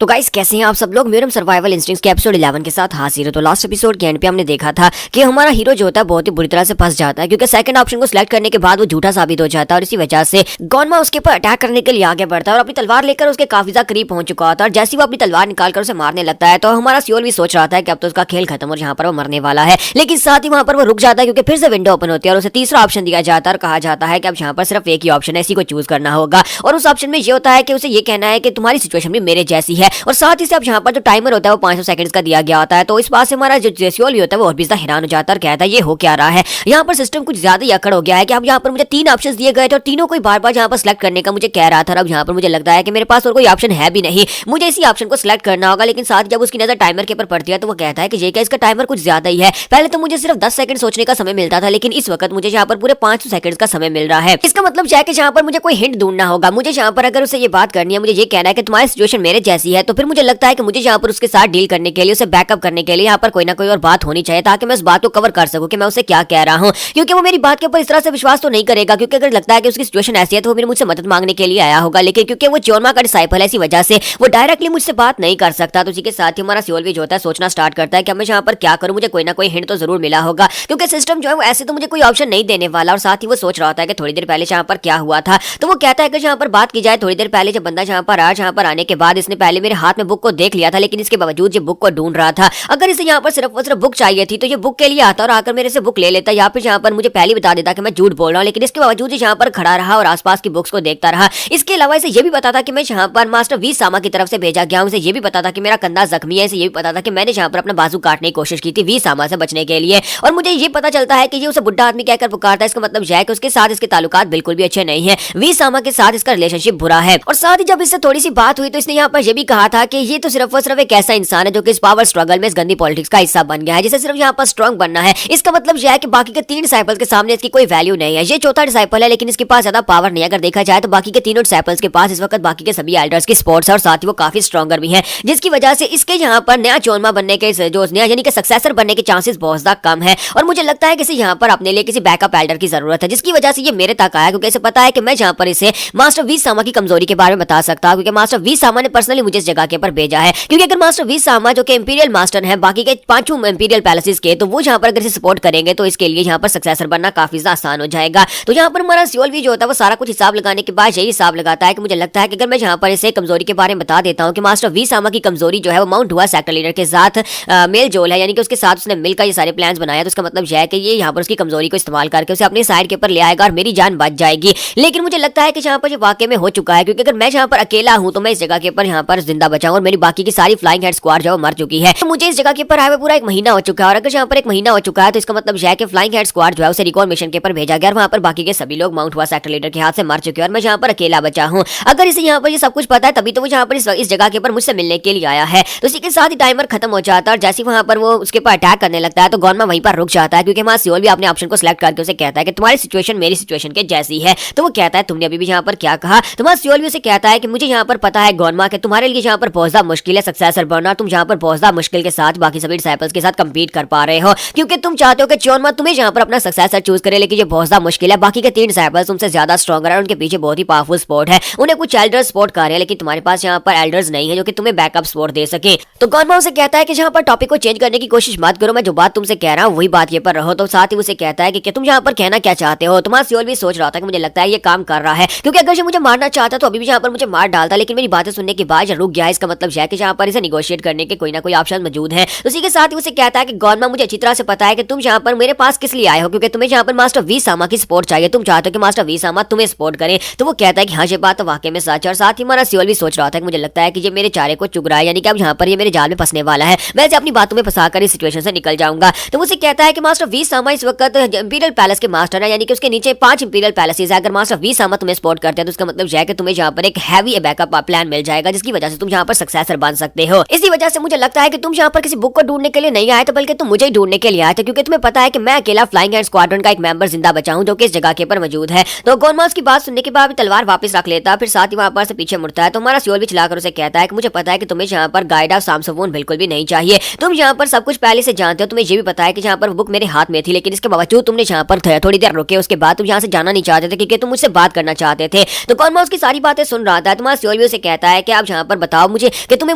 तो गाइस कैसे हैं आप सब लोग। मेरम सर्वाइवल इंस्टिंक्ट्स के एपिसोड 11 के साथ हाजिर है। तो लास्ट एपिसोड के एंड पे हमने देखा था कि हमारा हीरो जो होता है बहुत ही बुरी तरह से फंस जाता है, क्योंकि सेकंड ऑप्शन को सिलेक्ट करने के बाद वो झूठा साबित हो जाता है और इसी वजह से गॉनमा उसके ऊपर अटैक करने के लिए आगे बढ़ता है और अपनी तलवार लेकर उसके काफी ज्यादा करीब पहुंच चुका होता है। और जैसे वो अपनी तलवार निकालकर उसे मारने लगता है तो हमारा सियोल भी सोच रहा था कि अब तो उसका खेल खत्म और यहाँ पर वो मरने वाला है, लेकिन साथ ही वहां पर वो रुक जाता है क्योंकि फिर से विंडो ओपन होती है और उसे तीसरा ऑप्शन दिया जाता है और कहा जाता है कि अब यहाँ पर सिर्फ एक ही ऑप्शन है, इसी को चूज करना होगा। और उस ऑप्शन में ये होता है कि उसे ये कहना है कि तुम्हारी सिचुएशन भी मेरे जैसी है और साथ ही से यहाँ पर जो टाइमर होता है वो 500 सेकंड्स का दिया गया होता है। तो इस बात से हमारा जो जेसियोल भी होता है वो और भी ज्यादा हैरान हो जाता है और कहता है ये हो क्या रहा है, यहाँ पर सिस्टम कुछ ज्यादा ही अकड़ हो गया है कि अब यहाँ पर मुझे 3 ऑप्शंस दिए गए थे और तीनों को बार बार यहाँ पर सिलेक्ट करने का मुझे कह रहा था। अब यहाँ पर मुझे लगता है कि मेरे पास और कोई ऑप्शन है भी नहीं, मुझे इसी ऑप्शन को सिलेक्ट करना होगा। लेकिन साथ जब उसकी नजर टाइमर के ऊपर पड़ती है तो वो कहता है कि ये क्या इसका टाइमर कुछ ज्यादा ही है, पहले तो मुझे सिर्फ 10 सेकंड सोचने का समय मिलता था लेकिन इस वक्त मुझे यहाँ पर पूरे 500 सेकंड का समय मिल रहा है। इसका मतलब है कि यहाँ पर मुझे कोई हिंट ढूंढना होगा। मुझे यहाँ पर अगर उसे ये बात करनी है, मुझे ये कहना है कि तुम्हारी सिचुएशन मेरे जैसी है, तो फिर मुझे लगता है कि मुझे यहाँ पर उसके साथ डील करने के लिए, उसे बैकअप करने के लिए यहाँ पर कोई ना कोई और बात होनी चाहिए ताकि मैं उस बात को कवर कर सकूं कि मैं उसे क्या कह रहा हूं, क्योंकि वो मेरी बात के ऊपर इस तरह से विश्वास तो नहीं करेगा। क्योंकि अगर लगता है कि उसकी सिचुएशन ऐसी है तो वो मेरे मुझसे मदद मांगने के लिए आया होगा, लेकिन क्योंकि वो चोरमा का डिसाइपल है इसी वजह से वो डायरेक्टली मुझसे बात नहीं कर सकता। तो उसी के साथ ही हमारा सियोल भी जो होता है सोचना स्टार्ट करता है कि मैं यहाँ पर क्या करूं, मुझे कोई ना कोई हिंट तो जरूर मिला होगा क्योंकि सिस्टम जो है वो ऐसे तो मुझे कोई ऑप्शन नहीं देने वाला। और साथ ही वो सोच रहा होता है कि थोड़ी देर पहले यहाँ पर क्या हुआ था। तो वो कहता है कि यहाँ पर बात की जाए थोड़ी देर पहले जब बंदा यहाँ पर आया, यहाँ पर आने के बाद इसने पहले मेरे हाथ में बुक को देख लिया था, लेकिन इसके बावजूद ये बुक को ढूंढ रहा था। अगर इसे यहाँ पर सिर्फ और सिर्फ बुक चाहिए थी तो ये बुक के लिए आता और आकर मेरे से बुक ले लेता, या फिर यहाँ पर मुझे पहले बता देता कि मैं झूठ बोल रहा हूँ। लेकिन इसके बावजूद यहाँ पर खड़ा रहा और आसपास की बुक्स को देखता रहा। इसके अलावा इसे ये भी पता था कि मैं यहाँ पर मास्टर वी सामा की तरफ से भेजा गया हूँ। इसे ये भी पता था कि मेरा कंधा जख्मी है। इसे ये भी पता था कि मैंने यहाँ पर अपना बाजू काटने की कोशिश की थी वी सामा से बचने के लिए। और मुझे ये पता चलता है कि ये उसे बुढ़ा आदमी कहकर पुकारता है। इसका मतलब यह है कि उसके साथ इसके ताल्लुकात बिल्कुल भी अच्छे नहीं है, वी सामा के साथ इसका रिलेशनशिप बुरा है। और साथ ही जब इससे थोड़ी सी बात हुई तो इसने यहाँ पर यह भी कहा था कि ये तो सिर्फ और सिर्फ एक ऐसा इंसान है जो कि इस पावर स्ट्रगल में इस गंदी पॉलिटिक्स का हिस्सा बन गया है, जिसे सिर्फ यहाँ पर स्ट्रॉन्ग बनना है। इसका मतलब यह है कि बाकी के 3 डिसाइपल्स के सामने इसकी कोई वैल्यू नहीं है। ये चौथा डिसाइपल है लेकिन इसके पास ज्यादा पावर नहीं है। अगर देखा जाए तो बाकी के तीनों डिसाइपल्स के पास इस वक्त बाकी के सभी एल्डर्स की सपोर्ट्स है और साथ ही वो काफी स्ट्रॉन्गर भी है, जिसकी वजह से इसके यहाँ पर नया चोरमा बनने के जो नया यानी कि सक्सेसर बनने के चांसेस बहुत ज्यादा कम है। और मुझे लगता है कि इसे यहाँ पर अपने लिए किसी बैकअप एल्डर की जरूरत है, जिसकी वजह से ये मेरे तक आया, क्योंकि इसे पता है कि मैं यहाँ पर इसे मास्टर वी सामा की कमजोरी के बारे में बता सकता हूँ, क्योंकि मास्टर वी सामा ने पर्सनली मुझे इस जगह के ऊपर भेजा है। क्योंकि अगर मास्टर वी सामा जो कि इंपीरियल मास्टर है बाकी के 5 इंपीरियल पैलेसेस के, तो वो यहाँ पर अगर इसे सपोर्ट करेंगे तो इसके लिए यहाँ पर सक्सेसर बनना काफी ज्यादा आसान हो जाएगा। तो यहाँ पर हमारा सियोल भी जो होता है वो सारा कुछ हिसाब लगाने के बाद यही हिसाब लगाता है कि मुझे लगता है कि अगर मैं यहाँ पर इसे कमजोरी के बारे में बता देता हूँ कि मास्टर वी सामा की कमजोरी जो है वो माउंट हुआ सेक्टर लीडर के साथ मेल जोल है, यानी कि उसके साथ उसने मिलकर ये सारे प्लान्स बनाया, तो उसका मतलब यह है कि ये यहाँ पर उसकी कमजोरी को इस्तेमाल करके उसे अपनी साइड के ऊपर ले आएगा और मेरी जान बच जाएगी। लेकिन मुझे लगता है कि यहाँ पर वाकई में हो चुका है, क्योंकि अगर मैं यहाँ पर अकेला हूँ तो मैं इस जगह के ऊपर यहाँ पर जिंदा बचा हूँ और मेरी बाकी की सारी फ्लाइंग हेड स्क्वाड जो मर चुकी है। तो मुझे इस जगह के ऊपर आए हुए पूरा 1 महीना हो चुका है और अगर यहाँ पर 1 महीना हो चुका है तो इसका मतलब यह है कि फ्लाइंग हेड स्क्वाड जो है उसे रिकॉल मिशन के ऊपर भेजा गया और वहाँ पर बाकी के सभी लोग माउंट हुआ सेक्टर लीडर के हाथ से मर चुके हैं और मैं यहाँ पर अकेला बचा हूँ। अगर इसे यहाँ पर ये सब कुछ पता है तभी तो वो यहाँ पर इस जगह के ऊपर मुझसे मिलने के लिए आया है। तो इसी के साथ ही टाइमर खत्म हो जाता है और जैसे वहाँ पर वो उसके ऊपर अटैक करने लगता है तो गॉनमा वहीं पर रुक जाता है, क्योंकि हमारा सियोल भी अपने ऑप्शन को सिलेक्ट करके उसे कहता है कि तुम्हारी सिचुएशन मेरी सिचुएशन के जैसी है। तो वो कहता है तुमने अभी भी यहाँ पर क्या कहा। तुम्हारा सियोल भी उसे कहता है कि मुझे यहाँ पर पता है गॉनमा कि तुम्हारे लिए यहाँ पर बहुत ज्यादा मुश्किल है सक्सेसर बनना, तुम यहाँ पर बहुत ज्यादा मुश्किल के साथ बाकी सभी डिसाइपल्स के साथ कम्पीट कर पा रहे हो, क्योंकि तुम चाहते हो कि चोरमा तुम्हें यहाँ पर अपना सक्सेसर चूज करे, लेकिन ये बहुत ज्यादा मुश्किल है। बाकी के 3 डिसाइपल्स तुमसे ज्यादा स्ट्रॉन्गर है, उनके पीछे बहुत ही पावरफुल सपोर्ट है, उन्हें कुछ एल्डर्स सपोर्ट कर रहे हैं, लेकिन तुम्हारे पास यहाँ पर एल्डर्स नहीं है जो कि तुम्हें बैकअप सपोर्ट दे सके। तो गॉनमा उसे कहता है कि यहाँ पर टॉपिक को चेंज करने की कोशिश मत करो, मैं जो बात तुमसे कह रहा हूँ वही बात ये पर रहो। तो साथ ही उसे कहता है कि तुम यहाँ पर कहना क्या चाहते हो। तुम्हारा सियोल भी सोच रहा था कि मुझे लगता है ये काम कर रहा है, क्योंकि अगर ये मुझे मारना चाहता तो अभी भी यहाँ पर मुझे मार डालता, लेकिन मेरी बातें सुनने के बाद रुक गया। इसका मतलब है कि यहाँ पर इसे निगोशिएट करने के कोई ना कोई ऑप्शन मौजूद है। उसी के साथ ही उसे कहता है कि गॉनमा मुझे अच्छी तरह से पता है कि तुम यहाँ पर मेरे पास किस लिए आए हो, क्योंकि तुम्हें यहाँ पर मास्टर वी सामा की सपोर्ट चाहिए, तुम चाहते हो कि मास्टर वी सामा तुम्हें सपोर्ट करे। तो वो कहता है कि हाँ ये बात तो वाकई में सच है। और साथ ही हमारा सियोल भी सोच रहा था कि मुझे लगता है कि ये मेरे चारे को चुग रहा है, यानी कि अब यहाँ पर ये मेरे जाल में फंसने वाला है, मैं इसे अपनी बातों में फंसाकर इस सिचुएशन से निकल जाऊंगा। तो उसे कहता है कि मास्टर वी सामा इस वक्त इंपीरियल पैलेस के मास्टर है, यानी कि उसके नीचे 5 इंपीरियल पैलेसेस है। अगर मास्टर वी सामा तुम्हें सपोर्ट करते हैं तो उसका मतलब यह है कि तुम्हें यहाँ पर एक हैवी बैकअप प्लान मिल जाएगा, जिसकी वजह से तुम यहाँ पर सक्सेसर बन सकते हो। इसी वजह से मुझे लगता है कि तुम यहाँ पर किसी बुक को ढूंढने के लिए नहीं आए थे, बल्कि तुम मुझे ही ढूंढने के लिए आए थे, क्योंकि तुम्हें पता है कि मैं अकेला फ्लाइंग हेड स्क्वाड्रन का एक मेंबर जिंदा बचा हूं जो कि इस जगह के ऊपर मौजूद है। तो गॉनमा उसकी बात सुनने के बाद तलवार वापस रख लेता है, फिर साथ ही वहां पर से पीछे मुड़ता है। तो हमारा सियोल भी चलाकर उसे कहता है कि मुझे पता है कि तुम्हें यहाँ पर गाइड ऑफ सामसवून बिल्कुल भी नहीं चाहिए, तुम यहाँ पर सब कुछ पहले से जानते हो, तुम्हें ये भी पता है कि यहाँ पर बुक मेरे हाथ में थी, लेकिन इसके बावजूद तुमने यहाँ पर थोड़ी देर रुके, उसके बाद तुम यहाँ से जाना नहीं चाहते थे क्योंकि तुम मुझसे बात करना चाहते थे। तो गॉनमा उसकी सारी बातें सुन रहा था। तुम्हारा सियोल भी उसे कहता है कि आप यहाँ पर बताओ मुझे कि तुम्हें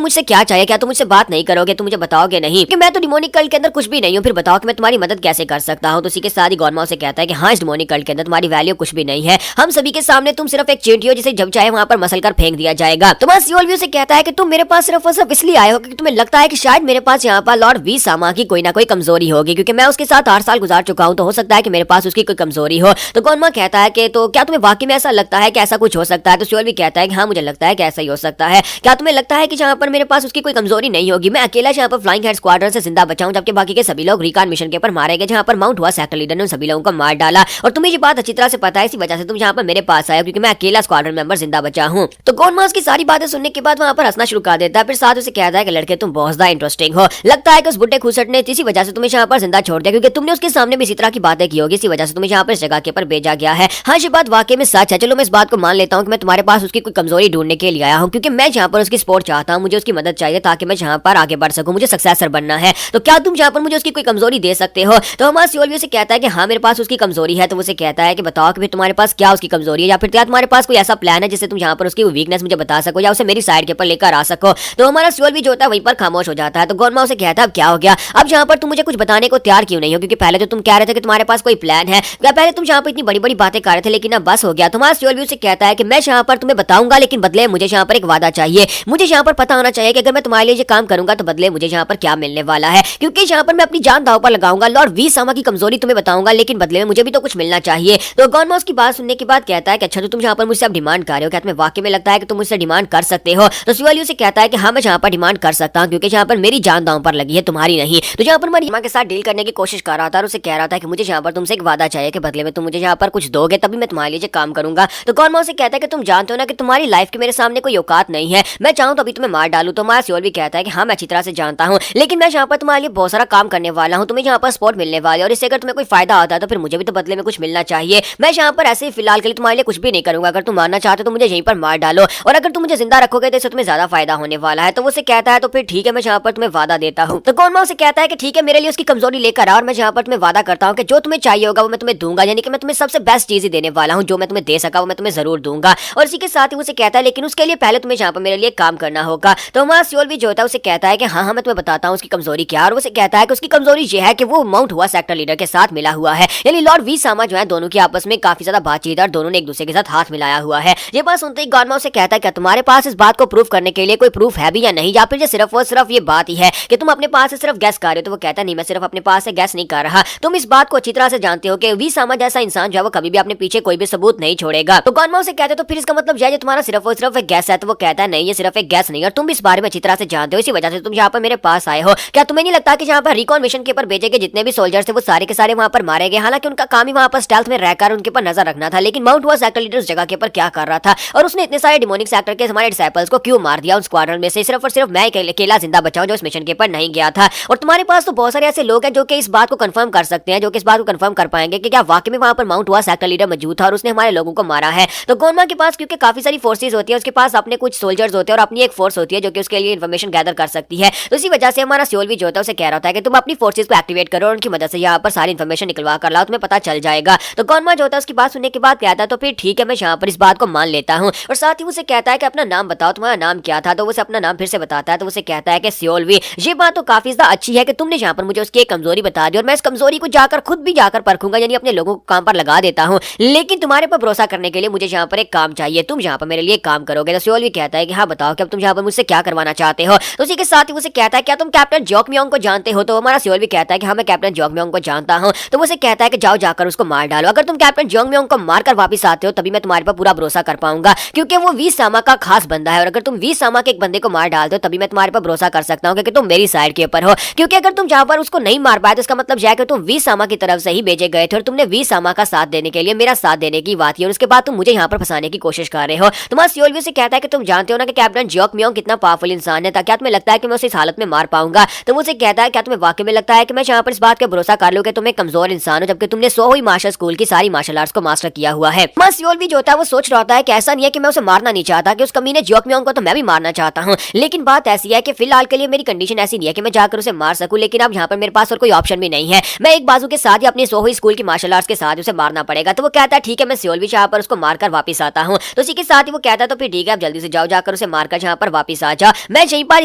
मुझसे क्या चाहिए, क्या तुम मुझसे बात नहीं करोगे, तुम मुझे बताओगे नहीं कि मैं तो डिमोनिक कल्ट के अंदर कुछ भी नहीं हूँ, फिर बताओ कि मैं तुम्हारी मदद कैसे कर सकता हूँ। तो उसी के साथ ही गॉनमाउ से कहता है कि हाँ, इस डिमोनिक कल्ट के अंदर तुम्हारी वैल्यू कुछ भी नहीं है, हम सभी के सामने तुम सिर्फ एक चींटी हो जिसे जब चाहे वहां पर मसल कर फेंक दिया जाएगा। तो बस सियोल भी उसे कहता है कि तुम मेरे पास सिर्फ और सिर्फ इसलिए आए हो क्योंकि तुम्हें लगता है कि शायद मेरे पास यहाँ पर लॉर्ड वी सामा की कोई ना कोई कमजोरी होगी, क्योंकि मैं उसके साथ 8 साल गुजार चुका हूँ, तो हो सकता है कि मेरे पास उसकी कोई कमजोरी हो। तो गॉनमाउ कहता है कि तो क्या तुम्हें वाकई में ऐसा लगता है कि ऐसा कुछ हो सकता है। तो सियोल भी कहता है कि हाँ, मुझे लगता है कि ऐसा ही हो सकता है। क्या तुम्हें लगता है कि जहाँ पर मेरे पास उसकी कोई कमजोरी नहीं होगी, मैं अकेला यहाँ पर फ्लाइंग हेड स्क्वाड्रन से जिंदा बचाऊं, जबकि बाकी के सभी लोग रिकॉन मिशन के ऊपर मारे गए, जहाँ पर माउंट हुआ सेक्टर लीडर ने उन सभी लोगों को मार डाला, और तुम्हें ये बात अच्छी तरह से पता है, इसी वजह से तुम यहाँ पर मेरे पास आए हो क्योंकि मैं अकेला स्क्वाड्रन मेंबर जिंदा बचा हूँ। तो गॉनमाउ की सारी बातें सुनने के बाद वहाँ पर हंसना शुरू कर देता है, फिर साथ उसे कहता है कि लड़के तुम बहुत ज्यादा इंटरेस्टिंग हो, लगता है कि उस बुड्ढे खूसट ने इसी वजह से तुम्हें यहाँ पर जिंदा छोड़ दिया क्योंकि तुमने उसके सामने भी इसी तरह की बातें की होगी, इसी वजह से तुम्हें यहाँ पर इस जगह के ऊपर भेजा गया है। हाँ, ये बात वाकई में सच है। चलो मैं इस बात को मान लेता हूँ कि मैं तुम्हारे पास उसकी कोई कमजोरी ढूंढने के लिए आया हूँ, क्योंकि मैं यहाँ पर उसकी सपोर्ट चाहता हूँ, मुझे उसकी मदद चाहिए ताकि मैं यहाँ पर आगे बढ़ सकूँ, मुझे सक्सेसर बनना है। तो क्या तुम यहाँ पर मुझे उसकी कोई कमजोरी दे सकते हो। तो हमारा सियोल भी उसे कहता है कि हाँ, मेरे पास उसकी कमजोरी है। तो उसे कहता है कि बताओ कि फिर तुम्हारे पास क्या उसकी कमजोरी है, या फिर क्या तुम्हारे पास कोई ऐसा प्लान है जिससे तुम यहाँ पर उसकी वीकनेस मुझे बता सको या उसे मेरी साइड के ऊपर लेकर आ सको। तो हमारा सियोल भी जो होता है वहीं पर खामोश हो जाता है। तो गॉनमाउ से कहता है अब क्या हो गया, अब यहाँ पर तुम मुझे कुछ बताने को तैयार क्यों नहीं हो, क्योंकि पहले तो तुम कह रहे थे कि तुम्हारे पास कोई प्लान है, क्या पहले तुम यहाँ पर इतनी बड़ी बड़ी बातें कर रहे थे, लेकिन अब बस हो गया। तुम्हारा सियोल भी उसे कहता है कि मैं यहाँ पर तुम्हें बताऊंगा, लेकिन बदले मुझे यहाँ पर एक वादा चाहिए, मुझे यहाँ पर पता होना चाहिए कि अगर मैं तुम्हारे लिए ये काम करूंगा तो बदले मुझे यहाँ पर क्या मिलने वाला है, क्योंकि यहाँ पर मैं अपनी जान दांव पर लगाऊंगा, लॉर्ड वी सामा की कमजोरी तुम्हें बताऊंगा, लेकिन बदले में मुझे भी तो कुछ मिलना चाहिए। तो गॉनमाउ की बात सुनने के बाद कहता है कि अच्छा, तो तुम यहाँ पर मुझसे अब डिमांड कर रहे हो, क्या तुम्हें वाकई में लगता है कि तुम मुझसे डिमांड कर सकते हो। तो सियोल उसे कहता है कि हाँ, मैं यहाँ पर डिमांड कर सकता हूँ, क्योंकि यहाँ पर मेरी जान दांव पर लगी है, तुम्हारी नहीं। तो यहाँ पर मैं रीमा के साथ डील करने की कोशिश कर रहा था और उसे कह रहा था कि मुझे यहाँ पर तुमसे एक वादा चाहिए कि बदले में तुम मुझे यहाँ पर कुछ दोगे, तभी मैं तुम्हारे लिए काम करूंगा। तो गॉनमाउ से कहता है कि तुम जानते हो ना कि तुम्हारी लाइफ के मेरे सामने कोई औकात नहीं है, मैं चाहूँ तो अभी तुम्हें मार डालू। तो हमारा सियोल भी कहता है कि हाँ, मैं अच्छी तरह से जानता हूँ, लेकिन मैं यहाँ पर तुम्हारे लिए बहुत सारा काम करने वाला हूँ, तुम्हें यहाँ पर सपोर्ट मिलने वाली है, और इससे अगर तुम्हें कोई फायदा आता है तो फिर मुझे भी तो बदले में कुछ मिलना चाहिए। मैं यहाँ पर ऐसे ही फिलहाल के लिए तुम्हारे लिए कुछ भी नहीं करूंगा, अगर तुम मारना चाहते हो तो मुझे यहीं पर मार डालो, और अगर तुम मुझे जिंदा रखोगे तो इससे तुम्हें ज्यादा फायदा होने वाला है। तो वो कहता है तो फिर ठीक है, मैं यहाँ पर तुम्हें वादा देता हूँ। तो गॉनमाउ से कहता है कि ठीक है, मेरे लिए उसकी कमजोरी लेकर आ, और मैं यहाँ पर तुम्हें वादा करता हूँ कि जो तुम्हें चाहिए होगा वो मैं तुम्हें दूंगा, यानी कि मैं तुम्हें सबसे बेस्ट चीज ही देने वाला हूँ, जो मैं तुम्हें दे सका वो मैं तुम्हें जरूर दूंगा। और इसी के साथ ही उसे कहता है लेकिन उसके लिए पहले तुम्हें यहाँ पर मेरे लिए काम करना होगा। तो हमारा सियोल भी जो होता है उसे कहता है कि हाँ, मैं तुम्हें बताता हूँ उसकी कमजोरी क्या। और उसे कहता है कि उसकी कमजोरी ये है कि वो माउंट हुआ सेक्टर लीडर के साथ मिला हुआ है, यानी लॉर्ड वी सामा जो है दोनों की आपस में काफी ज्यादा बातचीत है और दोनों ने एक दूसरे के साथ हाथ मिलाया हुआ है। ये बात सुनते ही गॉनमाउ से कहता है क्या तुम्हारे पास इस बात को प्रूफ करने के लिए कोई प्रूफ है भी या नहीं, या फिर ये सिर्फ और सिर्फ ये बात ही है कि तुम अपने पास से सिर्फ गैस कर रहे हो। तो वो कहता है नहीं, मैं सिर्फ अपने पास से गैस नहीं कर रहा, तुम इस बात को अच्छी तरह से जानते हो कि वी सामा जैसा इंसान जो है वो कभी भी अपने पीछे कोई भी सबूत नहीं छोड़ेगा। तो गॉनमाउ से कहते तो फिर इसका मतलब ये तुम्हारा सिर्फ और सिर्फ एक गैस है। तो वो कहता है नहीं, ये सिर्फ एक गैस नहीं, और तुम भी इस बारे में अच्छी तरह से जानते हो, इसी वजह से तुम यहाँ पर मेरे पास आए हो। क्या तुम्हें नहीं लगता कि यहाँ पर रिकॉन मिशन के ऊपर भेजे गए जितने भी सोल्जर्स थे वो सारे के सारे वहाँ पर मारे गए, हालांकि उनका काम ही वहाँ पर स्टेल्थ में रहकर उनके ऊपर नजर रखना था, लेकिन माउंट हुआ सेक्टर लीडर उस जगह के ऊपर क्या कर रहा था, और उसने इतने सारे डिमोनिक सेक्टर के हमारे डिसाइपल्स को क्यों मार दिया उन स्क्वाड्रन में से। सिर्फ और सिर्फ मैं अकेला जिंदा बचाऊं जो इस मिशन के ऊपर नहीं गया था। और तुम्हारे पास तो बहुत सारे ऐसे लोग हैं जो कि इस बात को कंफर्म कर सकते हैं, जो कि इस बात को कंफर्म कर पाएंगे कि क्या वाकई में वहाँ पर माउंट हुआ सेक्टर लीडर मौजूद था और उसने हमारे लोगों को मारा है। तो गॉनमाउ के पास क्योंकि काफी सारी फोर्सेज होती है, उसके पास अपने कुछ सोल्जर्स होते हैं और अपनी एक फोर्स होती है जो कि उसके लिए इन्फॉर्मेशन गैदर कर सकती है। तो इसी वजह से हमारा सियोल भी जो होता है उसे कह रहा होता है कि तुम अपनी फोर्सेज को एक्टिवेट करो और उनकी मदद से यहाँ पर सारी इन्फॉर्मेशन निकलवा कर लाओ, तुम्हें पता चल जाएगा। तो गॉनमाउ जो होता है उसकी बात सुनने के बाद कहता है तो फिर ठीक है, मैं यहाँ पर इस बात को मान लेता हूँ। और साथ ही उसे कहता है कि अपना नाम बताओ, तुम्हारा नाम क्या था। तो उसे अपना नाम फिर से बताता है। तो उसे कहता है कि सियोल भी, ये बात तो काफी ज्यादा अच्छी है कि तुमने यहाँ पर मुझे उसकी एक कमजोरी बता दी, और मैं इस कमजोरी को जाकर खुद भी जाकर परखूंगा, यानी अपने लोगों को काम पर लगा देता हूँ, लेकिन तुम्हारे पर भरोसा करने के लिए मुझे यहाँ पर एक काम चाहिए, तुम यहाँ पर मेरे लिए काम करोगे। तो सियोल भी कहता है कि हाँ बताओ कि अब तुम यहाँ पर मुझसे क्या करवाना चाहते हो। तो उसी के साथ ही उसे कहता है क्या तुम कैप्टन जोकमियोंग को जानते हो। तो हमारा सियोल भी कहता है कि हाँ, मैं कैप्टन जोकमियोंग को जानता हूँ। तो उसे कहता है कि जाओ जाकर उसको मार डालो, अगर तुम कैप्टन जोकमियोंग को मारकर वापस आते हो तभी मैं तुम्हारे पर पूरा भरोसा कर पाऊंगा, क्योंकि वो वी सामा का खास बंदा है, और अगर तुम वी सामा के एक बंदे को मार डालते हो तभी मैं तुम्हारे पर भरोसा कर सकता हूँ, क्योंकि तुम मेरी साइड के ऊपर हो। क्योंकि अगर तुम जहाँ पर उसको नहीं मार पाए तो इसका मतलब यह है कि तुम वी सामा की तरफ से ही भेजे गए थे और तुमने वी सामा का साथ देने के लिए मेरा साथ देने की बात की, और उसके बाद तुम मुझे यहाँ पर फंसाने की कोशिश कर रहे हो। तुम्हारा सियोल भी उसे कहता है कि तुम जानते हो ना कि कैप्टन जोकमियोंग कितना पावरफुल इंसान है, क्या तुम्हें लगता है कि मैं उसे इस हालत में मार पाऊंगा। तो मुझे कहता है क्या तुम्हें वाकई में लगता है कि मैं यहाँ पर इस बात का भरोसा कर लूं कि तुम एक कमजोर इंसान हो, जबकि तुमने 100 ही मार्शल स्कूल की सारी मार्शल आर्ट्स को मास्टर किया हुआ है। सियोल भी जो होता है वो सोच रहा होता है कि ऐसा नहीं है कि मैं उसे मारना नहीं चाहता, कि उस कमीने जोकमियोंग को तो मैं भी मारना चाहता हूँ, लेकिन बात ऐसी है कि फिलहाल के लिए मेरी कंडीशन ऐसी नहीं है कि मैं जाकर उसे मार सकूं, लेकिन अब यहाँ पर मेरे पास और कोई ऑप्शन भी नहीं है, मैं एक बाजू के साथ ही अपनी 100 ही स्कूल की मार्शल आर्ट्स के साथ उसे मारना पड़ेगा। तो वो कहता है ठीक है, मैं सियोल भी यहाँ पर उसको मारकर वापस आता हूँ। तो इसी के साथ ही वो कहता है तो फिर ठीक है, अब जल्दी से जाओ जाकर उसे मार मारकर जहाँ पर वापस आ जा। मैं यहीं पर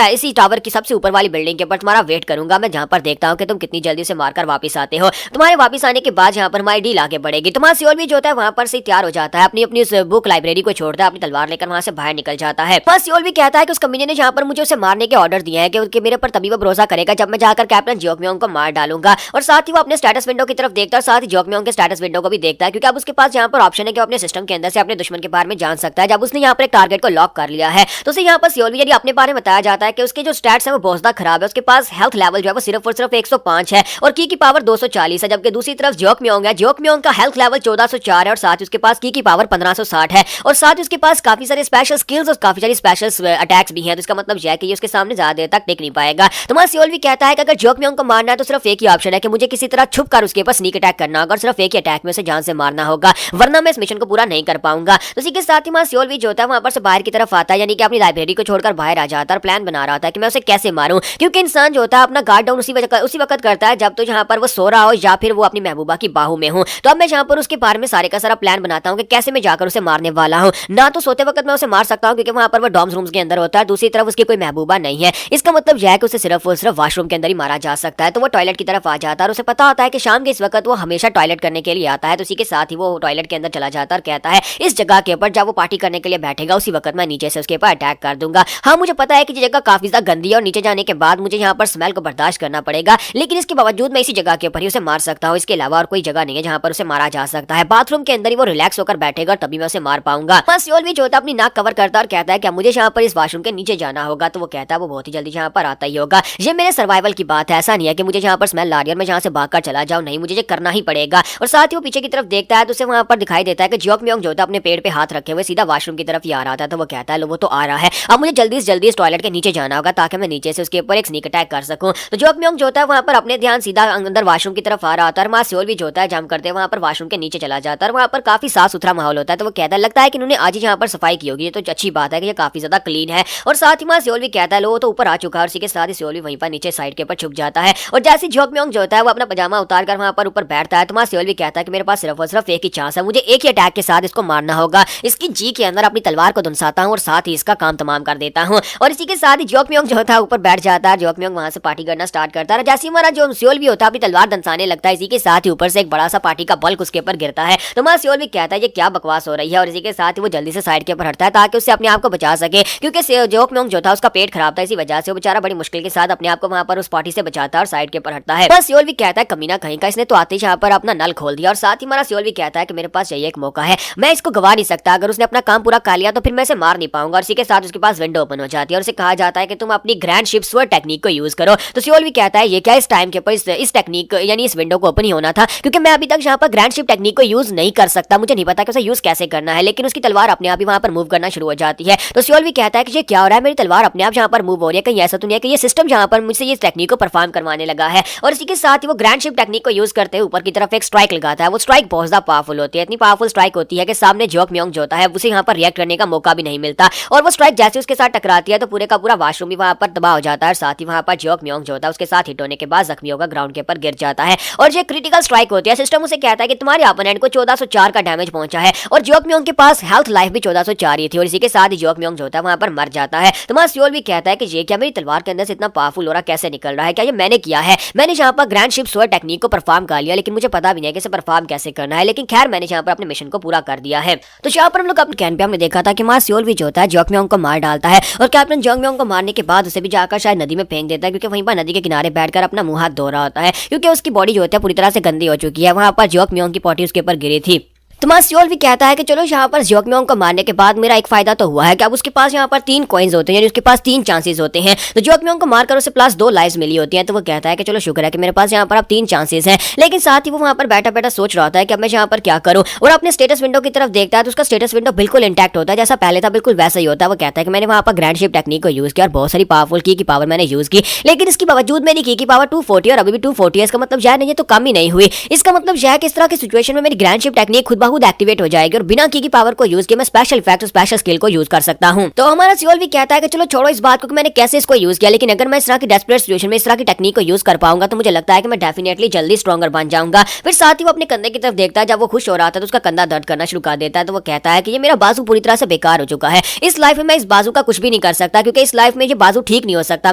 इसी टावर की सबसे ऊपर वाली बिल्डिंग के ऊपर तुम्हारा वेट करूंगा। मैं जहाँ पर देखता हूँ कि तुम कितनी जल्दी से मारकर वापस आते हो। तुम्हारे वापस आने के बाद यहाँ पर हमारी डील आगे बढ़ेगी। तुम्हारा सियोल भी जो होता है वहाँ पर से तैयार हो जाता है, अपनी अपनी उस बुक लाइब्रेरी को छोड़ता है, अपनी तलवार लेकर वहाँ से बाहर निकल जाता है। बस सियोल भी कहता है कि उस कमीने ने जहाँ पर मुझे उसे मारने के ऑर्डर दिए हैं कि उनके मेरे पर तभी वो भरोसा करेगा जब मैं जाकर कैप्टन जियोकम्योंग को मार डालूंगा। और साथ ही वो अपने स्टेटस विंडो की तरफ देखता है और साथ ही जियोकम्योंग के स्टेटस विंडो को भी देखता है, क्योंकि अब उसके पास यहाँ पर ऑप्शन है कि अपने सिस्टम के अंदर से अपने दुश्मन के बारे में जान सकता है। जब उसने यहाँ पर एक टारगेट को लॉक कर लिया है तो उसे यहाँ पर सियोल भी यदि अपने बारे में बताया जाता है कि उसके जो स्टैट्स है वो बहुत ज्यादा खराब है। उसके पास हेल्थ लेवल जो है वो सिर्फ और सिर्फ 105 है और की पावर 240 है, जबकि दूसरी तरफ जियोकम्योंग है, जियोकम्योंग का हेल्थ लेवल 1404 है और साथ ही उसके पास की पावर 1560 है और साथ ही उसके पास काफी सारे स्पेशल स्किल्स और काफी सारी स्पेशल अटैक्स भी हैं। तो इसका मतलब यह है कि ये उसके सामने ज्यादा देर तक टिक नहीं पाएगा। तो हमारा सियोल भी कहता है कि अगर जियोकम्योंग को मारना है तो सिर्फ एक ही ऑप्शन है कि मुझे किसी तरह छुप कर उसके ऊपर स्नीक अटैक करना होगा और सिर्फ एक ही अटैक में उसे जान से मारना होगा, वरना मैं इस मिशन को पूरा नहीं कर पाऊंगा। तो इसी के साथ ही हमारा सियोल भी जो होता है वहां पर से बाहर की तरफ आता है, यानी कि अपनी लाइब्रेरी को छोड़कर बाहर आ जाता है और प्लान बना रहा था कि मैं उसे कैसे मारूं, क्योंकि इंसान जो होता है अपना गार्ड डाउन उसी वक्त करता है जब तो जहां पर वो सो रहा हो या फिर वो अपनी महबूबा की बाहू में हो। तो अब मैं जहां पर उसके बारे में सारे का सारा प्लान बनाता हूं कि कैसे मैं जाकर उसे मारने वाला हूं। ना तो सोते वक्त मैं उसे मार सकता हूं क्योंकि वहां पर वो डॉर्म्स रूम्स के अंदर होता है, दूसरी तरफ उसकी कोई महबूबा नहीं है। इसका मतलब यह है कि उसे सिर्फ और सिर्फ वॉशरूम के अंदर ही मारा जा सकता है। तो वो टॉयलेट की तरफ आ जाता है और उसे पता होता है कि शाम के इस वक्त वो हमेशा टॉयलेट करने के लिए आता है। तो उसी के साथ ही वो टॉयलेट के अंदर चला जाता है और कहता है इस जगह के ऊपर जब वो पार्टी करने के लिए बैठेगा उसी वक्त मैं नीचे से उसके ऊपर अटैक कर दूंगा। हाँ, मुझे पता है कि ये जगह काफी ज्यादा गंदी है और नीचे जाने के बाद मुझे यहाँ पर स्मेल को बर्दाश्त करना पड़ेगा, लेकिन इसके बावजूद मैं इसी जगह के ऊपर ही उसे मार सकता हूँ। इसके अलावा और कोई जगह नहीं है जहाँ पर उसे मारा जा सकता है। बाथरूम के अंदर ही वो रिलैक्स होकर बैठेगा तभी मैं उसे मार पाऊंगा। सियोल भी जो होता है अपनी नाक कवर करता है और कहता है कि मुझे यहाँ पर इस वॉशरूम के नीचे जाना होगा। तो वो कहता है वो बहुत ही जल्दी यहाँ पर आता ही होगा। ये मेरे सर्वाइवल की बात है, ऐसा नहीं है कि मुझे यहाँ पर स्मेल आ रही है और मैं यहाँ से भागकर चला जाऊँ, नहीं, मुझे ये करना ही पड़ेगा। और साथ ही वो पीछे की तरफ देखता है तो उसे वहाँ पर दिखाई देता है कि जियोकम्योंग जो होता है अपने पेड़ पे हाथ रखे हुए सीधा वॉशरूम की तरफ ही आ रहा था। तो वो कहता है लो वो तो आ रहा है, अब मुझे जल्दी से जल्दी इस टॉयलेट के नीचे जाना होगा ताकि मैं नीचे से उसके ऊपर एक स्नीक अटैक कर सकूं। तो जियोकम्योंग जो होता है वहाँ पर अपने ध्यान सीधा अंदर वॉशरूम की तरफ आ रहा था और मां सियोल भी जो होता है जम करते वहाँ पर वॉशरूम के नीचे चला जाता है और वहाँ पर काफी साफ सुथरा माहौल होता है। तो वो कहता है लगता है कि उन्होंने आज ही यहाँ पर सफाई की होगी, ये तो अच्छी बात है कि ये काफी ज्यादा क्लीन है। और साथ ही मां सियोल भी कहता है लो तो ऊपर आ चुका है और इसी के साथ ही सियोल भी वहीं पर नीचे साइड के ऊपर छुप जाता है। और जैसे जियोकम्योंग जो होता है वो अपना पजामा उतार कर वहाँ पर ऊपर बैठता है तो मां सियोल भी कहता है कि मेरे पास सिर्फ और सिर्फ एक ही चांस है, मुझे एक ही अटैक के साथ इसको मारना होगा। इसकी जी के अंदर अपनी तलवार को धुनसाता हूँ और साथ ही इसका काम तमाम कर देता हूँ। और इसी के साथ ही जियोकम्योंग जो होता है ऊपर बैठ जाता है। जियोकम्योंग वहां से पार्टी करना स्टार्ट करता है। जैसे हमारा जो सियोल भी होता है अपनी तलवार धनसाने लगता है, इसी के साथ ही ऊपर से एक बड़ा सा पार्टी का बल्क उसके ऊपर गिरता है। तो मां सियोल भी कहता है ये क्या बकवास हो रही है और इसी के साथ ही वो जल्दी से साइड के ऊपर हटता है ताकि उससे अपने आप को बचा सके, क्योंकि जियोकम्योंग जो था उसका पेट खराब था, इसी वजह से वो बेचारा बड़ी मुश्किल के साथ अपने आप को वहां पर उस पार्टी से बचाता है और साइड के ऊपर हटता है। बस सियोल भी कहता है कमीना कहीं का, इसने तो आते ही यहाँ पर अपना नल खोल दिया। और साथ ही हमारा सियोल भी कहता है कि मेरे पास यही एक मौका है, मैं इसको गवा नहीं सकता, अगर उसने अपना काम पूरा कर लिया तो फिर मैं इसे मार नहीं पाऊंगा। और इसी के साथ उसके पास विंडो ओपन हो जाती है और उसे कहा जाता है कि तुम अपनी ग्रैंड शिप स्वर्ड टेक्निक को यूज करो। तो सियोल भी कहता है ये क्या, इस टाइम के ऊपर इस टेक्निक यानी इस विंडो को ओपन ही होना था, क्योंकि मैं अभी तक यहाँ पर ग्रैंड शिप टेक्निक को यूज नहीं कर सकता, मुझे नहीं पता कि उसे यूज कैसे करना है। लेकिन उसकी तलवार अपने आप ही वहां पर मूव करना शुरू हो जाती है। तो सियोल भी कहता है कि ये क्या हो रहा है, मेरी तलवार अपने आप यहाँ पर मूव हो रही है, कहीं ऐसा तो नहीं है कि ये सिस्टम जहाँ पर मुझसे ये टेक्निक को परफॉर्म करवाने लगा है। और इसी के साथ ही वो ग्रैंड शिप टेक्निक को यूज करते हुए ऊपर की तरफ एक स्ट्राइक लगाता है। वो स्ट्राइक बहुत ज्यादा पावरफुल होती है, इतनी पावरफुल स्ट्राइक होती है कि सामने जियोकम्योंग जो होता है उसे यहाँ पर रिएक्ट करने का मौका भी नहीं मिलता। और वो स्ट्राइक जैसे उसके साथ टकराती है तो पूरे का पूरा वॉशरूम भी वहां पर तबाह हो जाता है। साथ ही वहां पर जियोकम्योंग जो होता है उसके साथ हिट होने के बाद जख्मी होकर ग्राउंड के ऊपर गिर जाता है। और ये क्रिटिकल स्ट्राइक होती है। सिस्टम उसे कहता है कि तुम्हारे ओपोनेंट को 1404 का डैमेज पहुंचा है और जियोकम्योंग के पास हेल्थ लाइफ भी 1404 ही थी। और इसी के साथ ही जियोकम्योंग जो होता है वहां पर मर जाता है। तो मां सियोल भी कहता है कि ये क्या, मेरी तलवार के अंदर से इतना पावरफुल हो रहा कैसे निकल रहा है, क्या ये मैंने किया है, मैंने यहाँ पर ग्रैंड शिप स्वर्ड टेक्निक को परफॉर्म कर लिया, लेकिन मुझे पता भी नहीं है कि इसे परफॉर्म कैसे करना है। लेकिन खैर मैंने यहाँ पर अपने मिशन को पूरा कर दिया है। तो यहाँ पर हम लोग अपने कैंप पे हमने देखा था कि मां सियोल भी जो होता है जियोकम्योंग को मार डालता है और कैप्टन जियोकम्योंग को मारने के बाद उसे भी जाकर शायद नदी में फेंक देता है, क्योंकि वहीं पर नदी के किनारे बैठकर अपना मुंह हाथ धो रहा होता है, क्योंकि उसकी बॉडी जो होती है पूरी तरह से गंदी हो चुकी है। वहां पर जियोकम्योंग की पॉटी उसके ऊपर गिरी थी। तो मां सियोल भी कहता है कि चलो यहाँ पर जियोकम्योंग को मारने के बाद मेरा एक फायदा तो हुआ है कि अब उसके पास यहाँ पर 3 कॉइन्स होते हैं, यानी उसके पास 3 चांसेस होते हैं। तो जियोकम्योंग को मारकर उसे प्लस 2 लाइव्स मिली होती हैं। तो वो कहता है कि चलो शुक्र है कि मेरे पास यहाँ पर अब 3 चांसेस हैं। लेकिन साथ ही वो वहाँ पर बैठा बैठा सोच रहा होता है कि अब मैं यहाँ पर क्या करूँ, और अपने स्टेटस विंडो की तरफ देखता है तो उसका स्टेटस विंडो बिल्कुल इंटैक्ट होता है, जैसा पहले था बिल्कुल वैसा ही होता है। वो कहता है कि मैंने वहाँ पर ग्रैंड शिप टेक्निक को यूज किया और बहुत सारी पावरफुल की पावर मैंने यूज की, लेकिन इसके बावजूद मेरी की पावर 240 और अभी भी 240 है। इसका मतलब यह नहीं है तो कम ही नहीं हुई। इसका मतलब यह है कि इस तरह की सिचुएशन में मेरी ग्रैंड शिप टेक्निक खुद बहुत एक्टिवेट हो जाएगी और बिना की पावर को यूज किए मैं स्पेशल इफेक्ट और स्पेशल स्किल को यूज कर सकता हूँ। तो हमारा सियोल भी कहता है कि चलो छोड़ो इस बात को कि मैंने कैसे इसको यूज किया, लेकिन अगर मैं इस तरह की डेस्परेट सिचुएशन में इस तरह की टेक्निक को यूज कर पाऊंगा तो मुझे लगता है कि मैं डेफिनेटली जल्दी स्ट्रॉन्गर बन जाऊंगा। फिर साथ ही वो अपने कंधे की तरफ देखता है, जब वो खुश हो रहा था तो उसका कंधा दर्द करना शुरू कर देता है। तो वो कहता है कि ये मेरा बाजू पूरी तरह से बेकार हो चुका है, इस लाइफ में मैं इस बाजू का कुछ भी नहीं कर सकता, क्योंकि इस लाइफ में ये बाजू ठीक नहीं हो सकता।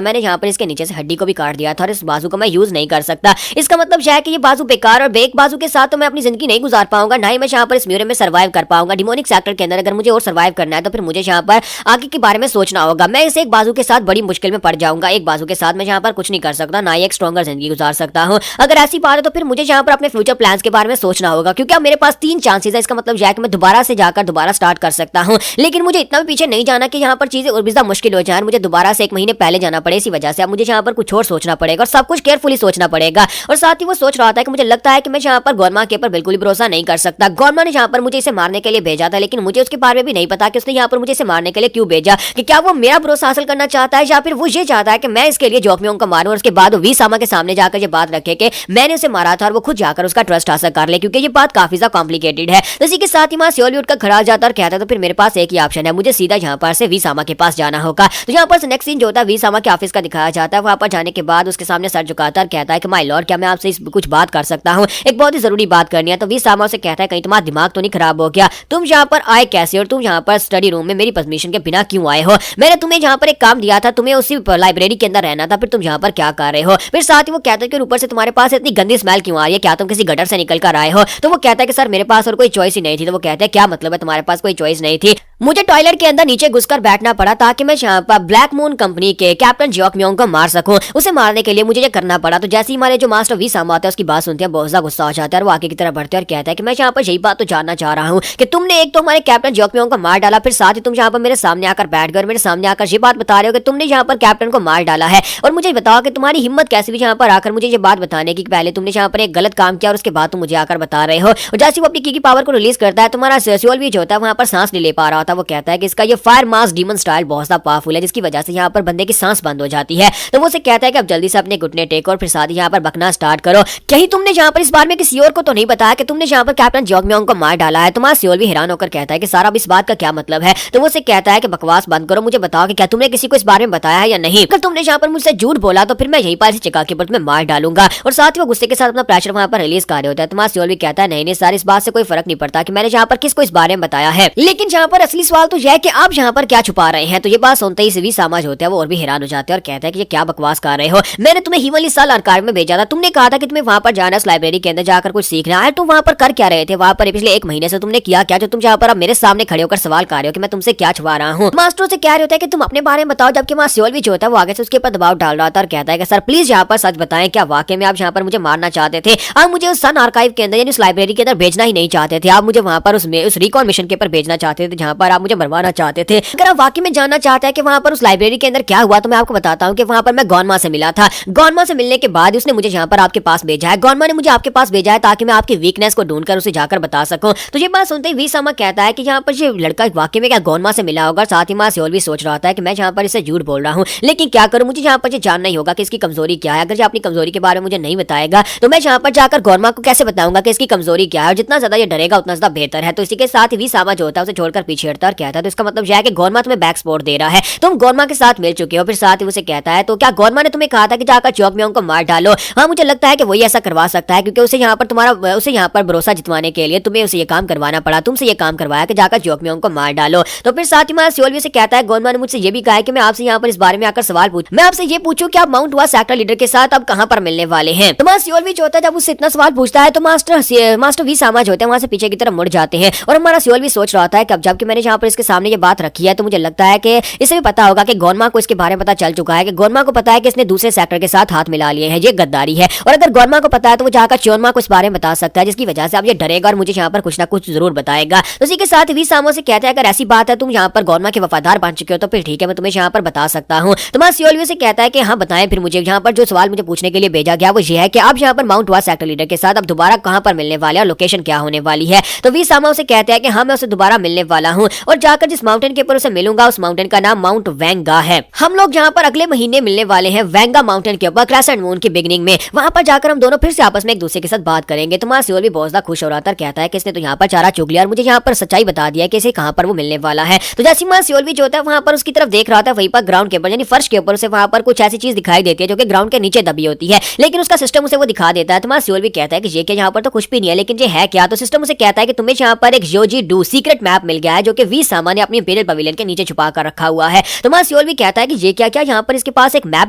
मैंने यहाँ पर इसके नीचे से हड्डी को भी काट दिया था और इस बाजू को मैं यूज नहीं कर सकता। इसका मतलब यह है कि ये बाजू बेकार, और एक बाजू के साथ तो मैं अपनी जिंदगी नहीं गुजार पाऊंगा, ना ही मैं यहाँ पर इस म्यूजियम में सर्वाइव कर पाऊंगा। डिमोनिक सेक्टर के अंदर अगर मुझे और सर्वाइव करना है तो फिर मुझे यहाँ पर आगे के बारे में सोचना होगा। मैं इसे एक बाजू के साथ बड़ी मुश्किल में पड़ जाऊंगा, एक बाजू के साथ मैं यहाँ पर कुछ नहीं कर सकता, ना ही एक स्ट्रॉन्गर जिंदगी गुजार सकता हूँ। अगर ऐसी बात है तो फिर मुझे यहाँ पर अपने फ्यूचर प्लान्स के बारे में सोचना होगा, क्योंकि अब मेरे पास 3 चांसेस है। इसका मतलब यह है कि मैं दोबारा से जाकर दोबारा स्टार्ट कर सकता हूँ, लेकिन मुझे इतना भी पीछे नहीं जाना कि यहाँ पर चीजें और भी ज्यादा मुश्किल हो जाए, मुझे दोबारा से 1 महीने पहले जाना पड़े। इसी वजह से अब मुझे यहाँ पर कुछ और सोचना पड़ेगा और सब कुछ केयरफुली सोचना पड़ेगा। और साथ ही वो सोच रहा था कि मुझे लगता है कि मैं यहाँ पर गोरमा के ऊपर बिल्कुल भी भरोसा नहीं कर सकता। गोरमा ने यहाँ पर मुझे इसे मारने के लिए भेजा था, लेकिन मुझे उसके बारे में भी नहीं पता कि उसने यहाँ पर मुझे इसे मारने के लिए क्यों भेजा, कि क्या वो मेरा भरोसा हासिल करना चाहता है या फिर वो ये चाहता है कि मैं इसके लिए जोखिमों को मारूं और उसके बाद वो वीसामा के सामने जाकर ये बात रखे कि मैंने उसे मारा था और वो खुद जाकर उसका ट्रस्ट हासिल कर ले, क्योंकि ये बात काफी ज्यादा कॉम्प्लिकेटेड है। इसी के साथ ही मां सियोल उठकर खड़ा जाता और कहता तो फिर मेरे पास एक ही ऑप्शन है, मुझे सीधा यहाँ पर से वीसामा के पास जाना होगा। तो यहाँ पर नेक्स्ट सीन जो होता है वीसामा के ऑफिस का दिखाया जाता है। वहां पर जाने के बाद उसके सामने सर झुकाता और कहता है कि माय लॉर्ड, क्या मैं आपसे कुछ बात कर सकता हूँ, एक बहुत ही जरूरी बात करनी है। तो वीसामा उसे कहता है कहीं तुम्हारा दिमाग तो नहीं खराब हो गया, तुम यहाँ पर आए कैसे और तुम यहाँ पर स्टडी रूम में मेरी परमिशन के बिना क्यों आए हो? मैंने तुम्हें यहाँ पर एक काम दिया था, तुम्हें उसी लाइब्रेरी के अंदर रहना था, फिर तुम यहाँ पर क्या कर रहे हो? फिर साथ ही वो कहता है कि ऊपर से तुम्हारे पास इतनी गंदी स्मेल क्यों आ रही है, क्या तुम किसी गटर से निकल कर आए हो? तो वो कहता है कि सर मेरे पास और कोई चॉइस ही नहीं थी। तो वो कहता है क्या मतलब है तुम्हारे पास कोई चॉइस नहीं थी? मुझे टॉयलेट के अंदर नीचे घुसकर बैठना पड़ा ताकि मैं यहाँ पर ब्लैक मून कंपनी के कैप्टन जियोक म्योंग को मार सकूं। उसे मारने के लिए मुझे ये करना पड़ा। तो जैसे ही हमारे जो मास्टर वीसामा आता है उसकी बात सुनते हैं, बहुत ज्यादा गुस्सा हो जाता है और वो आगे की तरफ बढ़ते हैं और कहता है कि मैं यहाँ पर यही बात तो जानना चाह रहा हूँ कि तुमने एक तो हमारे कैप्टन जियोक म्योंग को मार डाला, फिर साथ ही तुम यहाँ पर मेरे सामने आकर बैठ गए और मेरे सामने आकर ये बात बता रहे हो कि तुमने यहाँ पर कैप्टन को मार डाला है। और मुझे बताओ कि तुम्हारी हिम्मत कैसे भी यहाँ पर आकर मुझे ये बात बताने की पहले तुमने यहाँ पर एक गलत काम किया और उसके बाद तुम मुझे आकर बता रहे हो। और जैसे वो अपनी की पावर को रिलीज करता है, तुम्हारा सियोल भी जो होता है वहाँ पर सांस नहीं ले पा रहा था। वो कहता है कि इसका ये फायर मास डीमन स्टाइल बहुत ज्यादा पावरफुल है, जिसकी वजह से यहाँ पर बंदे की सांस बंद हो जाती है। तो वो उसे कहता है कि अब जल्दी से अपने घुटने टेको और फिर साथ ही यहाँ पर बकना स्टार्ट करो। कहीं तुमने यहाँ पर इस बारे में किसी और को तो नहीं बताया कि तुमने यहाँ पर कैप्टन जियोक म्योंग को मार डाला है? तुम्हारा सियोल भी हैरान होकर कहता है कि सारा इस बात का क्या मतलब है? तो वो उसे कहता है कि बकवास बंद करो, मुझे बताओ कि क्या तुमने किसी को इस बारे में बताया है या नहीं? अगर तुमने यहाँ पर मुझसे झूठ बोला तो फिर मैं यहीं पर इस जगह के ऊपर तुम्हें मार डालूंगा। और साथ ही वो गुस्से के साथ अपना प्रेशर वहाँ पर रिलीज कर रहे होता है। तुम्हारा सियोल भी कहता है नहीं सर, इस बात से कोई फर्क नहीं पड़ता कि मैंने यहाँ पर किसको इस बारे में बताया है, लेकिन यहाँ पर असली सवाल तो यह है कि आप यहाँ पर क्या छुपा रहे हैं। तो ये बात सुनते ही वीसामा होते हैं वो और भी हैरान हो जाते हैं और कहते हैं कि ये क्या बकवास कर रहे हो, मैंने तुम्हें हिमली साल आर्काइव में भेजा था, तुमने कहा था कि तुम्हें वहां पर जाना, उस लाइब्रेरी के अंदर जाकर कुछ सीखना है। तुम वहां पर कर क्या रहे थे? वहां पर पिछले 1 महीने से तुमने किया क्या जो तुम यहाँ पर अब मेरे सामने खड़े होकर सवाल कर रहे हो कि मैं तुमसे क्या छुपा रहा हूँ? मास्टर से कह रहे होता है कि तुम अपने बारे में बताओ, जबकि वहाँ सियोल भी जो होता है वो आगे से उसके ऊपर दबाव डाल रहा था और कहता है कि सर प्लीज यहाँ पर सच बताएं, क्या वाकई में आप यहाँ पर मुझे मारना चाहते थे? आप मुझे उस सन आर्काइव के अंदर यानी उस लाइब्रेरी के अंदर भेजना ही नहीं चाहते थे, आप मुझे वहां पर उस रिकॉन मिशन के ऊपर भेजना चाहते थे जहाँ पर आप मुझे मरवाना चाहते थे। अगर आप वाकई में जानना चाहते हैं कि वहां पर उस लाइब्रेरी के अंदर क्या हुआ तो मैं आपको बताता हूँ कि वहां पर मैं गोनमा से मिला था। गोनमा से मिलने के बाद उसने मुझे यहाँ पर आपके पास भेजा है। गोनमा ने मुझे आपके पास भेजा है ताकि मैं आपकी वीकनेस को ढूंढकर उसे जाकर बता सकूं। तो ये बात सुनते ही वीसामा कहता है कि यहाँ पर ये लड़का वाकई में क्या गोनमा से मिला होगा। साथ ही मां सियोल भी सोच रहा था कि मैं यहाँ पर इसे झूठ बोल रहा हूँ, लेकिन क्या करूँ, मुझे यहाँ पर ये जानना ही होगा कि इसकी कमजोरी क्या है। अगर ये अपनी कमजोरी के बारे में मुझे नहीं बताएगा तो मैं यहाँ पर जाकर गोरमा को कैसे बताऊंगा कि इसकी कमजोरी क्या है, और जितना ज्यादा ये डरेगा उतना ज्यादा बेहतर है। तो इसी के साथ ही वीसामा जो होता है उसे छोड़कर पीछे हटता और कहता है तो इसका मतलब यह है कि गोरमा तुम्हें बैक सपोर्ट दे रहा है, तुम गोरमा के साथ मिल चुके हो। फिर साथ ही उसे कहता है तो क्या गोरमा ने तुम्हें कहा था कि जाकर जियोक म्योंग को मार डालो? हाँ, मुझे लगता है कि वही ऐसा करवा सकता है, क्योंकि उसे यहाँ पर भरोसा जितवाने के लिए तुम्हें उसे ये काम करवाना पड़ा, तुमसे ये काम करवाया कि जाकर जियोक म्योंग को मार डालो। तो फिर साथ ही सियोल भी उसे कहता है गोरमा ने मुझसे ये भी कहा है कि मैं आपसे यहाँ पर इस बारे में आकर सवाल पूछूं, मैं आपसे ये पूछूं कि आप माउंट हुआ सेक्टर लीडर के साथ अब कहाँ पर मिलने वाले हैं? तो सियोल भी जो होता है जब उससे इतना सवाल पूछता है तो मास्टर वीसामा जो होते हैं वहां से पीछे की तरफ मुड़ जाते हैं। और हमारा सियोल भी सोच रहा था कि अब जबकि मैंने यहाँ पर इसके सामने ये बात रखी है तो मुझे लगता है कि इसे भी पता होगा कि गोरमा को इसके बारे में पता चल चुका है, कि गोरमा को पता है कि इसने दूसरे सेक्टर के साथ हाथ मिला लिए हैं, ये गद्दारी है। और अगर गोरमा को पता है तो वो जाकर चियोनमा को इस बारे में बता सकता है, जिसकी वजह से अब ये डरेगा और मुझे यहाँ पर कुछ ना कुछ जरूर बताएगा। तो इसी के साथ वीसामा से कहता है अगर ऐसी बात है तुम यहाँ पर गोरमा के वफादार बन चुके हो तो फिर ठीक है, मैं तुम्हें यहाँ पर बता सकता हूँ। तो सियोल भी से कहता है कि हाँ बताएं फिर मुझे। यहाँ पर जो सवाल मुझे पूछने के लिए भेजा गया वो ये है कि आप यहाँ पर माउंट हुआ सेक्टर लीडर के साथ अब दोबारा कहाँ पर मिलने वाले और लोकेशन क्या होने वाली है? तो वीसामा उसे कहते हैं कि हाँ मैं उसे दोबारा मिलने वाला हूँ। और जाकर जिस माउंटेन के ऊपर उसे मिलूंगा उस माउंटेन का नाम माउंट वेंगा है। हम लोग जहाँ पर अगले महीने मिलने वाले हैं वेंगा माउंटेन के ऊपर क्रेसेंट मून की बिगिनिंग में, वहाँ पर जाकर हम दोनों फिर से आपस में एक दूसरे के साथ बात करेंगे। तो मार्सियोल भी बहुत ज्यादा खुश हो रहा था, कहता है कि इसने तो यहाँ पर चारा चुग लिया और मुझे यहाँ पर सच्चाई बता दिया कि इसे कहाँ पर वो मिलने वाला है। तो जैसे मार्सियोल भी जो होता है वहाँ पर उसकी तरफ देख रहा था, वहीं पर ग्राउंड के ऊपर यानी फर्श के ऊपर उसे वहाँ पर कुछ ऐसी चीज दिखाई देती है जो कि ग्राउंड के नीचे दबी होती है, लेकिन उसका सिस्टम उसे वो दिखा देता है। तो मार्सियोल भी कहता है कि ये क्या, यहाँ पर तो कुछ भी नहीं है, लेकिन ये है क्या। तो सिस्टम उसे कहता है कि तुम्हें यहाँ पर एक योजी डू सीक्रेट मैप मिल गया है जो कि वी सामान्य अपनी इंपीरियल पवेलियन के नीचे छुपा कर रखा हुआ है। तो मार्सियोल भी कहता है कि ये क्या क्या, यहाँ पर इसके पास एक मैप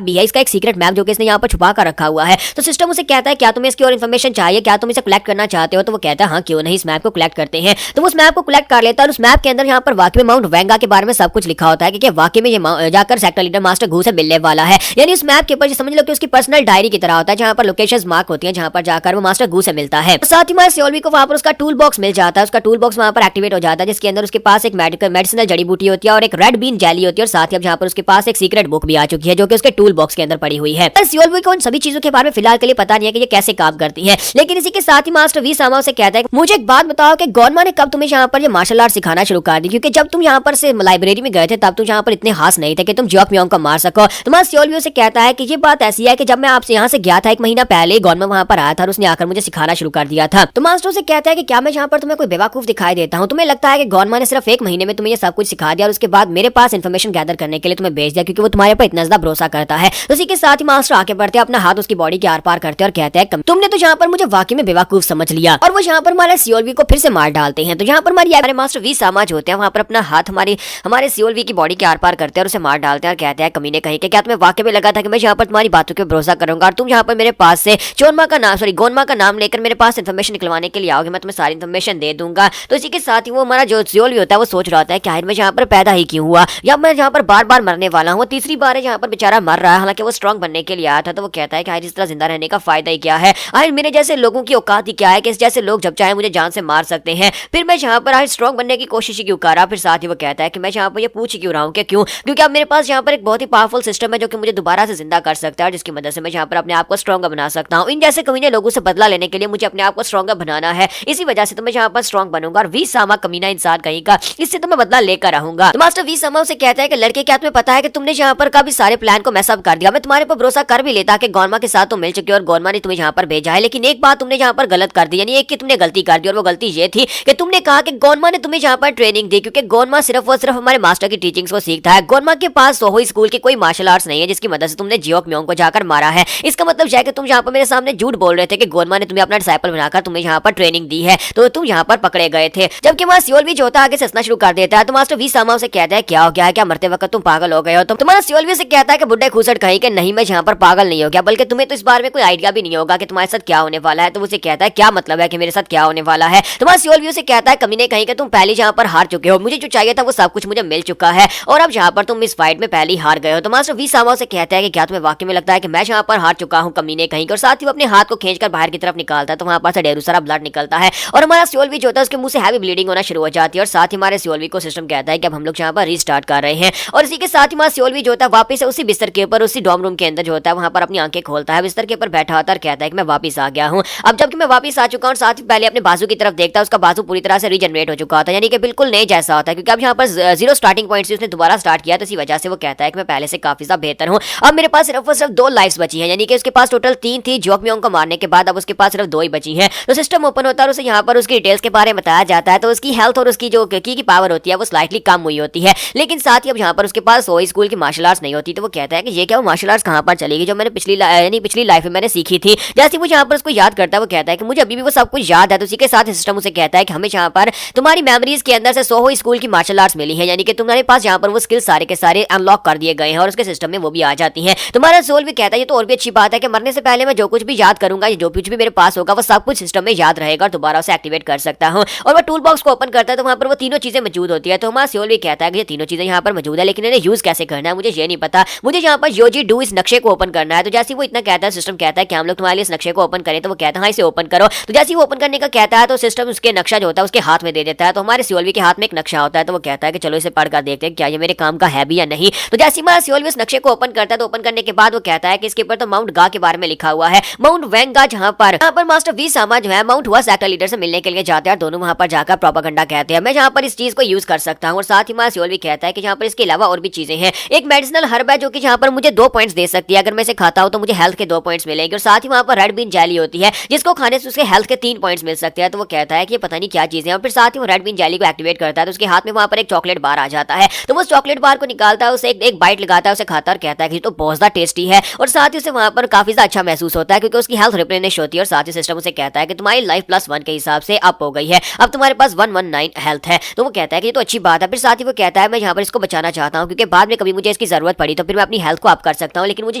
भी है, इसका एक सीक्रेट मैप जो कि इसने यहाँ पर छुपा कर रखा हुआ है। तो सिस्टम उसे कहता है क्या तुम्हें इसकी और इन्फॉर्मेशन चाहिए, क्या तुम इसे कलेक्ट करना चाहते हो। तो वो कहता है हाँ क्यों नहीं, इस मैप को कलेक्ट करते हैं। तो वो उस मैप को कलेक्ट कर लेता है और उस मैप के अंदर यहाँ पर वाकई में माउंट वेंगा के बारे में सब कुछ लिखा होता है कि वाकई में ये जाकर सेक्टर लीडर मास्टर घू से मिलने वाला है। यानी उस मैप के ऊपर समझ लो कि उसकी पर्सनल डायरी की तरह होता है जहाँ पर लोकेशंस मार्क होती हैं जहाँ पर जाकर वो मास्टर घू से मिलता है। साथ ही मार्सियोल को वहाँ पर उसका टूल बॉक्स मिल जाता है, उसका टूल बॉक्स वहाँ पर एक्टिवेट हो जाता है जिसके अंदर उसके पास एक मेडिसिनल जड़ी बूटी होती है और एक रेड बीन जेली होती है और साथ ही अब यहाँ पर उसके पास एक सीक्रेट बुक भी आ चुकी है जो कि उसके टूल बॉक्स के अंदर पड़ी हुई है। मार्सियोल को उन सभी चीजों के बारे में फिलहाल के लिए पता नहीं है कि ये कैसे काम करती है, लेकिन इसी के साथ ही मास्टर वी सामा से कहता है मुझे एक बात बताओ कि गोनमा ने कब तुम्हें यहाँ पर ये मार्शल आर्ट सिखाना शुरू कर दी, क्योंकि जब तुम यहाँ पर से लाइब्रेरी में गए थे तब तुम यहाँ पर इतने खास नहीं थे कि तुम जियोक मियोंग को मार सको। तो मार्सियोल भी उसे कहता है कि ये बात ऐसी है कि जब मैं आपसे यहाँ से गया था 1 महीना पहले गोनमा वहाँ पर आया था और उसने आकर मुझे सिखाना शुरू कर दिया था। तो मास्टर से कहता है कि क्या मैं यहाँ पर तुम्हें कोई बेवकूफ दिखाई देता हूँ, तुम्हें लगता है कि गोनमा ने सिर्फ 1 महीने में तुम्हें ये सब कुछ सिखा दिया और उसके बाद मेरे पास इन्फॉर्मेशन गैदर करने के लिए तुम्हें भेज दिया क्योंकि वो तुम्हारे पर इतना ज्यादा भरोसा करता है। तो इसी के साथ ही मास्टर आगे बढ़ते अपना हाथ उसकी बॉडी के आर पार करते और कहते हैं तुमने तो यहाँ पर मुझे वाकई में बेवकूफ समझ लिया, और वो यहाँ पर हमारे सियोलवी को फिर से मार डालते हैं। तो यहाँ पर हमारे मास्टर वी सामाज होते हैं वहाँ पर अपना हाथ हमारे सियोलवी की बॉडी के आर पार करते हैं और उसे मार डालते हैं और कहते हैं कमीने कहीं के क्या तुम्हें वाकई में लगा था कि मैं यहाँ पर तुम्हारी बातों पे भरोसा करूंगा और तुम यहाँ पर मेरे पास से गोनमा का नाम लेकर मेरे पास इन्फॉर्मेशन निकलवाने के लिए आओगे, मैं तुम्हें सारी इन्फॉर्मेशन दे दूंगा। तो इसी के साथ ही वो हमारा जो सियोलवी होता है वो सोच रहा होता है कि आखिर मैं यहाँ पर पैदा ही क्यों हुआ, या मैं यहाँ पर बार बार मरने वाला हूँ, तीसरी बार यहाँ पर बेचारा मर रहा है, हालांकि वो स्ट्रॉन्ग बनने के लिए आया था। तो वो कहता है कि इस तरह जिंदा रहने का फायदा ही क्या है, आखिर मेरे जैसे लोगों की औकात ही क्या है कि इस जैसे लोग जब चाहे मुझे जान से मार सकते हैं, फिर मैं यहाँ पर आज स्ट्रॉन्ग बनने की कोशिश क्यों कर रहा। फिर साथ ही वो कहता है कि मैं यहाँ पर ये पूछ क्यों रहा हूँ क्योंकि अब मेरे पास यहाँ पर एक बहुत ही पावरफुल सिस्टम है जो कि मुझे दोबारा से जिंदा कर सकता है, जिसकी मदद से मैं यहाँ पर अपने आप को स्ट्रॉन्गर बना सकता हूँ। इन जैसे कमीने लोगों से बदला लेने के लिए मुझे अपने आप को स्ट्रॉन्गर बनाना है, इसी वजह से तो मैं यहाँ पर स्ट्रॉन्ग बनूंगा और वी सामा कमीना इंसान कहीं का, इससे तो मैं बदला लेकर रहूंगा। तो मास्टर वी सामा उसे कहता है कि लड़के क्या तुम्हें पता है कि तुमने यहाँ पर काफी सारे प्लान को मैसअप कर दिया, मैं तुम्हारे पर भरोसा कर भी लेता कि गोनमा के साथ तुम मिल चुके हो और गोनमा ने तुम्हें यहाँ पर भेजा है, लेकिन एक बात तुमने यहाँ पर गलत कर दी, यानी एक की तुमने गलती कर दी और वो गलती ये थी कि तुमने कहा कि गोनमा ने तुम्हें यहाँ पर ट्रेनिंग दी, क्योंकि गोनमा सिर्फ हमारे मास्टर की टीचिंग्स को सीखता है। गोनमा के पास सोहो स्कूल की कोई मार्शल आर्ट्स नहीं है जिसकी मदद से तुमने जियोक मियोंग को जाकर मारा है। इसका मतलब है कि तुम यहाँ पर मेरे सामने झूठ बोल रहे थे कि गोनमा ने तुम्हें अपना डिसाइपल बनाकर तुम्हें यहाँ पर ट्रेनिंग दी है, तो तुम यहाँ पर पकड़े गए थे। जबकि वहाँ सियोल भी जो होता है आगे से हंसना शुरू कर देता है। तो मास्टर वी सामा उसे कहता है क्या हो गया है, क्या मरते वक्त तुम पागल हो गए हो। तो तुम्हारा सियोल भी उसे कहता है कि बुड्ढे खूसट कहीं के नहीं, मैं यहाँ पर पागल नहीं हो गया, बल्कि तुम्हें तो इस बारे में कोई आइडिया भी नहीं होगा कि तुम्हारे साथ क्या होने वाला है। तो उसे कहता है क्या मतलब है कि मेरे साथ क्या होने वाला है। तुम्हारा सियोल भी उसे कहता है कमीने कहीं के तुम पहले यहाँ पर हार चुके हो, मुझे जो चाहिए था वो सब कुछ मुझे मिल चुका है और अब यहाँ पर तुम इस फाइट में पहले ही हार गए हो। तो मास्टर वी सामा उसे कहता है कि क्या तुम्हें वाकई में लगता है कि मैं यहाँ पर हार चुका हूँ कमीने कहीं, और साथ ही वो अपने हाथ को खींचकर बाहर की तरफ निकालता है तो वहाँ पर से ढेरों सारा ब्लड निकलता है और हमारा सियोलवी जो होता है उसके मुंह से हैवी ब्लीडिंग होना शुरू हो जाती है। और साथ ही हमारे सियोलवी को सिस्टम कहता है कि अब हम लोग यहाँ पर रीस्टार्ट कर रहे हैं। और इसी के साथ ही हमारा सियोलवी जो होता है वापस उसी बिस्तर के ऊपर उसी डॉर्म रूम के अंदर जो होता है वहाँ पर अपनी आंखें खोलता है, बिस्तर के ऊपर बैठा होता है और कहता है कि मैं वापस आ गया हूँ। अब जबकि मैं वापस आ चुका हूँ, साथ ही पहले अपने बाजू की तरफ देखता है, उसका बाजू पूरी तरह से रीजनरेट हो चुका होता है, यानी कि बिल्कुल नए जैसा होता है, क्योंकि अब यहाँ पर 0 स्टार्टिंग पॉइंट से उसने दोबारा स्टार्ट किया। तो इसी वजह से वो कहता है कि मैं पहले से काफी ज्यादा बेहतर हूँ, अब मेरे पास सिर्फ और सिर्फ 2 लाइफ्स बची हैं, यानी कि उसके पास टोटल 3 थी जियोक मियोंग को मारने के बाद, अब उसके पास सिर्फ 2 ही बची हैं। तो सिस्टम ओपन होता है और उसे यहाँ पर उसकी डिटेल्स के बारे में बताया जाता है। तो उसकी हेल्थ और उसकी जो की पावर होती है वो स्लाइटली कम हुई होती है, लेकिन साथ ही अब यहाँ पर उसके पास वो स्कूल की मार्शल आर्ट्स नहीं होती। तो वो कहता है कि ये क्या वो मार्शल आर्ट्स कहाँ पर चलेगी जो मैंने पिछली लाइफ में मैंने सीखी थी। जैसे वो यहाँ पर उसको याद करता है वो कहता है कि मुझे अभी भी वो सब कुछ याद है। तो उसी के साथ सिस्टम उसे कहता है कि हमें यहाँ पर तुम्हारी मेमोरीज के अंदर से सोहो स्कूल की मार्शल आर्ट्स मिली है, यानी कि तुम्हारे पास यहाँ पर वो स्किल सारे के सारे अनलॉक कर दिए गए हैं और उसके सिस्टम में वो भी आ जाती हैं। तुम्हारा सोल भी कहता है ये तो और भी अच्छी बात है कि मरने से पहले मैं जो कुछ भी याद करूंगा, जो कुछ भी मेरे पास होगा वो सब कुछ सिस्टम में याद रहेगा और दोबारा उसे एक्टिवेट कर सकता हूँ। और वो टूल बॉक्स को ओपन करता है तो वहाँ पर वो तीनों चीजें मौजूद होती है। तो हमारा सोल भी कहता है कि ये तीनों चीजें यहाँ पर मौजूद है, लेकिन इन्हें यूज कैसे करना है मुझे ये नहीं पता, मुझे यहाँ पर योजी डू इस नक्शे को ओपन करना है। तो जैसे वो इतना कहता है सिस्टम कहता है कि हम लोग तुम्हारे लिए इस नक्शे को ओपन करें। तो वो कहता है हाँ इसे ओपन करो। तो जैसे वो ओपन करने का कहता है तो सिस्टम उसके नक्शा जो होता है उसके हाथ में दे देता है। तो हमारे सियोलवी के हाथ में एक नक्शा होता है। तो वो कहता है कि चलो इसे पढ़कर देखते हैं क्या ये मेरे काम का है भी या नहीं। तो जैसे हमारा सियोलवी उस नक्शे को ओपन करता है तो ओपन करने के बाद वो कहता है कि इसके ऊपर तो माउंट गा के बारे में लिखा हुआ है, माउंट वेंगा, जहाँ पर मास्टर वी सामा जो है माउंट हुआ सेक्टर लीडर से मिलने के लिए जाते हैं। दोनों वहाँ पर जाकर प्रोपेगेंडा कहते हैं। मैं यहाँ पर इस इस चीज को यूज कर सकता हूँ। और साथ ही हमारा सियोल भी कहता है कि यहाँ पर इसके अलावा और भी चीजें हैं। एक मेडिसिनल हर्ब है जो कि यहाँ पर मुझे 2 पॉइंट्स दे सकती है, अगर मैं इसे खाता हूँ तो मुझे हेल्थ के 2 पॉइंट्स मिलेंगे। और साथ ही वहाँ पर रेड बीन जेली होती है जिसको खाने से उसके हेल्थ के 3 पॉइंट्स मिल सकते हैं। तो वो कहता है कि पता नहीं क्या चीजें हैं। और फिर साथ ही वो रेड बीन जेली को एक्टिवेट करता है तो उसके हाथ में वहाँ पर एक चॉकलेट बार आ जाता है। तो वो चॉकलेट बार को निकालता है, उसे एक बाइट लगाता है, उसे खाता है और कहता है कि तो बहुत ज्यादा टेस्टी है। और साथ ही उसे वहाँ पर काफी ज्यादा अच्छा महसूस होता है क्योंकि उसकी हेल्थ रिप्लेनिश होती है। और साथ ही सिस्टम उसे कहता है कि तुम्हारी लाइफ +1 के हिसाब से अप हो गई है, अब तुम्हारे पास 119 हेल्थ है। तो वो कहता है कि ये तो अच्छी बात है। फिर साथ ही वो कहता है मैं यहाँ पर इसको बचाना चाहता हूँ क्योंकि बाद में कभी मुझे इसकी जरूरत पड़ी तो फिर मैं अपनी हेल्थ को अप कर सकता हूँ, लेकिन मुझे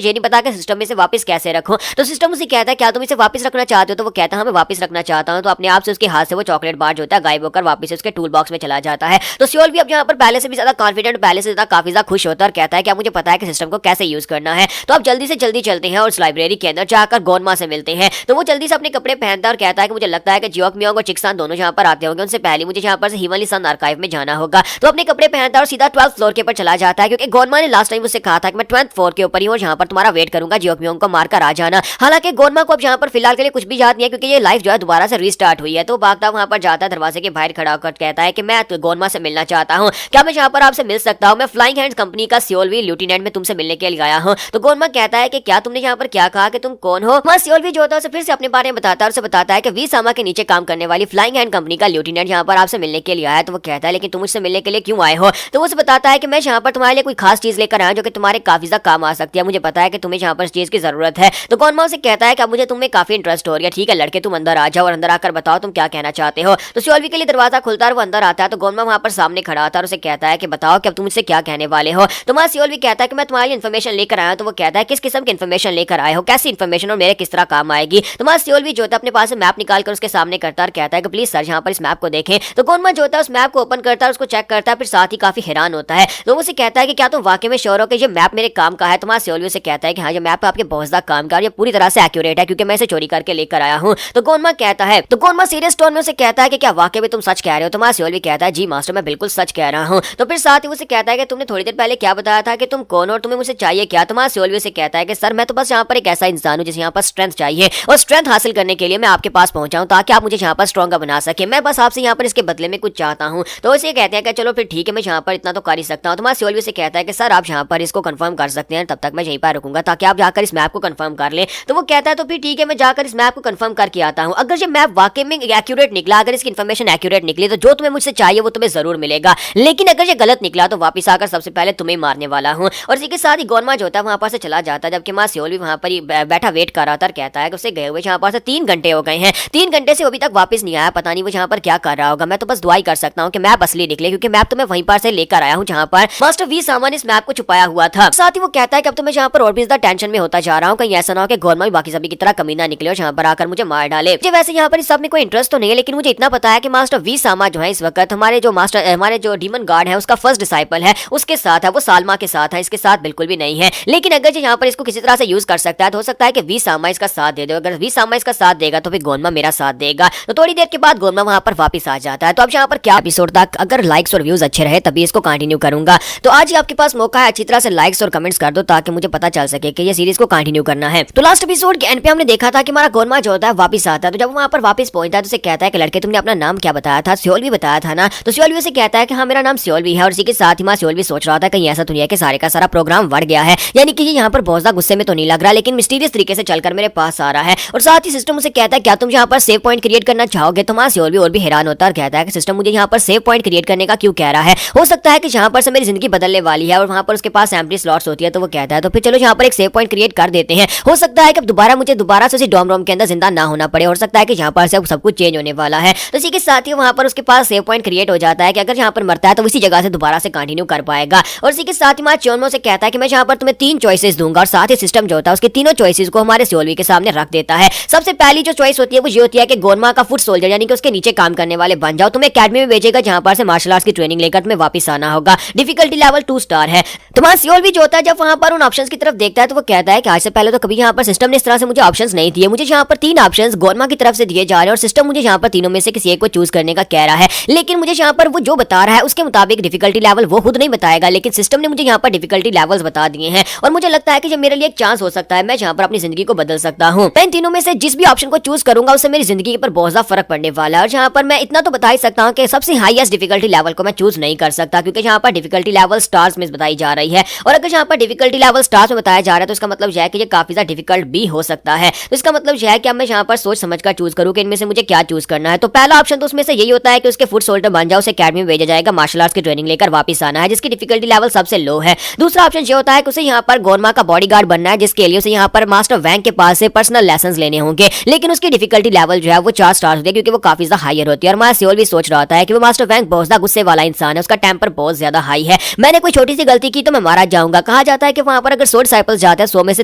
ये नहीं पता कि सिस्टम में से वापस कैसे रखूँ। तो सिस्टम उसे कहता है क्या तुम इसे वापस रखना चाहते हो? तो वो कहता है हाँ मैं वापस रखना चाहता हूँ। तो अपने आप से उसके हाथ से वो चॉकलेट बार जो होता है गायब होकर वापस उसके टूल बॉक्स में चला जाता है। तो सियोल भी अब यहाँ पर पहले से भी ज्यादा कॉन्फिडेंट, पहले से ज्यादा काफी ज्यादा खुश होता है और कहता है कि मुझे पता है कि सिस्टम को कैसे यूज करना है। तो अब जल्दी से जल्दी चलते हैं और उस लाइब्रेरी के अंदर जाकर गोनमा से मिलते हैं। तो वो जल्दी से अपने कपड़े पहनता है और कहता है कि मुझे लगता है कि जियोक मियोंग और चिकसान दोनों यहाँ पर आते होंगे, उनसे पहले मुझे यहाँ पर से हिमली सन आर्काइव में जाना होगा। तो अपने कपड़े पहनता है और सीधा 12th फ्लोर के ऊपर चला जाता है क्योंकि गोनमा ने लास्ट टाइम उससे कहा था कि मैं 12th फ्लोर के ऊपर ही और यहाँ पर तुम्हारा वेट करूंगा, जियोक मियोंग को मारकर आ जाना। हालांकि गोनमा को अब यहाँ पर फिलहाल के लिए कुछ भी याद नहीं है क्योंकि ये लाइफ जो है दोबारा से रीस्टार्ट हुई है। तो भागता वहां पर जाता है, दरवाजे के बाहर खड़ा होकर कहता है कि मैं गोनमा से मिलना चाहता हूँ, क्या मैं यहाँ पर आपसे मिल सकता हूँ? मैं फ्लाइंग हैंड्स कंपनी का सियोलवी लेफ्टिनेंट में तुमसे मिलने के लिए आया हूँ। तो गोनमा कहता है कि क्या तुमने यहाँ पर क्या कहा कि तुम कौन हो? वहाँ सियोलवी जो होता है उसे फिर से अपने बारे में बताता है और उसे बताता है कि वी सामा के नीचे काम करने वाली फ्लाइंग हैंड कंपनी का लेफ्टिनेंट यहाँ पर आपसे मिलने के लिए आया है। तो वो कहता है लेकिन तुम मुझसे मिलने के लिए क्यों आए हो? तो वो उसे बताता है कि मैं यहाँ पर तुम्हारे लिए कोई खास चीज लेकर आया जो कि तुम्हारे काफी ज्यादा काम आ सकती है, मुझे पता है कि तुम्हें यहाँ पर इस चीज की जरूरत है। तो गोनमा उसे कहता है कि अब मुझे तुम्हें काफी इंटरेस्ट हो रही है, ठीक है लड़के तुम अंदर आ जाओ और अंदर आकर बताओ तुम क्या कहना चाहते हो। तो सियोलवी के लिए दरवाजा खुलता है, वो अंदर आता है। तो गोनमा वहां पर सामने खड़ा होता है और उसे कहता है कि बताओ कि अब तुम मुझसे क्या कहने वाले हो? तो वहां सियोलवी कहता है कि मैं तुम्हारी इन्फॉर्मेशन लेकर आया हूं। तो वो कहता है किस किस्म की इन्फॉर्मेशन लेकर आए हो, कैसी इन्फॉर्मेशन और मेरे किस तरह काम आएगी? तो वहां सियोलवी जो होता है अपने पास से मैप निकाल कर उसके सामने करता है और कहता है कि प्लीज सर यहाँ पर इस मैप को देखें। तो गोनमा जो होता है उस मैप को ओपन करता है, उसको चेक करता है, फिर साथ ही काफी हैरान होता है। तो वो उसे कहता है कि क्या तुम वाकई में श्योर हो कि ये मैप मेरे काम का है? तो वहां सियोलवी से कहता है कि हाँ ये मैप आपके बहुत ज्यादा काम का और ये पूरी तरह से एक्यूरेट है क्योंकि मैं इसे चोरी करके लेकर आया हूँ। तो गोनमा कहता है, तो गोनमा सीरियस टोन में उसे कहता है कि क्या वाकई में तुम सच कह रहे हो? तो वहां सियोलवी कहता है जी मास्टर मैं बिल्कुल सच कह रहा हूँ। तो फिर साथ ही उसे कहता है कि तुमने थोड़ी देर पहले क्या बताया था कि तुम कौन हो और तुम्हें मुझसे चाहिए क्या? तो वहां सियोलवी से कहता है कि सर मैं तो बस यहाँ पर एक ऐसा इंसान हूँ जिसे यहाँ पर स्ट्रेंथ चाहिए और स्ट्रेंथ हासिल करने के लिए मैं आपके पास पहुंचा हूँ ताकि आप मुझे यहाँ पर स्ट्रॉन्गर बना सके। मैं बस आपसे यहाँ पर इसके बदले में कुछ चाहता हूँ। तो इसे कहते हैं कि चलो फिर ठीक है मैं यहाँ पर इतना तो कर ही सकता हूँ। तो वहां सियोलवी से कहता है कि सर आप यहाँ पर इसको कंफर्म कर सकते हैं, तब तक मैं यहीं पर रुकूंगा ताकि आप जाकर इस मैप को कंफर्म कर लें। तो वो कहता है तो फिर ठीक है मैं जाकर इस मैप को कंफर्म करके आता हूँ। अगर ये मैप वाकई में एक्यूरेट निकला, अगर इसकी इन्फॉर्मेशन एक्यूरेट निकली तो जो तुम्हें मुझसे चाहिए वो तुम्हें जरूर मिलेगा, लेकिन अगर ये गलत निकला तो वापस आकर सबसे पहले तुम्हें मारने वाला हूँ। और इसी के साथ ही गोनमा जो होता है वहां पर से चला जाता है, जबकि मां सियोलवी वहां पर ही बैठा वेट कर रहा था और कहता है कि उसे गए हुए यहाँ पर से 3 घंटे हो गए हैं, 3 घंटे से अभी तक वापस नहीं आया, पता नहीं वो यहाँ पर क्या कर रहा होगा। मैं तो बस दुआ ही कर सकता हूँ कि मैप असली निकले क्योंकि मैप तो मैं वहीं पर से लेकर आया हूँ जहाँ पर मास्टर वी सामा ने इस मैप को छुपाया हुआ था। साथ ही वो कहता है कि अब तो मैं यहाँ पर और भी ज्यादा टेंशन में होता जा रहा हूँ, कहीं ऐसा ना हो कि गोरमा भी बाकी सभी की तरह कमीना निकले और यहाँ पर आकर मुझे मार डाले। मुझे वैसे यहाँ पर इस सब में कोई इंटरेस्ट तो नहीं है, लेकिन मुझे इतना पता है कि मास्टर वी सामा जो है इस वक्त हमारे जो डीमन गार्ड है उसका फर्स्ट डिसाइपल है, उसके साथ है, वो सालमा के साथ है, इसके साथ बिल्कुल भी नहीं है। लेकिन अगर जो यहाँ पर इसको किसी तरह से यूज कर सकता है तो हो सकता है कि वी सामा इसका साथ दे दे। अगर वी सामा इसका साथ देगा तो फिर गोनमा मेरा साथ देगा। तो थोड़ी देर के बाद गोनमा वहां पर वापस आ जाता है। तो अब यहाँ पर क्या एपिसोड तक अगर लाइक्स और व्यूज अच्छे रहे तभी इसको कंटिन्यू करूंगा। तो आज ही आपके पास मौका है, अच्छी तरह से लाइक्स और कमेंट्स कर दो ताकि मुझे पता चल सके कि ये सीरीज को कंटिन्यू करना है। तो लास्ट एपिसोड के एंड पे हमने देखा था कि हमारा गोनमा जो होता है वापस आता है। तो जब वहां पर वापस पहुंचता है तो उसे कहता है कि लड़के तुमने अपना नाम क्या बताया था? सियोलवी बताया था ना? तो सियोलवी से कहता है कि हाँ मेरा नाम सियोलवी है। और इसी के साथ ही मां सियोलवी सोच रहा था कहीं ऐसा तो नहीं है कि सारे का सारा प्रोग्राम बढ़ गया है, यानी कि ये यहाँ पर बहुत ज्यादा गुस्से में तो नहीं लग रहा, लेकिन मिस्टीरियस तरीके से चलकर मेरे पास आ रहा है। और साथ ही सिस्टम उसे कहता है क्या तुम यहाँ पर सेव पॉइंट क्रिएट करना चाहोगे? तो मां सियोलवी और भी हैरान होता है और कहता है कि सिस्टम मुझे यहाँ पर सेव पॉइंट क्रिएट करने का क्यों कह रहा है? हो सकता है कि यहाँ पर से मेरी जिंदगी बदलने वाली है और वहां पर उसके पास एम्प्टी स्लॉट्स होती है। तो वो कहता है तो फिर चलो यहाँ पर एक सेव पॉइंट क्रिएट कर देते हैं, हो सकता है कि मुझे दोबारा से उसी डॉम रोम के अंदर जिंदा ना होना पड़े, हो सकता है कि यहाँ पर सब कुछ चेंज होने वाला है। तो इसी के साथ ही वहां पर उसके पास सेव पॉइंट क्रिएट हो जाता है कि अगर यहाँ पर मरता है तो उसी जगह से दोबारा से कंटिन्यू कर पाएगा। और इसी के साथ ही मां चोनमो से कहता है कि मैं यहाँ पर तुम्हें 3 चॉइसेस दूंगा और साथ ही सिस्टम जो होता है उसके तीनों चॉइसेस को हमारे सियोलवी के सामने रख देता है। सबसे पहली जो चॉइस होती है वो ये होती है कि गोरमा का फुट सोल्जर यानी कि उसके नीचे काम करने वाले बन जाओ, तुम्हें एकेडमी में भेजेगा जहां पर से मार्शल आर्ट्स की ट्रेनिंग लेकर तुम्हें वापस आना होगा। डिफिकल्टी लेवल 2 स्टार है। तुम्हारा सियोलवी जो होता है जब वहां पर उन ऑप्शंस की तरफ देखता है तो वो कहता है कि आज से पहले तो कभी यहाँ पर सिस्टम ने इस तरह से मुझे ऑप्शंस नहीं दिए, मुझे यहाँ पर 3 ऑप्शंस गोरमा की तरफ से दिए जा रहे हैं और सिस्टम मुझे यहाँ पर तीनों में से किसी एक को चूज करने का कह रहा है। लेकिन मुझे यहाँ पर वो जो बता रहा है उसके मुताबिक डिफिकल्टी लेवल वो खुद नहीं बताएगा, लेकिन सिस्टम ने मुझे यहाँ पर डिफिकल्टी लेवल्स बता दिए हैं और मुझे लगता है कि जब मेरे लिए एक चांस हो सकता है, मैं यहाँ पर अपनी जिंदगी को बदल सकता हूँ। मैं इन तीनों में से जिस भी ऑप्शन को चूज करूंगा उससे मेरी जिंदगी पर बहुत ज्यादा फर्क पड़ने वाला है। और यहाँ पर मैं इतना तो बता ही सकता हूँ कि सबसे हाईएस्ट डिफिकल्टी लेवल को मैं चूज नहीं कर सकता, क्योंकि यहाँ पर डिफिकल्टी लेवल स्टार्स में बताई जा रही है, और अगर यहाँ पर डिफिकल्टी लेवल स्टार्स में बताया जा रहा है तो इसका मतलब यह है कि ये काफी ज्यादा डिफिकल्ट भी हो सकता है। तो इसका मतलब यह है कि अब मैं यहाँ पर सोच समझकर चूज करूँ कि इनमें से मुझे क्या चूज करना है। तो पहला ऑप्शन तो उसमें से यही होता है कि उसके फुट सोल्जर बन जाओ, उसे अकेडमी में भेजा जाएगा, मार्शल आर्ट्स की ट्रेनिंग लेकर वापस आना है, जिसकी डिफिकल्टी लेवल सबसे लो है। दूसरा ऑप्शन ये होता है कि उसे यहाँ पर गोरमा का बॉडीगार्ड बनना है, जिसके लिए उसे यहाँ पर मास्टर वैंग के पास से पर्सनल लेसन लेने होंगे, लेकिन उसकी डिफिकल्टी लेवल जो है वो 4 स्टार होती है, क्योंकि वो काफी ज्यादा हायर होती है। और मैं सियोल भी सोच रहा था कि वो मास्टर वैंग बहुत ज्यादा गुस्से वाला इंसान है, उसका टेम्पर बहुत ज्यादा हाई है, मैंने कोई छोटी सी गलती की तो मैं मारा जाऊंगा। कहा जाता है कि वहां पर अगर 100 डिसाइपल्स जाते हैं 100 में से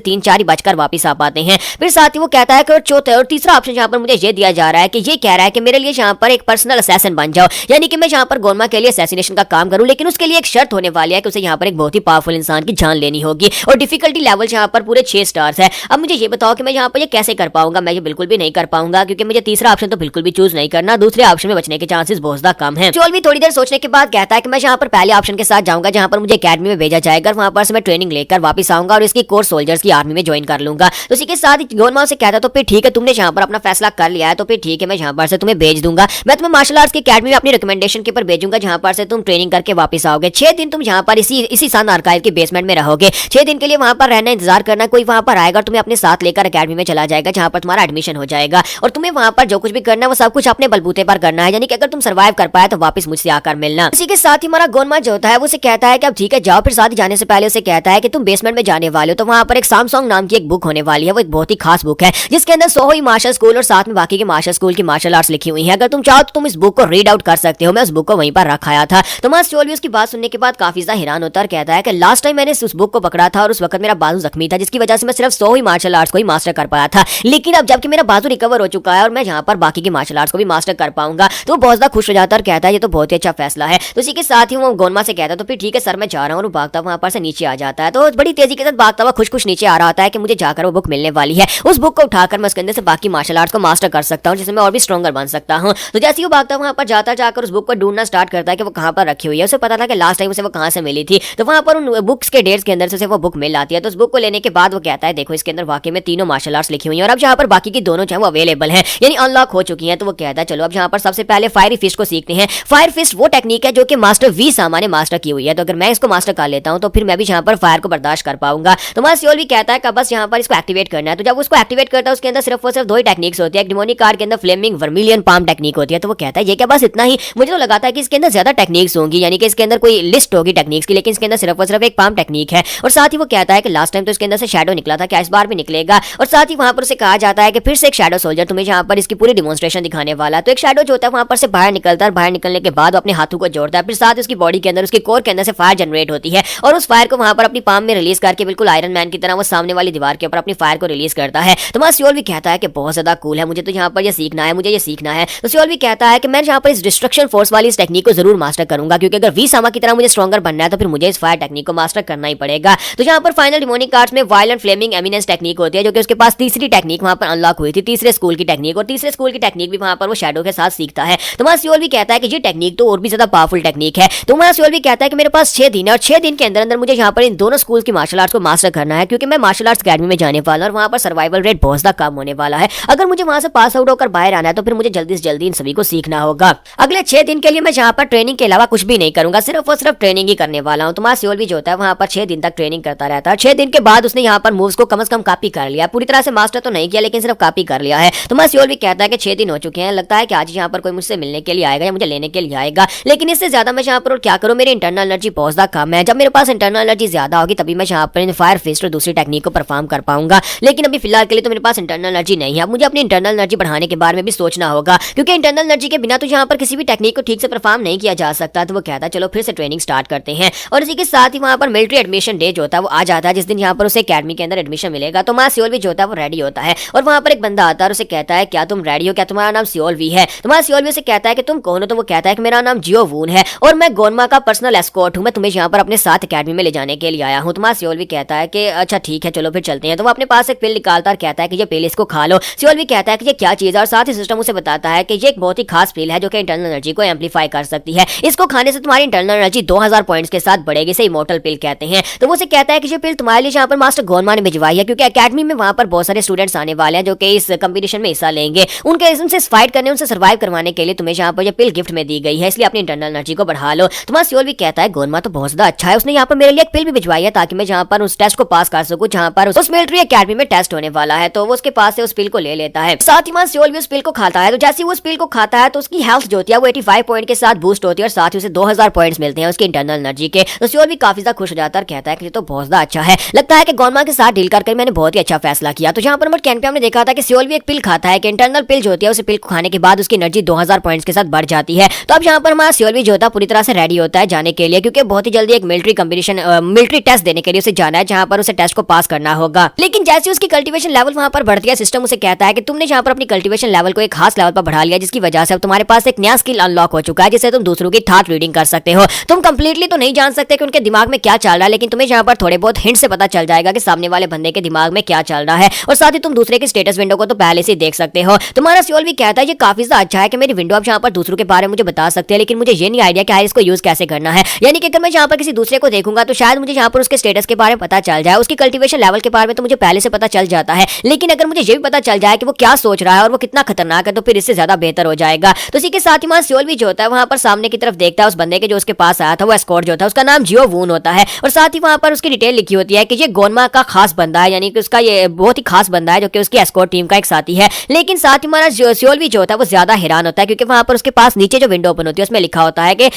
3-4 ही बचकर वापस आ पाते हैं। फिर साथ ही वो कहता है कि चौथा और तीसरा ऑप्शन यहाँ पर मुझे ये दिया जा रहा है कि ये कह रहा है कि मेरे लिए यहाँ पर एक पर्सनल असैसिन बन जाओ, यानी कि मैं यहाँ पर गोरमा के लिए असैसिनेशन का काम करूं, लेकिन उसके लिए एक शर्त होने वाली है कि उसे यहाँ पर एक बहुत ही पावरफुल इंसान की जान लेनी होगी, और डिफिकल्टी लेवल यहाँ पर पूरे 6 स्टार्स है। अब मुझे ये बताओ कि मैं यहाँ पर ये कैसे कर पाऊंगा? मैं ये बिल्कुल भी नहीं कर पाऊंगा, क्योंकि मुझे तीसरा ऑप्शन तो बिल्कुल भी चूज नहीं करना, दूसरे ऑप्शन में बचने के चांसेस बहुत ज्यादा कम है। चोल भी थोड़ी देर सोचने के बाद कहता है कि मैं यहाँ पर पहले ऑप्शन के साथ जाऊंगा, जहाँ पर मुझे अकेडमी में भेजा जाएगा, वहां पर से मैं ट्रेनिंग लेकर वापस आऊंगा और इसकी कोर सोल्जर्स की आर्मी में ज्वाइन कर लूंगा। तो इसी के साथ ही गोरमा से कहता तो फिर ठीक है, तुमने यहाँ पर अपना फैसला कर लिया है तो फिर ठीक है, मैं यहाँ पर से तुम्हें भेज दूंगा, मैं तुम्हें मार्शल आर्ट्स की अकेडमी में अपनी रिकमेंडेशन के ऊपर भेजूंगा, जहाँ पर से तुम ट्रेनिंग करके वापस आओगे। 6 दिन तुम यहाँ पर इसी सन आर्काइव के बेसमेंट में रहोगे, 6 दिन के लिए वहां पर रहना, इंतजार करना, कोई वहां पर आएगा तुम्हें अपने साथ लेकर अकेडमी में चला जाएगा, जहाँ पर तुम्हारा एडमिशन हो जाएगा, और तुम्हें वहां पर जो कुछ भी करना है वो सब कुछ अपने बलबूते पर करना है, यानी कि अगर तुम सर्वाइव कर पाए तो वापस मुझसे आकर मिलना। इसी के साथ ही हमारा गोरमा जो होता है वो उसे कहता है कि अब ठीक है जाओ। फिर साथ ही जाने से पहले उसे कहता है कि तुम बेसमेंट में जाने वाले हो तो वहां पर एक सैमसंग नाम की एक बुक होने वाली है, वो एक बहुत ही खास बुक है, जिसके अंदर सोहोई मार्शल स्कूल और साथ में बाकी के मार्शल स्कूल की मार्शल आर्ट्स लिखी हुई है। अगर तुम चाहो तो तुम इस बुक को रीड आउट कर सकते हो, मैं उस बुक को वहीं पर रखाया था। तो मास्टर भी उसकी बात सुनने के बाद काफी ज्यादा हैरान होता है और कहता है कि लास्ट टाइम मैंने उस बुक को पकड़ा था और उस वक्त मेरा बाजू जख्मी था, जिसकी वजह से मैं सिर्फ सोहोई मार्शल आर्ट्स को ही मास्टर कर पाया था, लेकिन अब जबकि मेरा बाजू रिकवर हो चुका है और मैं यहाँ पर बाकी के मार्शल आर्ट्स को भी मास्टर कर पाऊंगा, तो बहुत ज्यादा खुश हो जाता है और कहता है ये तो बहुत ही अच्छा फैसला है। तो इसी के साथ ही वो गोनमा से कहता है तो फिर ठीक है सर मैं जा रहा हूँ, और भागता वहां पर से नीचे आ जाता है। तो बड़ी तेजी के साथ भागता हुआ खुश नीचे आ रहा होता है कि मुझे जाकर वो बुक मिलने वाली है, उस बुक को उठाकर मैं उसके अंदर से बाकी मार्शल आर्ट्स को मास्टर कर सकता हूँ, जिससे मैं और भी स्ट्रॉन्गर बन सकता हूँ। तो जैसे ही वो भागता वहां पर जाकर उस बुक को ढूंढना स्टार्ट करता है कि वो कहाँ पर रखी हुई है। उसे पता था कि लास्ट टाइम उसे वो कहाँ से मिली थी, तो वहां पर उन बुक्स के डेट्स के अंदर से वो बुक मिल आती है। तो उस बुक को लेने के बाद वो कहता है देखो इसके अंदर वाकई में तीनों मार्शल आर्ट्स लिखी हुई है, और अब यहाँ पर बाकी की दोनों जो है वो अवेलेबल है, यानी अनलॉक हो चुकी है। तो वो कहता है चलो अब यहाँ पर सबसे पहले फायर फिस्ट को सीखते हैं। फायर फिस्ट वो टेक्निक है जो कि मास्टर वी सामा ने मास्टर की हुई है, तो अगर मैं इसको मास्टर कर लेता हूँ तो फिर मैं भी यहाँ पर फायर को बर्दाश्त कर पाऊंगा। तो मास्टर सियोल भी कहता है कि बस यहाँ पर इसको एक्टिवेट करना है। तो जब उसको एक्टिवेट करता है उसके अंदर सिर्फ और सिर्फ 2 ही टेक्निक्स होती है, एक डिमोनिक कार्ड के अंदर फ्लेमिंग वर्मिलियन पाम टेक्निक होती है। तो वो कहता है ये क्या बस इतना ही? मुझे तो लगा था कि इसके अंदर ज्यादा टेक्निक्स होंगी, यानी कि इसके अंदर कोई लिस्ट होगी टेक्निक्स की, लेकिन इसके अंदर सिर्फ और सिर्फ एक पाम टेक्निक है। और साथ ही वो कहता है कि लास्ट टाइम तो इसके अंदर से शैडो निकला था, क्या इस बार भी निकलेगा? और साथ ही वहां पर उसे कहा जाता है कि फिर से एक शैडो सोल्जर तुम्हें यहाँ पर इसकी पूरी डिमोन्स्ट्रेशन दिखाने वाला है। तो एक शैडो जो होता है वहां पर से बाहर निकलता है, बाहर निकलने के बाद अपने हाथों को जोड़ता है, फिर साथ उसकी बॉडी के अंदर उसके कोर के अंदर से फायर जनरेट होती है, और उस फायर को वहां पर अपनी पाम में रिलीज करके बिल्कुल आयरन मैन की तरह वो सामने वाली दीवार के ऊपर अपनी फायर को रिलीज करता है। तो मैं सियोल भी कहता है कि बहुत ज्यादा कूल है, मुझे तो यहाँ पर ये सीखना है, मुझे ये सीखना है। तो सियोल भी कहता है कि मैं यहाँ पर इस डिस्ट्रक्शन फोर्स वाली इस टेक्निक को जरूर मास्टर करूंगा, क्योंकि अगर वी सामा की तरह मुझे स्ट्रॉन्गर बनना है तो फिर मुझे इस फायर टेक्निक को मास्टर करना ही पड़ेगा। तो यहाँ पर फाइनल डिमोनिक कार्ड्स में वायलेंट फ्लेमिंग एमिनेंस टेक्निक होती है, जो कि उसके पास तीसरी टेक्निक वहां पर अनलॉक हुई थी, तीसरे स्कूल की टेक्निक, और तीसरे स्कूल की टेक्निक भी वहां पर वो शैडो के साथ सीखता है। तो मैं सियोल भी कहता है कि ये टेक्निक तो और भी ज्यादा पावरफुल टेक्निक है। तो मैं सियोल भी कहता है कि मेरे पास 6 दिन है, और 6 दिन के अंदर अंदर मुझे यहाँ पर इन दोनों स्कूल की मार्शल आर्ट्स को मास्टर करना है, क्योंकि मैं मार्शल आर्ट्स अकेडमी में जाने वाला और वहां पर सर्वाइवल रेट बहुत ज्यादा कम होने वाला है। अगर मुझे वहां से पास आउट होकर बाहर आना है तो फिर मुझे जल्दी से जल्दी इन सभी को सीखना होगा। अगले 6 दिन के लिए मैं यहाँ पर ट्रेनिंग के अलावा कुछ भी नहीं करूंगा, सिर्फ और सिर्फ ट्रेनिंग ही करने वाला हूँ। तो मैं सियोल भी जो होता है वहां पर 6 दिन तक ट्रेनिंग करता रहता है। 6 दिन के बाद उसने यहाँ पर मूव्स को कम से कम कॉपी कर लिया, पूरी तरह से मास्टर तो नहीं किया लेकिन सिर्फ कॉपी कर लिया है। तो मैं सियोल भी कहता है कि 6 दिन हो चुके हैं, लगता है कि आज यहाँ पर कोई मुझसे मिलने के लिए आएगा या मुझे लेने के लिए आएगा, लेकिन इससे ज्यादा मैं यहाँ पर क्या करूँ, मेरी इंटरनल एनर्जी बहुत ज्यादा कम है। जब मेरे पास इंटरनल एनर्जी ज्यादा होगी तभी मैं यहाँ पर फायर फिस्ट और दूसरी टेक्निक को परफॉर्म कर पाऊंगा, लेकिन अभी फिलहाल के लिए तो मेरे पास इंटरनल एनर्जी नहीं है। अब मुझे अपनी इंटरनल एनर्जी बढ़ाने के बारे में भी सोचना होगा, क्योंकि इंटरनल एनर्जी के बिना तो यहाँ पर किसी भी टेक्निक को ठीक से परफॉर्म नहीं किया जा सकता। तो वो कहता है चलो फिर से ट्रेनिंग स्टार्ट करते हैं, और इसी के साथ ही वहाँ पर मिलिट्री एडमिशन डे जो होता है वो आ जाता है, जिस दिन यहाँ पर उसे अकेडमी के अंदर एडमिशन मिलेगा। तो माँ सियोल भी जो होता है वो रेडी होता है, और वहाँ पर एक बंदा आता है और उसे कहता है क्या तुम रेडी हो, क्या तुम्हारा नाम सियोल वी है? तो माँ सियोल वी से कहता है कि तुम कौन हो? तो वो कहता है कि मेरा नाम जियो वून है और मैं गोनमा का पर्सनल एस्कॉर्ट हूँ, मैं तुम्हें यहाँ पर अपने साथ अकेडमी में ले जाने के लिए आया हूँ। तो माँ सियोल भी कहता है कि अच्छा ठीक है चलो फिर चलते हैं। तो वो अपने पास एक पिल निकालता और कहता है कि ये पिल इसको खा लो। सियोल भी कहता है कि ये क्या चीज है, और साथ ही सिस्टम उसे बताता है कि ये एक बहुत ही खास पिल है जो कि इंटरनल एनर्जी को एम्पलीफाई कर सकती है, इसको खाने से तुम्हारी इंटरनल एनर्जी 2000 पॉइंट्स के साथ बढ़ेगी, इसे इमॉर्टल पिल कहते हैं। तो वो उसे कहता है कि ये पिल तुम्हारे लिए यहाँ पर मास्टर गोनमा ने भिजवाई है, क्योंकि अकेडमी में वहां पर बहुत सारे स्टूडेंट्स आने वाले हैं जो कि इस कंपटीशन में हिस्सा लेंगे, उनके उनसे फाइट करने, उनसे सर्वाइव करवाने के लिए तुम्हें यहाँ पर ये पिल गिफ्ट में दी गई है, इसलिए अपनी इंटरनल एनर्जी को बढ़ा लो। तुम्हारा सियोल भी कहता है गोनमा तो बहुत ज्यादा अच्छा है, उसने यहाँ पर मेरे लिए एक पिल भी भिजवाई है ताकि मैं जहाँ पर उस टेस्ट को पास कर सकूँ जहाँ पर उस मिलिट्री एकेडमी में टेस्ट होने वाला है। तो वो उसके पास से उस पिल को ले लेता है। साथ ही सियोल भी उस पिल को खाता है। तो जैसे वो उस पिल को खाता है तो उसकी हेल्थ जो होती है वो 85 पॉइंट के साथ बूस्ट होती है और साथ ही उसे 2000 पॉइंट्स मिलते हैं उसकी इंटरनल एनर्जी के। तो सियोल भी काफी ज्यादा खुश हो जाता है और कहता है कि ये तो बहुत ज्यादा अच्छा है, लगता है कि गोनमा के साथ डील करके मैंने बहुत ही अच्छा फैसला किया। तो जहाँ पर कैन पे हमने देखा था कि सियोल भी एक पिल खाता है कि इंटरनल पिल जो होती है उसे पिल को खाने के बाद उसकी एनर्जी 2000 पॉइंट्स के साथ बढ़ जाती है। तो अब यहाँ पर हमारा सियोल भी जो होता है पूरी तरह से रेडी होता है जाने के लिए, क्योंकि बहुत ही जल्दी एक मिलिट्री टेस्ट देने के लिए उसे जाना है जहाँ पर उसे टेस्ट को पास करना होगा। लेकिन जैसे उसकी कल्टीवेशन लेवल वहाँ पर बढ़ती है, सिस्टम उसे कहता है कि तुमने जहाँ पर अपनी कल्टीवेशन लेवल को एक खास लेवल पर बढ़ा लिया, जिसकी वजह से अब तुम्हारे पास एक नया स्किल अनलॉक हो चुका है जिससे तुम दूसरों की थॉट रीडिंग कर सकते हो। तुम कंप्लीटली तो नहीं जान सकते कि उनके दिमाग में क्या चल रहा है, लेकिन तुम्हें जहाँ पर थोड़े बहुत हिंट से पता चल जाएगा कि सामने वाले बंदे के दिमाग में क्या चल रहा है, और साथ ही तुम दूसरे के स्टेटस विंडो को तो पहले से देख सकते हो। तुम्हारा सियोल भी कहता है ये काफी ज्यादा अच्छा है कि मेरी विंडो अब जहाँ पर दूसरों के बारे में मुझे बता सकते हैं, लेकिन मुझे ये नहीं आइडिया कि इसको यूज कैसे करना है। यानी कि अगर मैं जहाँ पर किसी दूसरे को देखूंगा तो शायद मुझे यहाँ पर उसके स्टेटस के बारे में पता चल जाए, उसकी कल्टीवेशन लेवल के बारे में तो मुझे पहले से पता चल जाता है, लेकिन अगर मुझे ये भी पता चल जाए कि वो क्या सोच रहा है और वो कितना खतरनाक है तो फिर इससे ज्यादा बेहतर हो जाएगा। तो इसी के साथ ही सियोल भी जो होता है वहाँ पर सामने की तरफ देखता है उस बंदे के जो उसके पास आया था, वो एस्कॉर्ट जो था उसका नाम जियो वून होता है, और साथ ही वहाँ पर उसकी डिटेल लिखी होती है कि ये गोनमा का खास बंदा है, यानी कि उसका ये बहुत ही खास बंदा है जो कि उसकी एस्कॉर्ट टीम का एक साथी है। लेकिन साथ ही हमारा सियोल भी जो होता है वो ज्यादा हैरान होता है, क्योंकि वहाँ पर उसके पास नीचे जो विंडो ओपन होती है उसमें लिखा होता है कि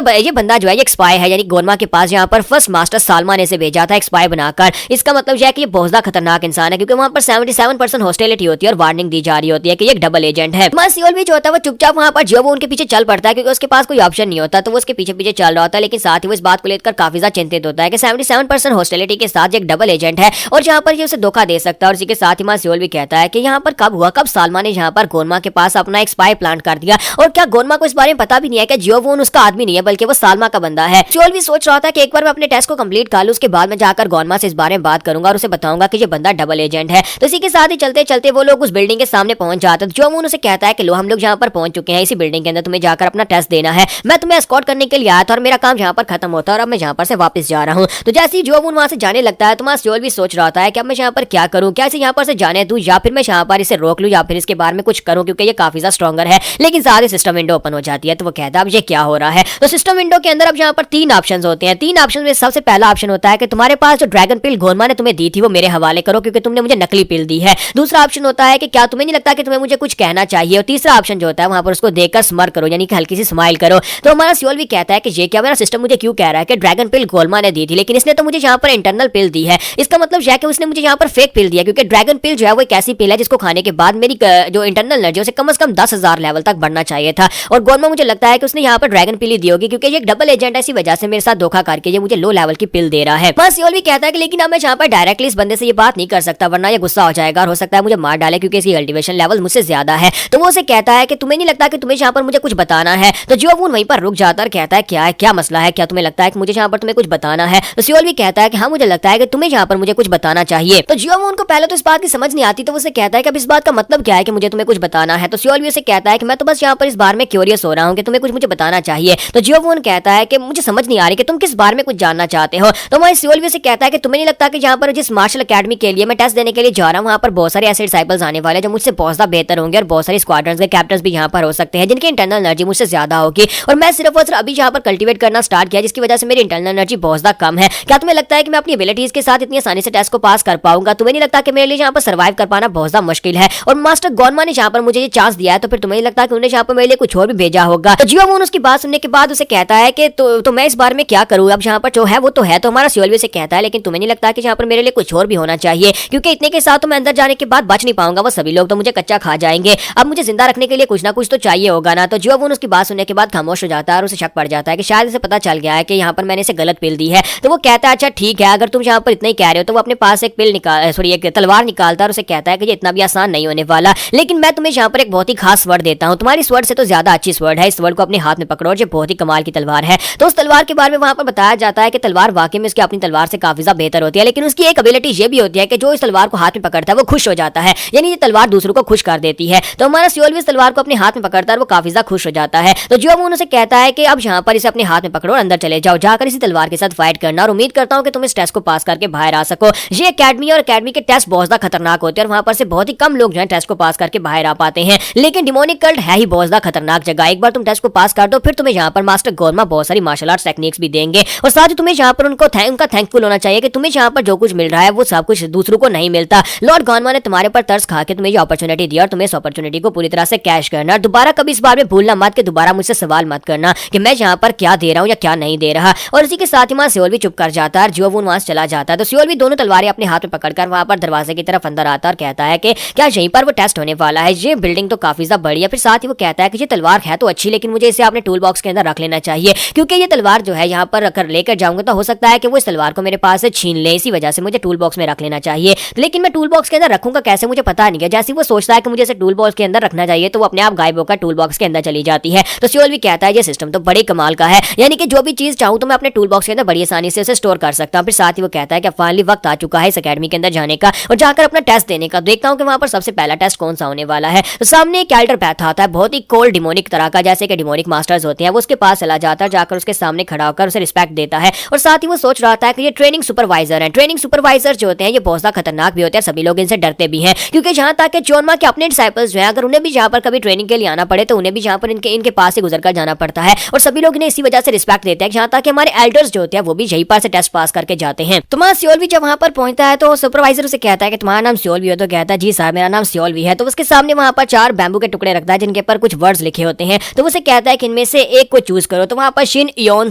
ये बंदा जो है ये एक स्पाई है, यानी गोनमा के पास यहाँ पर फर्स्ट मास्टर सालमा ने इसे भेजा था एक स्पाई बनाकर। इसका मतलब यह है कि ये बहुत ज्यादा खतरनाक इंसान है, क्योंकि वहाँ पर 77% हॉस्टिलिटी होती है और वार्निंग दी जा रही होती है कि ये एक डबल एजेंट है। सियोल भी जो होता है वो चुपचाप वहाँ पर जो वो उनके पीछे चल पड़ता है, क्योंकि उसके पास कोई ऑप्शन नहीं होता, तो वो उसके पीछे पीछे चल रहा होता है। लेकिन साथ ही वो इस बात को लेकर काफी ज्यादा चिंतित होता है कि 77% हॉस्टिलिटी के साथ एक डबल एजेंट है और जहाँ पर ये उसे धोखा दे सकता है। और इसी के साथ ही सियोल भी कहता है कि यहाँ पर कब सालमा ने यहाँ पर गोनमा के पास अपना एक स्पाई प्लांट कर दिया, और क्या गोनमा को इस बारे में पता भी नहीं है कि जियोवून उसका आदमी नहीं है बल्कि वो सालमा का बंदा है। सियोल भी सोच रहा था कि एक बार मैं अपने टेस्ट को कंप्लीट कर लूं, उसके बाद मैं जाकर गोनमा से इस बारे में बात करूंगा और उसे बताऊंगा कि ये बंदा डबल एजेंट है। तो इसी के साथ ही चलते चलते वो लोग उस बिल्डिंग के सामने पहुंच जाते हैं। जियोवून उसे कहता है कि लो हम लोग यहाँ पर पहुंच चुके हैं, इसी बिल्डिंग के अंदर तुम्हें जाकर अपना टेस्ट देना है, मैं तुम्हें एस्कॉर्ट करने के लिए आया था और मेरा काम यहाँ पर खत्म होता है और अब मैं यहाँ पर से वापस जा रहा हूँ। तो जैसे ही जियोवून वहां से जाने लगता है तो सियोल भी सोच रहा है कि अब मैं यहाँ पर क्या करूँ, क्या इसे यहाँ पर से जाने दूं या फिर मैं यहाँ पर इसे रोक लूं या फिर इसके बारे में कुछ करूं, क्योंकि ये काफी ज्यादा स्ट्रॉन्गर है। लेकिन सारी सिस्टम विंडो ओपन हो जाती है, तो वो कहता है अब ये क्या हो रहा है। तो सिस्टम विंडो के अंदर अब यहाँ पर 3 ऑप्शंस होते हैं। 3 ऑप्शन में सबसे पहला ऑप्शन होता है कि तुम्हारे पास जो ड्रैगन पिल गोनमा ने तुम्हें दी थी वो मेरे हवाले करो, क्योंकि तुमने मुझे नकली पिल दी है। दूसरा ऑप्शन होता है कि क्या तुम्हें नहीं लगता कि तुम्हें मुझे कुछ कहना चाहिए, और तीसरा ऑप्शन जो होता है वहां पर उसको देखकर स्मर करो, यानी कि हल्की सी स्माइल करो। तो हमारा सियोल भी कहता है कि ये क्या मेरा सिस्टम मुझे क्यों कह रहा है कि ड्रैगन पिल गोनमा ने दी थी, लेकिन इसने तो मुझे यहाँ पर इंटरनल पिल दी है। इसका मतलब यह है कि उसने मुझे यहाँ पर फेक पिल दिया, क्योंकि ड्रैगन पिल जो है वो एक ऐसी पिल है जिसको खाने के बाद मेरी जो इंटरनल एनर्जी उसे कम से कम 10,000 लेवल तक बढ़ना चाहिए था। और गोनमा मुझे लगता है कि उसने यहाँ पर ड्रैगन पिल ही दी होगी, क्योंकि ये एक डबल एजेंट ऐसी वजह से मेरे साथ धोखा करके ये मुझे लो लेवल की पिल दे रहा है। सियोल भी कहता है कि लेकिन अब मैं यहाँ पर डायरेक्टली इस बंदे से ये बात नहीं कर सकता, वरना ये गुस्सा हो जाएगा और हो सकता है मुझे मार डाले, क्योंकि इसकी कल्टीवेशन लेवल मुझसे ज्यादा है। तो वो उसे कहता है कि तुम्हें नहीं लगता कि तुम्हें यहाँ पर मुझे कुछ बताना है। तो जियोवून वहीं पर रुक जाता है और कहता है क्या मसला है, क्या तुम्हें लगता है कि मुझे यहाँ पर तुम्हें कुछ बताना है। तो सियोल भी कहता है कि हाँ मुझे लगता है कि तुम्हें यहाँ पर मुझे कुछ बताना चाहिए। तो जियोवून को पहले तो इस बात की समझ नहीं आती, तो वो उसे कहता है कि अब इस बात का मतलब क्या है कि मुझे तुम्हें कुछ बताना है। तो सियोल भी उसे कहता है कि मैं तो बस यहाँ पर इस बारे में क्यूरियस हो रहा हूँ कि तुम्हें कुछ मुझे बताना चाहिए। तो जियोवून कहता है कि मुझे समझ नहीं आ रही कि तुम किस बारे में कुछ जानना चाहते हो। तो वहीं सियोल भी उसे कहता है कि तुम्हें नहीं लगता कि यहाँ पर जिस मार्शल अकेडमी के लिए मैं टेस्ट देने के लिए जा रहा हूँ वहाँ पर बहुत सारे ऐसे डिसाइपल्स आने वाले जो मुझसे बहुत ज्यादा बेहतर होंगे और बहुत सारे स्क्वाड्रंस के कैप्टन भी यहाँ पर हो सकते हैं जिनकी इंटरनल एनर्जी मुझसे ज्यादा होगी, और मैं सिर्फ और सिर्फ अभी यहाँ पर कल्टीवेट करना स्टार्ट किया जिसकी वजह से मेरी इंटरनल एनर्जी बहुत ज्यादा कम है। क्या तुम्हें लगता है कि मैं अपनी एबिलिटीज के साथ इतनी आसानी से टेस्ट को पास कर पाऊंगा? तुम्हें नहीं लगता कि मेरे लिए यहाँ पर सर्वाइव कर पाना बहुत ज्यादा मुश्किल है? और मास्टर गोनमा ने यहाँ पर मुझे ये चांस दिया है, तो फिर तुम्हें नहीं लगता कि उन्हें यहाँ पर मेरे लिए कुछ और भी भेजा होगा? तो जियोवून उसकी बात सुनने के बाद उसे कहता है कि तो मैं इस बारे में क्या करूँ, अब यहाँ पर जो है वो तो है। तो हमारा सियोल भी उसे कहता है लेकिन तुम्हें नहीं लगता कि यहाँ पर मेरे लिए कुछ और भी होना चाहिए, क्योंकि इतने के साथ तो मैं अंदर जाने के बाद बच नहीं पाऊंगा, वो सभी लोग तो मुझे कच्चा खा जाएंगे। अब मुझे जिंदा रखने के लिए कुछ ना कुछ तो चाहिए होगा ना। तो जियोवून उसकी बात सुनने के बाद खामोश हो जाता है और उसे शक पड़ जाता है कि शायद इसे पता चल गया है कि यहाँ पर मैंने इसे गलत पिल दी है। तो वो कहता है अच्छा ठीक है, अगर तुम यहाँ पर इतना ही कह रहे हो। तो वो अपने पास एक एक तलवार निकालता है और उसे कहता है कि ये इतना भी आसान नहीं होने वाला, लेकिन मैं तुम्हें यहाँ पर एक बहुत ही खास स्वर्ड देता हूँ, तुम्हारी स्वर्ड से तो ज्यादा अच्छी स्वर्ड है। इस स्वर्ड को अपने हाथ में पकड़ो, जो बहुत ही कमाल की तलवार है। तो उस तलवार के बारे में वहां पर बताया जाता है कि तलवार वाकई में उसकी अपनी तलवार से काफी ज्यादा बेहतर होती है, लेकिन उसकी एक एबिलिटी ये भी होती है कि जो इस तलवार को हाथ में पकड़ता है वो खुश हो जाता है, यानी ये तलवार दूसरों को खुश कर देती है। तो हमारा सियोल भी इस तलवार को अपने हाथ में पकड़ता है और वो काफी ज्यादा खुश हो जाता है। तो जियोवून उसे कहता है कि अब यहाँ पर इसे अपने हाथ में पकड़ो और अंदर चले जाओ, जाकर इसी तलवार के साथ फाइट करना, और उम्मीद करता हूँ कि तुम इस टेस्ट को पास करके बाहर आ सको। ये अकेडमी और अकेडमी के टेस्ट बहुत ज्यादा खतरनाक होते हैं और वहां पर से बहुत ही कम लोग जो है टेस्ट को पास करके बाहर आ पाते हैं, लेकिन डिमोनिक कल्ट है ही बहुत ज्यादा खतरनाक जगह। मिलेगा। एक बार तुम टेस्ट को पास कर दो फिर तुम्हें यहाँ पर मास्टर गोरमा बहुत सारी मार्शल आर्ट्स टेक्निक्स भी देंगे और साथ ही तुम्हें यहाँ पर उनका थैंकफुल होना चाहिए कि तुम्हें यहाँ पर जो कुछ मिल रहा है वो सब कुछ दूसरों को नहीं मिलता। लॉर्ड गोरमा ने तुम्हारे पर तरस खा के तुम्हें ये अपॉर्चुनिटी दिया और तुम्हें इस अपॉर्चुनिटी को पूरी तरह से कैश करना। दोबारा कभी इस बारे में भूलना मत कि दोबारा मुझसे सवाल मत करना कि मैं यहाँ पर क्या दे रहा हूँ या क्या नहीं दे रहा। और इसी के साथ ही वहाँ सियोल भी चुप कर जाता है, जियोवुन वहां से चला जाता है। तो सियोल भी दोनों तलवारें अपने हाथ में पकड़कर वहां पर दरवाजे की तरफ अंदर आता है और कहता है कि क्या यहीं पर वो टेस्ट होने वाला है। ये बिल्डिंग तो काफी ज्यादा बड़ी है। फिर साथ ही वो कहता है कि ये तलवार है तो अच्छी, लेकिन मुझे इसे अपने टूल बॉक्स के अंदर रख लेना चाहिए, क्योंकि ये तलवार जो है यहाँ पर अगर लेकर जाऊंगा तो हो सकता है कि वो इस तलवार को मेरे पास से छीन ले। इसी वजह से मुझे टूल बॉक्स में रख लेना चाहिए। लेकिन मैं टूल बॉक्स के अंदर रखूंगा कैसे मुझे पता नहीं है। जैसे वो सोचता है कि मुझे इसे टूल बॉक्स के अंदर रखना चाहिए तो वो अपने आप गायब होकर टूल बॉक्स के अंदर चली जाती है। तो सियोल भी कहता है ये सिस्टम तो बड़े कमाल का है, यानी कि जो भी चीज चाहूं तो मैं अपने टूल बॉक्स के अंदर बड़ी आसानी से उसे स्टोर कर सकता हूं। फिर साथ ही वो कहता है कि फाइनली वक्त आ चुका है इस अकेडमी के अंदर जाने का और जाकर अपना टेस्ट देने का। देखता हूं कि वहां पर सबसे पहला टेस्ट कौन सा होने वाला है। तो सामने एक एल्डर पैथ आता है, बहुत ही कोल्ड डिमोनिक तरह का, जैसे कि डिमोनिक मास्टर्स होते हैं। वो उसके पास चला जाता है, जाकर उसके सामने खड़ा होकर उसे रिस्पेक्ट देता है और साथ ही वो सोच रहा था कि ये ट्रेनिंग सुपरवाइजर है। ट्रेनिंग सुपरवाइजर जो होते हैं ये बहुत ज्यादा खतरनाक भी होते हैं, सभी लोग इनसे डरते भी हैं, क्योंकि जहां तक कि जोनमा के अपने डिसाइपल्स जो है अगर उन्हें भी जहां पर कभी ट्रेनिंग के लिए आना पड़े तो उन्हें भी जहां पर इनके पास से गुजर कर जाना पड़ता है और सभी लोग इन्हें इसी वजह से रिस्पेक्ट देते हैं। जहां तक कि हमारे एल्डर्स जो होते हैं वो भी यहीं पर से टेस्ट पास करके जाते हैं। तो वहां सियोल भी जब वहां पर पहुंचता है तो सुपरवाइजर उसे कहता है कि तुम्हारा नाम सियोल भी है। तो कहता है जी सर मेरा नाम सियोल भी है। तो उसके सामने वहां पर 4 बैम्बू के टुकड़े रखता है जिनके ऊपर कुछ वर्ड्स लिखे होते हैं। तो उसे कहता है कि इनमें से एक को चूज करो। तो वहां पर शिन योन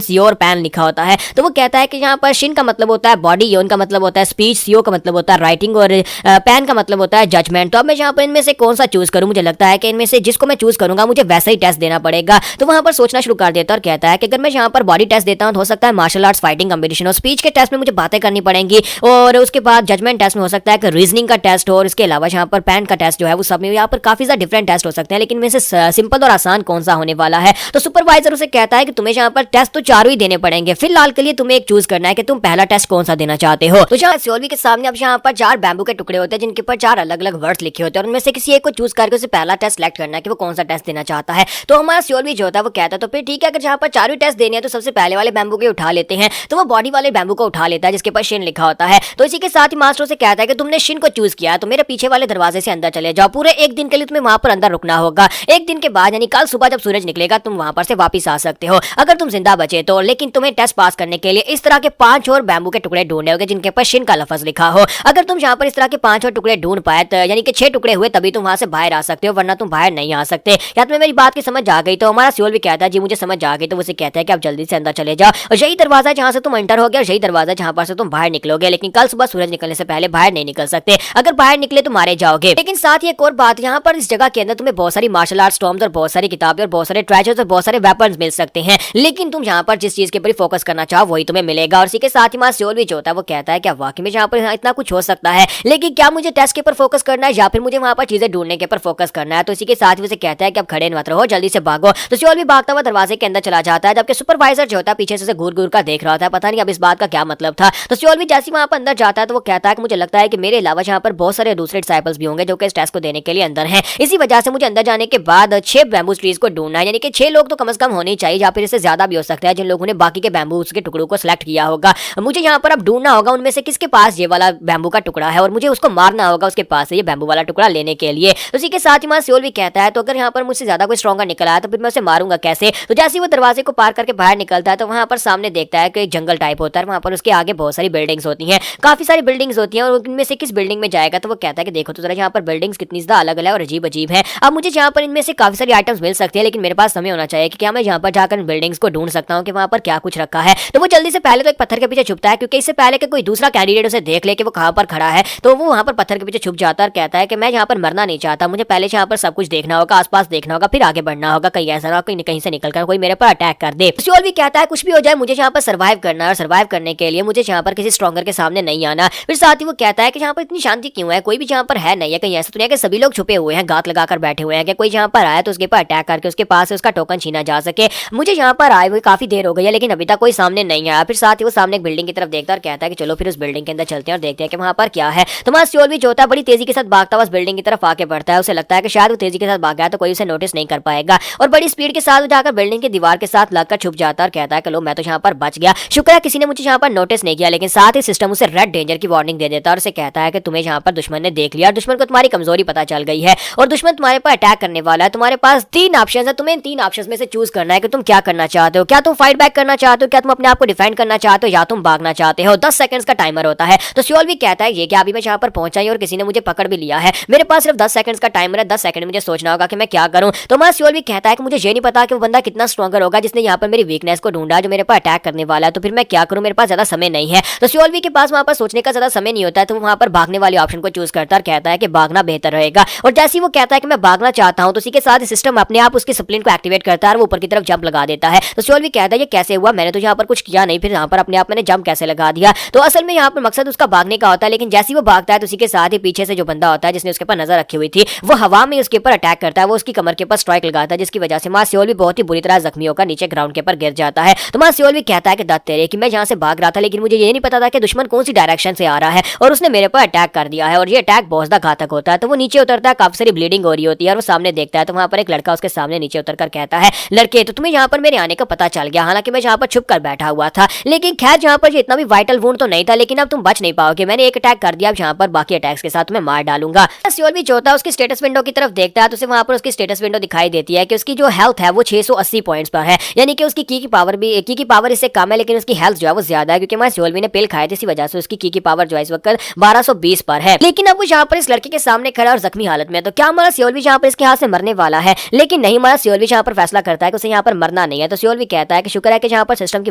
सियोर पैन लिखा होता है। तो वो कहता है कि यहाँ पर शिन का मतलब होता है बॉडी, योन का मतलब होता है स्पीच, सियो का मतलब होता है राइटिंग और पैन का मतलब होता है जजमेंट। तो अब मैं यहाँ पर इनमें से कौन सा चूज करूं? मुझे लगता है कि इनमें से जिसको मैं चूज करूंगा मुझे वैसा ही टेस्ट देना पड़ेगा। तो वहां पर सोचना शुरू कर देता है और कहता है कि अगर मैं यहाँ पर बॉडी टेस्ट देता हूं तो हो सकता है मार्शल आर्ट्स फाइटिंग कंपटीशन हो, स्पीच के टेस्ट में मुझे बातें करनी पड़ेंगी और उसके बाद जजमेंट टेस्ट में हो सकता है कि रीजनिंग का टेस्ट हो और इसके अलावा यहाँ पर पैन का टेस्ट जो है वो सब में यहाँ पर काफी ज्यादा डिफरेंट टेस्ट हो सकते हैं। लेकिन इनमें से सिंपल और आसान कौन सा होने वाला है? तो सुपरवाइजर उसे कहता है कि तुम्हें यहाँ पर टेस्ट तो 4 ही देने पड़ेंगे, फिलहाल के लिए तुम्हें एक चूज करना है कि तुम पहला टेस्ट कौन सा देना चाहते हो। तो यहाँ सियोल भी के सामने अब यहाँ पर 4 बैम्बू के टुकड़े होते हैं जिनके ऊपर 4 अलग अलग वर्ड्स लिखे होते हैं और उनमें से किसी एक को चूज करके उसे पहला टेस्ट सेलेक्ट करना है कि वो कौन सा टेस्ट देना चाहता है। तो हमारा सियोल भी जो होता है वो कहता है तो फिर ठीक है, अगर जहाँ पर 4 टेस्ट देने हैं तो सबसे पहले वाले बैम्बू के उठा लेते हैं। तो वो बॉडी वाले बैम्बू को उठा लेता है जिसके ऊपर शिन लिखा होता है। तो इसी के साथ ही मास्टर से कहता है कि तुमने शिन को चूज किया तो मेरे पीछे वाले दरवाजे से अंदर चले जाओ। पूरे 1 दिन के लिए तुम्हें वहां पर अंदर रुकना होगा। 1 दिन के बाद यानी कल सुबह जब सूरज निकलेगा तुम वहां पर से वापस आ सकते हो अगर तुम जिंदा बचे तो। लेकिन तुम्हें टेस्ट पास करने के लिए इस तरह के 5 और बैम्बू के टुकड़े ढूंढने होंगे जिनके ऊपर शिन का लफ्ज लिखा हो। अगर तुम यहाँ पर इस तरह के 5 और टुकड़े ढूंढ पाए तो यानी कि 6 टुकड़े हुए तभी तुम वहां से बाहर आ सकते हो, वरना तुम बाहर नहीं आ सकते। या तुम्हें मेरी बात की समझ आ गई? तो हमारा सियोल भी कहता है जी मुझे समझ आ गई। तो उसे कहता है कि आप जल्दी से अंदर चले जाओ और यही दरवाजा जहां से तुम एंटर हो गया और यही दरवाजा जहां पर से तुम बाहर निकलोगे, लेकिन कल सुबह सूरज निकलने से पहले बाहर नहीं निकल सकते। अगर बाहर निकले तो मारे जाओगे। लेकिन साथ ही एक और बात, यहाँ पर इस जगह के अंदर तुम्हें बहुत सारी मार्शल आर्ट स्टॉर्म्स और बहुत सारी किताबें और बहुत सारे ट्रेजर्स और बहुत सारे वेपन्स मिल सकते हैं, लेकिन तुम यहाँ पर जिस चीज के ऊपर फोकस करना चाहो वही तुम्हें मिलेगा। और इसी के साथ ही मां सियोल भी जो होता है वो कहता है कि वाकई में यहाँ पर इतना कुछ हो सकता है, लेकिन क्या मुझे टेस्ट के ऊपर फोकस करना है या फिर मुझे वहां पर चीजें ढूंढने के ऊपर फोकस करना है? तो इसी के साथ ही उसे कहता है कि अब खड़े मत रहो, जल्दी से भागो। तो सियोल भी भागता हुआ दरवाजे के अंदर चला जाता है, जबकि सुपरवाइजर जो होता है पीछे से घूर घूर कर देख रहा होता है, पता नहीं अब इस बात का क्या मतलब था। तो सियोल भी जैसे वहां पर अंदर जाता है तो वो कहता है कि मुझे लगता है कि मेरे अलावा यहाँ पर बहुत सारे दूसरे डिसाइपल्स भी होंगे जो कि इस टेस्ट को देने के लिए अंदर हैं। इसी वजह से मुझे अंदर जाने के बाद 6 बैम्बू ट्रीज को ढूंढना है, यानी कि 6 लोग तो कम से कम होने चाहिए, या फिर इससे ज्यादा भी हो सकता है जिन लोगों ने बाकी के बैम्बू के टुकड़ों को सिलेक्ट किया होगा। मुझे यहाँ पर अब ढूंढना होगा उनमें से किसके पास ये वाला बैम्बू का टुकड़ा है और मुझे उसको मारना होगा उसके पास से ये बैम्बू वाला टुकड़ा लेने के लिए। उसी के साथ ही मां सियोल भी कहता है तो अगर यहाँ पर मुझसे ज्यादा कोई स्ट्रॉन्गर निकला है तो फिर मैं उसे मारूंगा कैसे? तो जैसे वो दरवाजे को पार करके बाहर निकलता है तो वहां पर सामने देखता है कि एक जंगल टाइप होता है, वहां पर उसके आगे बहुत सारी बिल्डिंग्स होती हैं, काफी सारी बिल्डिंग्स होती हैं और उनमें से किस बिल्डिंग में जाएगा? तो वो कहता है कि देखो तो जरा यहाँ पर बिल्डिंग्स कितनी ज्यादा अलग अलग और अजीब अजीब है। अब मुझे यहाँ पर इनमें से काफी सारी आइटम्स मिल सकती है, लेकिन मेरे पास समय होना चाहिए कि क्या मैं यहाँ पर जाकर बिल्डिंग्स को ढूंढ सकता हूँ कि वहां पर क्या कुछ रखा है। तो वो जल्दी से पहले तो एक पत्थर के पीछे छुपता है, क्योंकि इससे पहले कि कोई दूसरा कैंडिडेट उसे देख ले कि वो कहाँ पर खड़ा है, तो वो वहां पर पत्थर के पीछे छुप जाता है और कहता है कि मैं यहाँ पर मरना नहीं चाहता, मुझे पहले यहाँ पर सब कुछ देखना होगा, आसपास देखना होगा, फिर आगे बढ़ना होगा, कहीं ऐसा ना कहीं से निकलकर कोई मेरे पर अटैक कर दे। सियोल भी कहता है कुछ भी हो जाए मुझे यहाँ पर सर्वाइव करना है और सर्वाइव करने के लिए मुझे यहाँ पर किसी स्ट्रॉन्गर के सामने नहीं आना। फिर साथ ही वो कहता है कि यहाँ पर इतनी शांति क्यों है, कोई भी यहाँ पर है नहीं है, कहीं ऐसा तो नहीं है कि सभी लोग छुपे हुए हैं, गात लगाकर बैठे हुए हैं कि कोई यहाँ पर आया तो उसके पर अटैक करके उसके पास से उसका टोकन छीना जा सके। मुझे यहाँ पर आए हुए काफी देर हो गई है लेकिन अभी तक कोई सामने नहीं आया। फिर साथ ही वो सामने एक बिल्डिंग की तरफ देखता है और कहता है कि चलो फिर उस बिल्डिंग के अंदर चलते हैं और देखते हैं कि वहां पर क्या है। तो वहां सियोल भी जो होता है बड़ी तेजी के साथ भागता हुआ उस बिल्डिंग की तरफ आके बढ़ता है। उसे लगता है कि शायद वो तेजी के साथ भाग गया तो कोई उसे नोटिस नहीं कर पाएगा और बड़ी स्पीड के साथ जाकर बिल्डिंग की दीवार के साथ लगकर छुप जाता है और कहता है कि लो मैं तो यहाँ पर बच गया, शुक्र है किसी ने मुझे यहाँ पर नोटिस नहीं किया। लेकिन साथ ही सिस्टम उसे रेड डेंजर की वार्निंग दे देता है और उसे कहता है कि तुम्हें यहाँ पर दुश्मन ने देख लिया और दुश्मन को तुम्हारी कमजोरी पता चल गई है और दुश्मन तुम्हारे पर अटैक करने वाला है, तुम्हारे पास 3 ऑप्शन है, तुम्हें इन 3 ऑप्शन में से चूज करना है कि तुम क्या करना चाहते हो। क्या तुम फाइट बैक करना चाहते हो, क्या तुम अपने आप को डिफेंड करना चाहते हो, या तुम भागना चाहते हो। 10 सेकंड्स का टाइमर होता है। तो सियोल भी कहता है ये कि अभी मैं यहाँ पर पहुंचा ही और किसी ने मुझे पकड़ भी लिया है, मेरे पास सिर्फ 10 सेकंड्स का टाइमर है, 10 सेकंड मुझे सोचना होगा कि मैं क्या करूं। तो हमारा सियोल भी कहता है कि मुझे ये नहीं पता कि वो बंदा कितना स्ट्रॉन्गर होगा जिसने यहाँ पर मेरी वीकनेस को ढूंढा, जो मेरे पर अटैक करने वाला है। तो फिर मैं क्या करूं, मेरे पास ज्यादा समय नहीं है। तो सियोल भी के पास वहां पर सोचने का ज्यादा समय नहीं होता है, तो वहां पर भागने वाले ऑप्शन को चूज करता है और कहता है कि भागना बेहतर रहेगा। और जैसे ही वो कहता है कि मैं भागना चाहता हूं, तो उसी के साथ सिस्टम अपने आप उसके स्प्लिंट को एक्टिवेट करता है और वो ऊपर की तरफ जंप लगा देता है। तो सियोल भी कहता है ये कैसे हुआ, मैंने तो यहाँ पर कुछ किया नहीं, फिर यहाँ पर अपने आप मैंने जंप कैसे लगा दिया। तो असल में यहाँ पर मकसद उसका भागने का होता है, लेकिन जैसे ही वो भागता है तो उसी के साथ ही पीछे से जो बंदा होता है जिसने उसके ऊपर नजर रखी हुई थी, वो हवा में उसके ऊपर अटैक करता है, वो उसकी कमर के ऊपर स्ट्राइक लगाता है, जिसकी वजह से मां सियोल भी बहुत ही बुरी तरह जख्मी होकर नीचे ग्राउंड के ऊपर गिर जाता है। तो मां सियोल भी कहता है कि दत्त तेरे कि मैं जहां से भाग रहा था, लेकिन मुझे ये नहीं पता था कि दुश्मन कौन सी डायरेक्शन से आ रहा है और उसने मेरे पर अटैक कर दिया है और ये अटैक बहुत ज्यादा घातक होता है। तो वो नीचे उतरता है, काफी सारी ब्लीडिंग हो रही होती है और वो सामने देखता है, तो वहां पर एक लड़का उसके सामने नीचे उतरकर कहता है लड़के तो तुम्हें यहाँ पर मेरे आने का पता चल गया, हालांकि मैं यहाँ पर छुप कर बैठा हुआ था, लेकिन खैर यहाँ पर इतना भी वाइटल वुंड तो नहीं था, लेकिन अब तुम बच नहीं पाओगे, मैंने एक अटैक कर दिया, अब यहाँ पर बाकी अटैक्स के साथ तुम्हें मार डालूंगा। सियोल भी जो होता है उसकी स्टेटस विंडो की तरफ देखता है, तो उसे वहां पर उसकी स्टेटस विंडो दिखाई देती है कि उसकी जो हेल्थ है वो 680 पॉइंट्स पर है, यानी कि उसकी की पावर इससे कम है, लेकिन उसकी हेल्थ जो है वो ज्यादा है, क्योंकि मैं सियोल भी ने पिल खाई थी, इसी वजह से उसकी की पावर जो है इस वक्त 1220 पर है। लेकिन अब वो यहाँ पर इस लड़के के सामने खड़ा और जख्मी हालत में है, तो क्या हमारा सियोल भी यहाँ पर इसके हाथ से मरने वाला है, लेकिन नहीं, हमारा सियोल भी यहाँ पर फैसला करता है कि उसे यहाँ पर मरना नहीं है। तो सियोल भी कहता है कि शुक्र है कि यहाँ पर सिस्टम की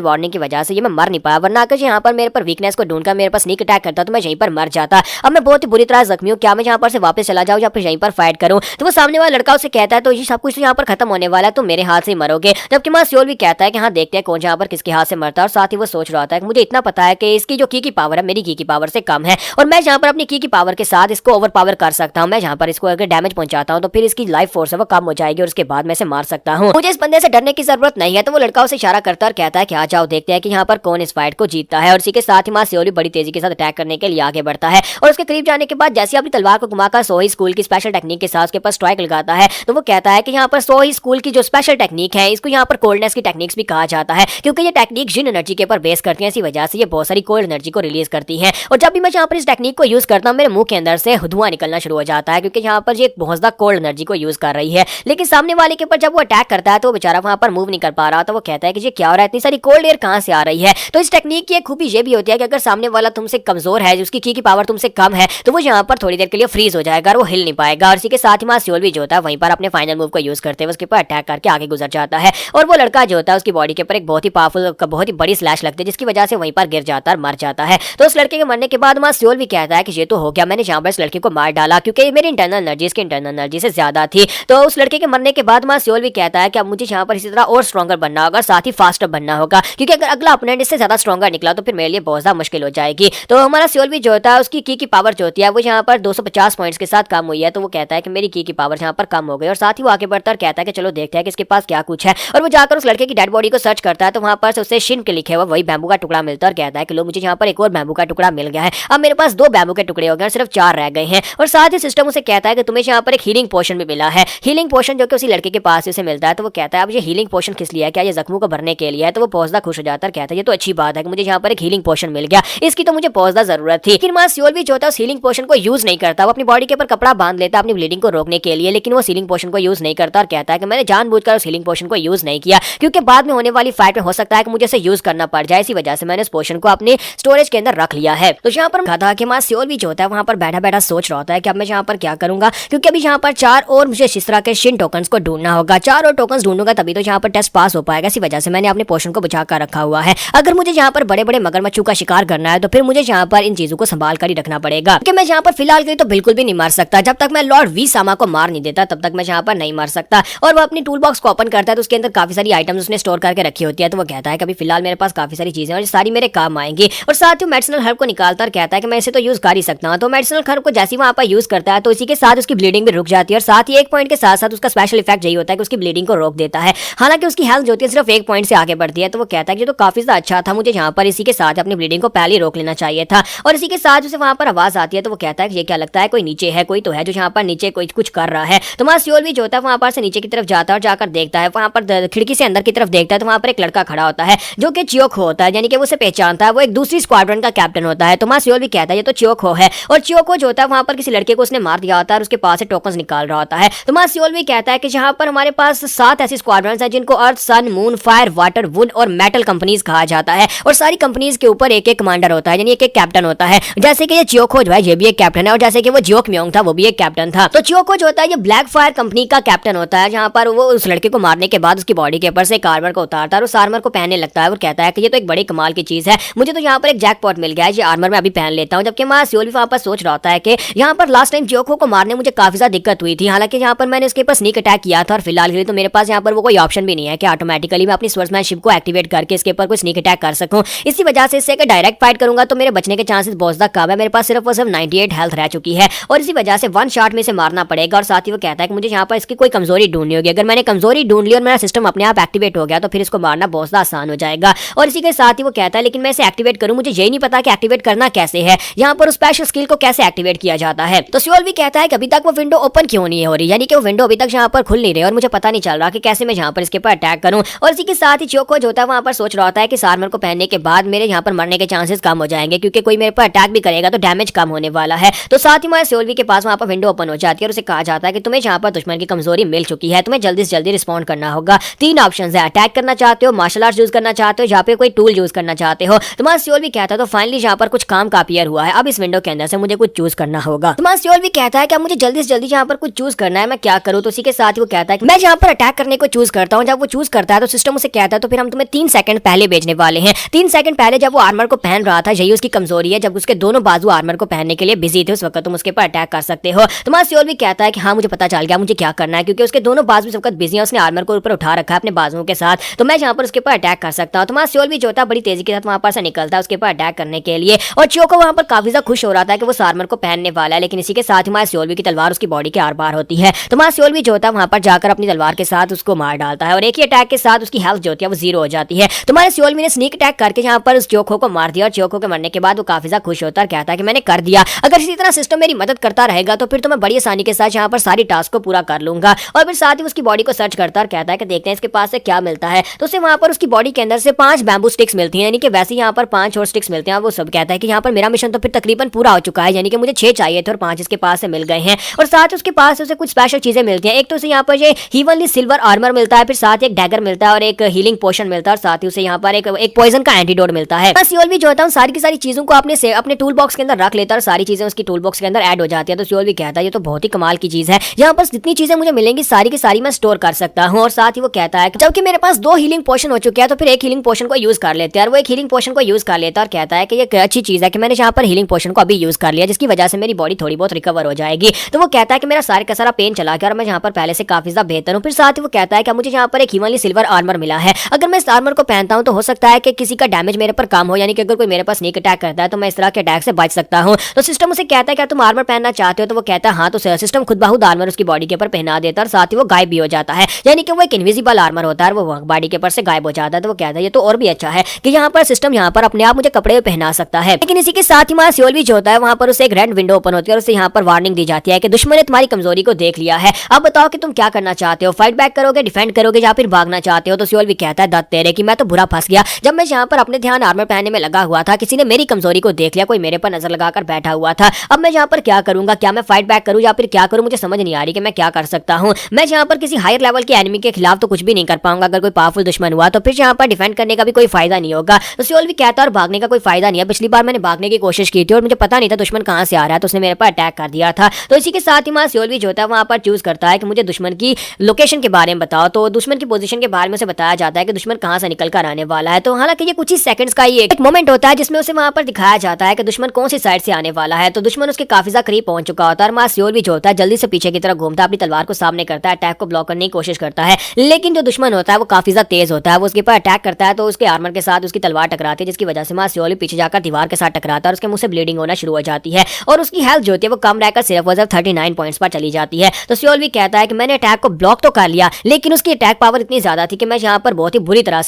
वार्निंग की वजह से ये मैं मर नहीं पाया, वरना अगर यहाँ पर मेरे पर वीकनेस को ढूंढकर मेरे पर स्नीक अटैक करता तो मैं यहीं पर मर जाता। अब मैं बहुत ही बुरी तरह जख्मी हूँ, क्या मैं यहाँ पर से वापस चला जाऊँ या फिर यहीं पर फाइट करूँ। तो वो सामने वाला लड़का उसे कहता है तो ये सब कुछ यहाँ पर खत्म होने वाला है, तुम मेरे हाथ से ही मरोगे। जबकि मां सियोल भी कहता है कि हाँ देखते हैं कौन यहाँ पर किसके हाथ से मरता है, और साथ ही वो सोच रहा होता है कि मुझे इतना पता है कि इसकी जो की पावर है मेरी की पावर से कम है, और मैं यहाँ पर अपनी की पावर के साथ इसको ओवर पावर कर सकता हूँ। मैं यहाँ पर इसको अगर डैमेज पहुंचाता हूँ तो फिर इसकी लाइफ फोर्स है वो कम हो जाएगी और उसके बाद मैं इसे मार सकता हूँ, मुझे इस बंदे से डरने की जरूरत नहीं है। तो वो लड़का उसे इशारा करता है और कहता है कि आ जाओ देखते हैं कि यहाँ पर कौन इस फाइट को जीतता है। और इसी के साथ ही मां सियोल भी बड़ी तेजी के साथ अटैक करने के लिए आगे बढ़ता है, और उसके करीब जाने के बाद जैसे अपनी तलवार को घुमाकर सोही स्कूल की स्पेशल टेक्निक के साथ उसके पास स्ट्राइक लगाता है, तो वो कहता है कि यहाँ पर सोही स्कूल की जो स्पेशल टेक्निक है इसको यहाँ पर कोल्डनेस की टेक्निक्स भी कहा जाता है, क्योंकि ये टेक्निक जिन एनर्जी के ऊपर बेस करती है, इसी वजह से ये बहुत सारी कोल्ड एनर्जी को रिलीज करती है। और जब भी मैं यहाँ पर इस टेक्निक को यूज करता हूँ मेरे मुंह के अंदर से धुआं निकलना शुरू हो जाता है, क्योंकि यहाँ पर ये बहुत ज्यादा कोल्ड एनर्जी को यूज कर रही है। लेकिन सामने वाले के ऊपर जब वो अटैक करता है तो वो बेचारा वहां पर मूव नहीं कर पा रहा, तो वो कहता है कि ये क्या हो रहा है, इतनी सारी कोल्ड एयर कहां से आ रही है। तो इस टेक्निक की एक खूबी ये भी होती है कि अगर सामने वाला तुमसे कमजोर है, उसकी की पावर तुमसे कम है, तो वो यहाँ पर थोड़ी देर के लिए फ्रीज हो जाएगा और वो हिल नहीं पाएगा। और इसी के साथ ही मां सियोल भी जो होता है वहीं पर अपने फाइनल मूव को यूज करते हुए उसके ऊपर अटैक करके आगे गुजर जाता है, और वो लड़का जो होता है उसकी बॉडी के ऊपर एक बहुत ही पावरफुल बहुत ही बड़ी स्लैश लगती है, जिसकी वजह से वहीं पर गिर जाता है, मर जाता है। तो उस लड़के के मरने के बाद मां सियोल भी कहता है कि ये तो हो गया, मैंने यहाँ पर इस लड़के को मार डाला क्योंकि मेरी इंटरनल एनर्जी इसकी इंटरनल एनर्जी से ज्यादा थी। तो उस लड़के के मरने के बाद मां सियोल भी कहता है कि अब मुझे यहाँ पर इसी तरह और स्ट्रॉन्गर बनना होगा, साथ ही फास्टर बनना होगा, क्योंकि अगर अगला अपोनेंट इससे ज्यादा स्ट्रॉन्गर निकला तो फिर मेरे लिए बहुत ज्यादा मुश्किल हो जाएगी। तो हमारा सियोल भी जो होता है उसकी की पावर जो होती है वो यहाँ पर 250 पॉइंट्स के साथ कम हुई है, तो वो कहता है कि मेरी की पावर यहाँ पर कम हो गई, और साथ ही वो आगे बढ़ता और कहता है कि चलो देखते हैं कि इसके पास क्या कुछ है। और वो जाकर उस लड़के की डेड बॉडी को सर्च करता है, तो वहां पर उससे शिन के लिखे हुआ वही बैम्बू का टुकड़ा मिलता है, और कहता है कि लो मुझे यहाँ पर एक और बैम्बू का टुकड़ा मिल गया है, अब मेरे पास 2 बैम्बू के टुकड़े हो गए, सिर्फ 4 रह गए हैं। और साथ ही सिस्टम उसे कहता है कि तुम्हें यहाँ पर एक हीलिंग पोशन भी मिला है, हीलिंग पोशन जो कि उसी लड़के के पास उसे मिलता है। तो वो कहता है अब ये हीलिंग पोशन किस लिए है, क्या ये जख्मों को भरने के लिए है। तो वो बहुत ज्यादा खुश हो जाता है, कहता है ये तो अच्छी बात है कि मुझे यहाँ पर एक हीलिंग पोशन मिल गया, इसकी तो मुझे बहुत ज्यादा जरूरत थी। लेकिन मां सियोल भी जो होता है उस हीलिंग पोशन को यूज नहीं करता, वो अपनी बॉडी के ऊपर कपड़ा बांध लेता है अपनी ब्लीडिंग को रोकने के लिए, लेकिन वो हीलिंग पोशन को यूज नहीं करता और कहता है कि मैंने जानबूझकर उस हीलिंग पोशन को यूज नहीं किया, क्योंकि बाद में होने वाली फाइट में हो सकता है कि मुझे इसे यूज करना पड़ जाए, इसी वजह से मैंने उस पोशन को अपने स्टोरेज के अंदर रख लिया है। तो यहाँ पर कहा था कि मां सियोल भी जो होता है वहां पर बैठा बैठा सोच रहा होता है कि अब मैं यहाँ पर क्या करूंगा, क्योंकि अभी यहाँ पर 4 और मुझे इस तरह के शिन टोकन्स को ढूंढना होगा, 4 और टोकन्स ढूंढूंगा तभी तो यहाँ पर टेस्ट पास हो पाएगा, इसी वजह से मैंने अपने पोशन को बचा कर रखा हुआ है। अगर मुझे यहाँ पर बड़े बड़े मगरमच्छों का शिकार करना है तो फिर मुझे यहाँ पर इन चीजों को संभाल कर ही रखना पड़ेगा, क्योंकि मैं यहाँ पर फिलहाल के लिए तो बिल्कुल भी नहीं मार सकता, जब तक मैं लॉर्ड वी सामा को मार नहीं देता तब तक मैं यहाँ पर नहीं मार सकता। और वो अपनी टूल बॉक्स को ओपन करता है तो उसके अंदर काफी सारी आइटम्स उसने स्टोर करके रखी होती है, तो वो कहता है कि अभी फिलहाल मेरे पास काफी सारी चीजें और सारी मेरे काम आएंगी। और साथ ही मेडिसिनल हर्ब को निकालता और कहता है कि मैं इसे तो यूज कर ही सकता हूँ। तो मेडिसिनल हर्ब को जैसे वहां पर यूज करता है तो इसी के साथ उसकी ब्लीडिंग भी रुक जाती है, और साथ ही 1 पॉइंट के साथ साथ उसका स्पेशल इफेक्ट यही होता है कि उसकी ब्लीडिंग को रोक देता है। हालांकि उसकी हेल्थ जो होती है सिर्फ 1 पॉइंट से आगे बढ़ती है, तो वो कहता है कि ये तो काफी ज्यादा अच्छा था, मुझे यहाँ पर इसी के साथ अपनी ब्लीडिंग को पहले रोक लेना चाहिए था। और इसी के साथ उसे वहां पर आवाज आती है, तो वो कहता है कि ये क्या लगता है कोई नीचे है, कोई तो है जो यहाँ पर नीचे कोई कुछ कर रहा है। तो मां सियोल भी जो होता है वहां पर से नीचे की तरफ जाता है और जाकर देखता है, वहां पर खिड़की से अंदर की तरफ देखता है तो वहां पर एक लड़का खड़ा होता है जो कि चियोखो होता है, यानी कि वो उसे पहचानता है, वो एक दूसरी स्क्वाड्रन का कैप्टन होता है। तो मां सियोल भी कहता है ये तो चियोखो है, और चियोखो जो होता है वहां पर किसी लड़के को उसने मार दिया होता है और उसके पास से टोकन्स निकाल रहा होता है। तो मां सियोल भी कहता है कि जहाँ पर हमारे पास 7 ऐसी स्क्वाड्रंस हैं जिनको अर्थ, सन, मून, फायर, वाटर, वुड और मेटल कंपनीज कहा जाता है। और सारी कंपनीज के ऊपर एक एक कमांडर होता है, यानी एक एक कैप्टन होता है। जैसे कि ये चियोको जो है ये भी एक कैप्टन है, और जैसे कि वो जियोक म्योंग था वो भी एक कैप्टन था। तो चियोको जो होता है ये ब्लैक फायर कंपनी का कैप्टन होता है, जहाँ पर वो उस लड़के को मारने के बाद उसकी बॉडी के ऊपर से एक आर्मर को उतारता है और उस आर्मर को पहनने लगता है और कहता है कि ये तो एक बड़ी कमाल की चीज है, मुझे तो यहाँ पर एक जैकपॉट मिल गया है, ये आर्मर मैं अभी पहन लेता हूँ। जबकि हमारा सियोल भी वहाँ पर सोच रहा होता है कि यहाँ पर लास्ट टाइम जियोको को मारने मुझे काफी ज्यादा दिक्कत हुई थी, हालांकि यहाँ पर मैंने इसके ऊपर स्नीक अटैक किया था और फिलहाल के लिए तो मेरे पास यहाँ पर वो कोई ऑप्शन भी नहीं है कि ऑटोमेटिकली मैं अपनी स्वर्ड्समैनशिप को एक्टिवेट करके इसके ऊपर कोई स्नीक अटैक कर सकूं। इसी वजह से इससे अगर डायरेक्ट फाइट करूंगा तो मेरे बचने के चांसेस बहुत ज्यादा कम है। मेरे पास सिर्फ और सिर्फ 98 हेल्थ रह चुकी है और इसी वजह से वन शॉट में इसे मारना पड़ेगा। और साथ ही वो कहता है कि मुझे यहाँ पर इसकी कोई कमजोरी ढूंढनी होगी, अगर मैंने कमजोरी ढूंढ ली और मेरा सिस्टम अपने आप एक्टिवेट हो गया तो फिर इसको मारना बहुत ज्यादा आसान हो जाएगा। और इसी के साथ ही वो कहता है लेकिन मैं इसे एक्टिवेट करूं, मुझे यही नहीं पता कि एक्टिवेट करना कैसे है, यहाँ पर स्पेशल स्किल को कैसे एक्टिवेट किया जाता है। तो सियोल भी कहता है कि अभी तक वो विंडो ओपन क्यों नहीं हो रही, यानी कि वो विंडो अभी तक यहाँ पर खुल नहीं रही और मुझे पता नहीं चल रहा कि कैसे मैं यहाँ पर इसके ऊपर अटैक करूं। और इसी के साथ ही चियोको जो होता है वहाँ पर सोच रहा होता है कि इस आर्मर को पहनने के बाद मेरे यहाँ पर मरने के चांसेस कम हो जाएंगे, क्योंकि कोई मेरे पर अटैक भी करेगा तो डैमेज कम होने वाला है। तो साथ ही हमारे सियोल के पास वहाँ पर विंडो ओपन हो जाती है और उसे कहा जाता है कि तुम्हें यहाँ पर दुश्मन की कमजोरी मिल चुकी है, तुम्हें जल्दी से जल्दी रिस्पॉन्ड करना होगा। 3 ऑप्शन है, अटैक करना चाहते हो, मार्शल आर्ट्स यूज करना चाहते हो, या फिर कोई टूल यूज करना चाहते हो। तुम्हारा सियोल भी कहता है तो फाइनली यहाँ पर कुछ काम का अपीयर हुआ है, अब इस विंडो के अंदर से मुझे कुछ चूज करना होगा। तुम्हारा सियोल भी कहता है कि मुझे जल्दी से जल्दी यहाँ पर कुछ चूज करना है, मैं क्या करूँ। तो उसी के साथ ही वो कहता है कि मैं यहाँ पर अटैक करने को चूज करता हूँ। जब वो चूज करता है तो सिस्टम उसे कहता है तो फिर हम तुम्हें 3 सेकंड पहले भेजने वाले हैं। 3 सेकंड पहले जब वो आर्मर को पहन रहा था, यही उसकी कमजोरी है, जब उसके दोनों बाजू आर्मर को पहनने के लिए बिजी थे उस वक्त तुम उसके पर अटैक कर सकते हो। तुम्हारा सियोल भी कहता है कि हाँ मुझे पता चल गया मुझे क्या करना है, क्योंकि उसके दोनों बाजू इस वक्त बिजी है, उसने आर्मर को ऊपर उठा रखा है अपने बाजुओं के साथ, तो मैं यहाँ पर उसके ऊपर अटैक कर सकता हूँ। तुम्हारा सियोल भी जो होता है बड़ी तेजी के साथ वहाँ पर से निकलता है उसके ऊपर अटैक करने के लिए। और चियोको वहाँ पर काफी ज्यादा खुश हो रहा था कि वो आर्मर को पहनने वाला है, लेकिन इसी के साथ हमारे सियोल की तलवार उसकी बॉडी के आर पार होती है। तुम्हारा सियोल भी जो होता है वहाँ पर जाकर अपनी तलवार के साथ उसको मार डालता है और एक ही अटैक के साथ उसकी हेल्थ जो होती है वो 0 हो जाती है। तुम्हारे सियोल ने स्नीक अटैक करके यहाँ पर उस चियोको को मार दिया और चियोको के मरने के बाद वो काफी ज्यादा खुश होता है, कहता है कि मैंने कर दिया, अगर इसी तरह सिस्टम मेरी मदद करता रहेगा तो फिर तो मैं बड़ी आसानी के साथ यहाँ पर सारी टास्क को पूरा कर लूंगा। और फिर साथ ही उसकी बॉडी को सर्च करता है, कहता है कि देखते हैं इसके पास से क्या मिलता है। तो उसे वहाँ पर उसकी बॉडी के अंदर से 5 बैम्बू स्टिक्स मिलती हैं, यानी कि वैसे यहाँ पर 5 और स्टिक्स मिलते हैं। वो सब कहता है कि यहाँ पर मेरा मिशन तो फिर तकरीबन पूरा हो चुका है, यानी कि मुझे 6 चाहिए थे और 5 इसके पास से मिल गए हैं। और साथ उसके पास उसे कुछ स्पेशल चीजें मिलती हैं, एक तो उसे यहाँ पर ये हीवनली सिल्वर आर्मर मिलता है, फिर साथ एक डैगर मिलता है और एक हीलिंग पोशन मिलता है, और साथ ही उसे यहाँ पर एक पॉइजन का एंटीडोट मिलता है। सियोल भी जो होता है सारी की सारी चीजों को अपने टूल बॉक्स के अंदर रख लेता है और सारी चीजें उसकी टूल बॉक्स के अंदर ऐड हो जाती है। तो सियोल भी कहता है ये तो बहुत ही कमाल की चीज है, यहाँ पर जितनी चीजें मुझे मिलेंगी सारी की सारी मैं स्टोर कर सकता हूँ। और साथ ही वो कहता है जबकि मेरे पास 2 हीलिंग पोशन हो चुके हैं तो फिर एक हीलिंग पोशन को यूज कर लेते हैं। और वो एक हीलिंग पोशन को यूज कर लेता है और कहता है कि ये अच्छी चीज है कि मैंने यहाँ पर हीलिंग पोशन को अभी यूज कर लिया, जिसकी वजह से मेरी बॉडी थोड़ी बहुत रिकवर हो जाएगी। तो वो कहता है कि मेरा सारे का सारा पेन चला गया और मैं यहाँ पर पहले से काफी ज्यादा बेहतर हूँ। फिर साथ ही वो कहता है कि मुझे यहाँ पर एक हीवनली सिल्वर आर्मर मिला है, अगर मैं इस आर्मर को पहनता हूँ तो हो सकता है कि किसी का डैमेज मेरे पर कम हो, यानी कि अगर कोई मेरे पास स्नीक अटैक करता है तो मैं इस तरह के अटैक से बच सकता हूँ। तो सिस्टम उसे कहता है क्या तुम आर्मर पहनना चाहते हो। तो वो कहता है हाँ। तो सिस्टम खुद बहुत आर्मर उसकी बॉडी के ऊपर पहना देता है और साथ ही वो गायब भी हो जाता है, यानी कि वो एक इनविजिबल आर्मर होता है, वो बॉडी के ऊपर से गायब हो जाता है। तो वो कहता है ये तो और भी अच्छा है कि यहाँ पर सिस्टम यहाँ पर अपने आप मुझे कपड़े पहना सकता है। लेकिन इसी के साथ ही हमारा सियोल भी जो होता है वहाँ पर उसे एक रेड विंडो ओपन होती है और उसे यहाँ पर वार्निंग दी जाती है कि दुश्मन ने तुम्हारी कमजोरी को देख लिया है, अब बताओ कि तुम क्या करना चाहते हो, फाइट बैक करोगे, डिफेंड करोगे या फिर भागना चाहते हो। तो सियोल भी कहता है दत्त तेरे कि मैं तो बुरा फंस गया, जब मैं यहाँ पर अपने ध्यान आर्मर पहनने में लगा हुआ था किसी ने मेरी कमजोरी को देख लिया, कोई मेरे पर नजर लगाकर बैठा हुआ था, अब मैं यहाँ पर क्या करूंगा, क्या मैं फाइट बैक करूँ या फिर क्या करूँ, मुझे समझ नहीं आ रही कि मैं क्या कर सकता हूँ। मैं यहाँ पर किसी हायर लेवल के एनिमी के खिलाफ तो कुछ भी नहीं कर पाऊंगा, अगर कोई पावरफुल दुश्मन हुआ तो फिर यहाँ पर डिफेंड करने का भी कोई फायदा नहीं होगा। तो सियोल भी कहता है और भागने का कोई फायदा नहीं है, पिछली बार मैंने भागने की कोशिश की थी और मुझे पता नहीं था दुश्मन कहाँ से आ रहा है, तो उसने मेरे पर अटैक कर दिया था। तो इसी के साथ ही हमारा सियोल भी जो होता है वहाँ पर चूज करता है कि मुझे दुश्मन की लोकेशन के बारे में बताओ। तो दुश्मन की पोजीशन के बारे में उसे बताया जाता है कि दुश्मन कहाँ से निकल कर आने वाला है। तो हालांकि ये कुछ ही सेकंड्स का ही एक मोमेंट होता है जिसमें उसे वहाँ पर दिखाया जाता है कि दुश्मन कौन सी साइड से आने वाला है। तो दुश्मन उसके काफी ज्यादा करीब पहुंच चुका होता है और हमारा सियोल भी जो होता है जल्दी से पीछे की तरफ घूमता है, अपनी तलवार को सामने करता है, अटैक को ब्लॉक करने की कोशिश करता है। लेकिन जो दुश्मन होता है वो काफी ज्यादा तेज होता है, वो उसके ऊपर अटैक करता है तो उसके आर्मर के साथ उसकी तलवार टकराती है, जिसकी वजह से हमारा सियोल पीछे जाकर दीवार के साथ टकराता है और उसके मुंह से ब्लीडिंग होना शुरू हो जाती है और उसकी हेल्थ जो होती है वो कम रहकर सिर्फ 39 पॉइंट्स पर चली जाती है। तो सियोल भी कहता है कि मैंने अटैक को ब्लॉक तो कर लिया, लेकिन उसकी अटैक पावर इतनी ज्यादा थी कि मैं यहाँ पर बहुत ही बुरी तरह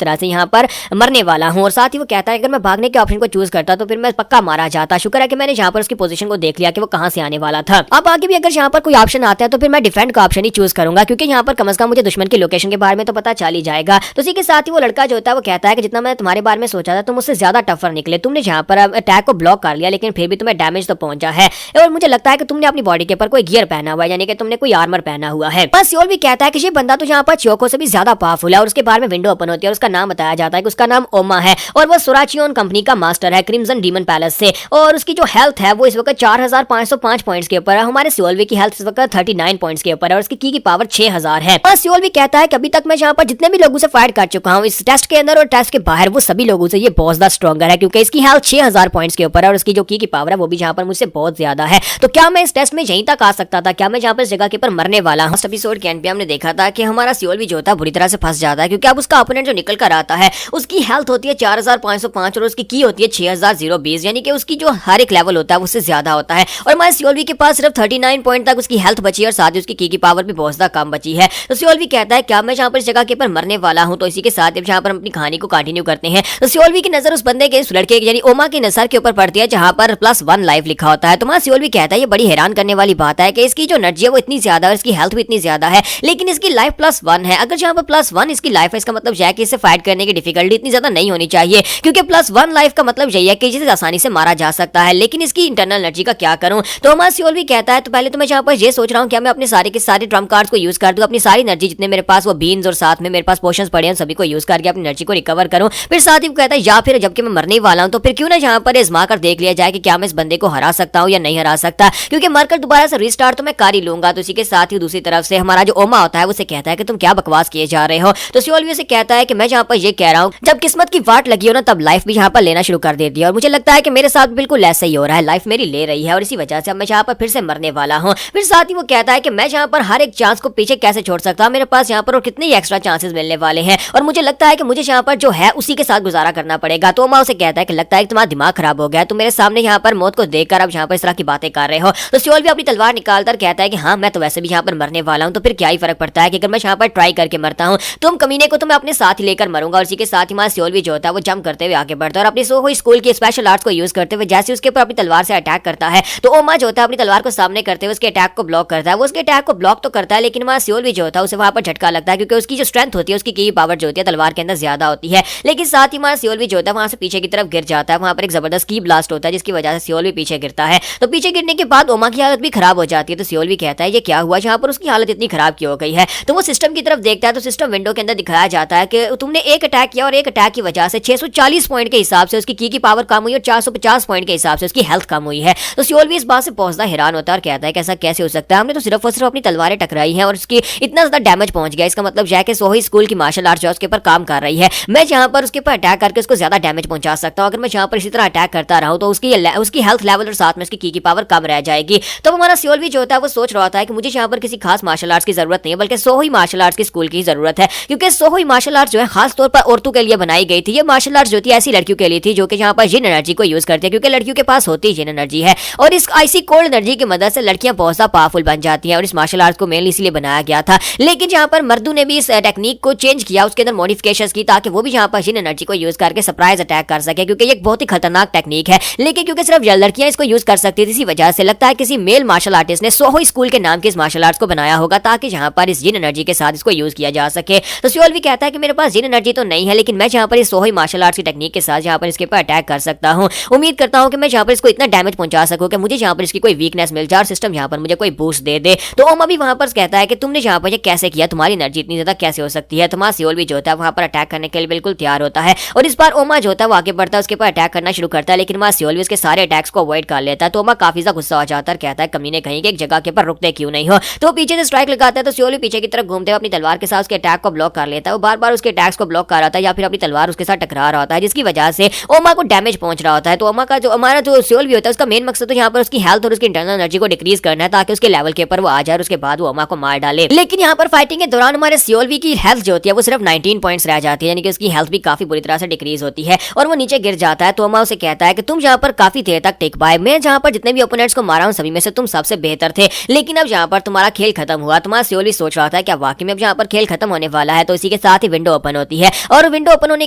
से यहाँ पर मरने वाला हूँ। और साथ ही वो कहता है अगर मैं भागने के ऑप्शन को चूज करता तो फिर मैं पक्का मारा जाता, शुक्र है कि मैंने यहाँ पर उसकी पोजीशन को देख लिया कि वो कहाँ से आने वाला था। अब आगे भी अगर यहाँ पर कोई ऑप्शन आता है तो फिर मैं डिफेंड का ऑप्शन ही चूज करूंगा, क्योंकि यहाँ पर कम से कम मुझे दुश्मन की लोकेशन के बारे में तो पता चल ही जाएगा। तो इसी के साथ ही वो लड़का जो होता है वो कहता है कि जितना मैं तुम्हारे बारे में सोचा था तुम उससे ज्यादा टफर निकले, तुमने यहाँ पर अटैक को ब्लॉक कर लिया लेकिन फिर भी तुम्हें डैमेज तो पहुंचा है और मुझे लगता है कि तुमने अपनी बॉडी के ऊपर कोई गियर पहना हुआ है, यानी कि तुमने कोई आर्मर पहना हुआ है। बस सियोल भी कहता है कि ये बंदा तो यहाँ पर च्योको से भी ज्यादा पावरफुल है और उसके बारे में विंडो ओपन होती है और उसका नाम बताया जाता है कि उसका नाम ओमा है और वो सुराचियोन कंपनी का मास्टर है क्रिम्सन डीमन पैलेस से। और उसकी जो हेल्थ है वो इस वक्त 4505 पॉइंट्स के ऊपर है। हमारे सियोल की हेल्थ इस वक्त 39 पॉइंट्स के ऊपर है और उसकी की पावर 6000 है। बस सियोल भी कहता है कि अभी तक मैं यहाँ पर जितने भी लोगों से फाइट कर चुका हूँ इस टेस्ट के अंदर और टेस्ट के बाहर, वो सभी लोगों से ये बहुत ज्यादा स्ट्रॉन्गर है क्योंकि इसकी हेल्थ 6000 पॉइंट्स के ऊपर है और उसकी जो की पावर है वो भी यहाँ पर मुझसे बहुत ज्यादा है। तो क्या मैं इस टेस्ट में यहीं तक आ सकता था? क्या मैं यहाँ पर इस जगह के ऊपर मरने वाला हूँ? एपिसोड के एंड पे हमने देखा था कि हमारा सियोल भी जो था बुरी तरह से फंस जाता है क्योंकि अब उसका ओपोनेंट जो निकल कर आता है उसकी हेल्थ होती है 4505 और उसकी की होती है 6020, यानी कि उसकी जो हर एक लेवल होता है उससे ज्यादा होता है। और हमारे सियोल के पास सिर्फ 39 पॉइंट तक उसकी हेल्थ बची है और साथ ही उसकी की पावर भी बहुत ज्यादा कम बची है। तो सियोल भी कहता है क्या मैं यहाँ पर इस जगह के ऊपर मरने वाला हूँ? तो इसी के साथ यहाँ पर हम अपनी कहानी को कंटिन्यू करते हैं। तो सियोल की नजर उस बंदे के, उस लड़के यानी ओमा की नजर के ऊपर पड़ती है जहाँ पर +1 लाइफ लिखा होता है। तो हमारा सियोल भी कहता है ये बड़ी हैरान करने वाली बात है कि इसकी जो एनर्जी है वो इतनी ज्यादा है, इसकी हेल्थ भी इतनी ज्यादा है, लेकिन इसकी लाइफ +1 है। अगर यहाँ पर +1 इसकी लाइफ है इसका मतलब यह है कि इसे फाइट करने की डिफिकल्टी इतनी ज्यादा नहीं होनी चाहिए क्योंकि +1 लाइफ का मतलब यही है कि जिसे आसानी से मारा जा सकता है। लेकिन इसकी इंटरनल एनर्जी का क्या करूं? तो हमारा सियोल भी कहता है तो पहले तो मैं यहाँ पर ये सोच रहा हूँ क्या मैं अपने सारे के सारे ट्रम्प कार्ड्स को यूज कर दूं, अपनी सारी एनर्जी जितने मेरे पास वो बीन्स और साथ में मेरे पास पोशंस पड़े हैं सभी को यूज करके अपनी एनर्जी को रिकवर करूं। फिर साथ ही कहता है या फिर जबकि मैं मरने वाला हूं तो फिर क्यों ना यहाँ पर आजमा कर देख लिया जाए कि क्या मैं इस बंदे को हरा सकता हूँ या नहीं हरा सकता, क्योंकि मरकर दोबारा से रिस्टार्ट तो मैं कर ही लूंगा। तो इसी के साथ ही दूसरी तरफ से हमारा जो ओमा होता है उसे कहता है कि तुम क्या बकवास किए जा रहे हो। तो सियोल भी कहता है कि मैं यहाँ पर ये कह रहा हूँ जब किस्मत की वाट लगी हो ना तब लाइफ भी यहाँ पर लेना शुरू कर देती है और मुझे लगता है कि मेरे साथ बिल्कुल ऐसा ही हो रहा है, लाइफ मेरी ले रही है और इसी वजह से अब मैं यहाँ पर फिर से मरने वाला हूँ। फिर साथ ही वो कहता है कि मैं यहाँ पर हर एक चांस को पीछे कैसे छोड़ सकता हूँ, मेरे पास यहाँ पर और कितने ही एक्स्ट्रा चांसेस मिलने वाले हैं और मुझे लगता है कि मुझे यहाँ पर जो है उसी के साथ गुजारा करना पड़ेगा। तो ओमा उसे कहता है कि लगता है कि तुम्हारा दिमाग खराब हो गया, तुम मेरे सामने यहाँ पर मौत को देखकर अब यहाँ पर इस तरह की बातें कर रहे हो। तो सियोल भी अपनी तलवार निकालकर कहता है कि हाँ मैं तो वैसे भी यहाँ पर मरने वाला हूँ तो फिर क्या ही फर्क पड़ता है कि अगर मैं यहाँ पर ट्राई करके मरता हूँ तुम कमीने को तो मैं अपने साथ ही लेकर मरूंगा। और इसी के साथ ही हमारा सियोल भी जो होता है वो जंप करते हुए आगे बढ़ता है और अपनी सोहो स्कूल की स्पेशल आर्ट्स को यूज करते हुए जैसे उसके ऊपर अपनी तलवार से अटैक करता है तो ओमा जो होता है अपनी तलवार को सामने करते हुए उसके अटैक को ब्लॉक करता है। वो उसके अटैक को ब्लॉक तो करता है लेकिन हमारा सियोल भी जो होता है उसे वहां पर झटका लगता है क्योंकि उसकी जो स्ट्रेंथ होती है उसकी की पावर जो होती है तलवार के अंदर ज्यादा होती है। लेकिन साथ ही हमारा सियोल भी जो होता है वहां से पीछे की तरफ गिर जाता है, वहां पर एक जबरदस्त की ब्लास्ट होता है जिसकी वजह से सियोल भी पीछे गिरता है। तो पीछे गिरने के बाद ओमा की हालत भी खराब हो जाती है। तो सियोल भी कहता है ये क्या हुआ, जहां पर उसकी हालत इतनी खराब क्यों हो गई है। तो वो सिस्टम की तरफ देखता है तो सिस्टम विंडो के अंदर दिखाया जाता है कि तुमने एक अटैक किया और एक अटैक की वजह से 640 पॉइंट के हिसाब से उसकी की पावर कम हुई और 450 पॉइंट के हिसाब से उसकी हेल्थ कम हुई है। तो सियोल भी इस बात से बहुत ज्यादा हैरान होता है और कहता है कि ऐसा कैसे हो सकता है, हमने तो सिर्फ और सिर्फ अपनी तलवारें टकराई हैं और उसकी इतना ज्यादा डैमेज पहुंच गया, इसका मतलब यह है कि सोही स्कूल की मार्शल आर्ट जो उसके ऊपर काम कर रही है, मैं जहां पर उसके ऊपर अटैक करके उसको ज्यादा डैमेज पहुंचा सकता हूं। अगर मैं जहां पर इसी तरह अटैक करता रहूं तो उसकी हेल्थ लेवल और साथ में उसकी की पावर कम रह जाएगी। तो हमारा सियोल भी जो होता है वो सोच रहा होता है कि मुझे यहाँ पर किसी खास मार्शल आर्ट्स की जरूरत नहीं है बल्कि सोही मार्शल आर्ट्स की स्कूल की जरूरत है, क्योंकि सोही मार्शल आर्ट्स जो है खास तौर पर औरतों के लिए बनाई गई थी। ये मार्शल आर्ट्स जो थी ऐसी लड़कियों के लिए थी जो कि यहाँ पर जिन एनर्जी को यूज करती है, क्योंकि लड़कियों के पास होती है जिन एनर्जी है और इस आइसी कोल्ड एनर्जी की मदद से लड़कियां बहुत ज्यादा पावरफुल बन जाती हैं और इस मार्शल आर्ट्स को मेनली इसलिए बनाया गया था। लेकिन यहाँ पर मर्दों ने भी इस टेक्निक को चेंज किया, उसके अंदर मॉडिफिकेशंस की ताकि वो भी यहाँ पर जिन एनर्जी को यूज करके सरप्राइज अटैक कर सके, क्योंकि ये एक बहुत ही खतरनाक टेक्निक है। लेकिन क्योंकि सिर्फ लड़कियां इसको यूज कर सकती थी इसी वजह से लगता है किसी मेल मार्शल आर्टिस्ट ने सोहो स्कूल के नाम के इस मार्शल आर्ट्स को बनाया होगा ताकि यहाँ पर इस जिन एनर्जी के साथ इसको यूज किया जा सके। तो सियोल भी कहता है कि मेरे पास जिन एनर्जी तो नहीं है लेकिन मैं यहाँ पर इस सोहो मार्शल आर्ट्स की टेक्निक के साथ यहाँ पर इसके ऊपर अटैक कर सकता हूँ। उम्मीद करता हूँ कि मैं यहाँ पर इसको इतना डैमेज पहुंचा सकूँ कि मुझे यहाँ पर इसकी कोई वीकनेस मिल जाए और सिस्टम यहाँ पर मुझे कोई बूस्ट दे दे। तो ओमा भी वहां पर कहता है कि तुमने यहाँ पर ये कैसे किया, तुम्हारी एनर्जी इतनी ज्यादा कैसे हो सकती है। तुम्हारा सियोल भी जो होता है वहां पर अटैक करने के लिए बिल्कुल तैयार होता है और इस बार ओमा जो होता है वो आगे बढ़ता है, उसके ऊपर अटैक करना शुरू करता है लेकिन हमारा सियोल भी उसके सारे अटैक्स को अवॉइड कर लेता है। तो ओमा काफी ज्यादा गुस्सा हो जाता है, कहता है कमीने कहीं के एक जगह के ऊपर रुकते क्यों नहीं हो। तो पीछे से स्ट्राइक लगाता है तो सियोल भी पीछे की तरफ घूमते हुए अपनी तलवार के साथ उसके अटैक को ब्लॉक कर लेता है। वो बार बार उसके अटैक्स को ब्लॉक कर रहा था या फिर अपनी तलवार उसके साथ टकरा रहा होता है जिसकी वजह से ओमा को डैमेज पहुंच रहा होता है। तो ओमा का जो हमारा जो सियोल भी होता है उसका मेन मकसद तो यहाँ पर उसकी हेल्थ और उसकी इंटरनल एनर्जी को डिक्रीज करना है ताकि उसके लेवल के ऊपर वो आ जाए और उसके बाद वो ओमा को मार डाले। लेकिन यहाँ पर फाइटिंग के दौरान हमारे सियोल की हेल्थ जो होती है वो सिर्फ 19 पॉइंट्स रह जाती है, यानी कि उसकी हेल्थ भी काफी बुरी तरह से डिक्रीज होती है और वो नीचे गिर जाता है। तो ओमा उसे कहता है कि तुम यहाँ पर काफी देर तक टिक पाए, मैं जहाँ पर जितने भी ओपोनेंट्स को मारा हूँ सभी में से तुम सबसे बेहतर थे, लेकिन अब यहाँ पर तुम्हारा खेल खत्म हुआ। तुम्हारा सियोल भी सोच रहा था क्या वाकई में अब यहाँ पर खेल खत्म होने वाला है। तो इसी के साथ ही विंडो ओपन होती है और विंडो ओपन होने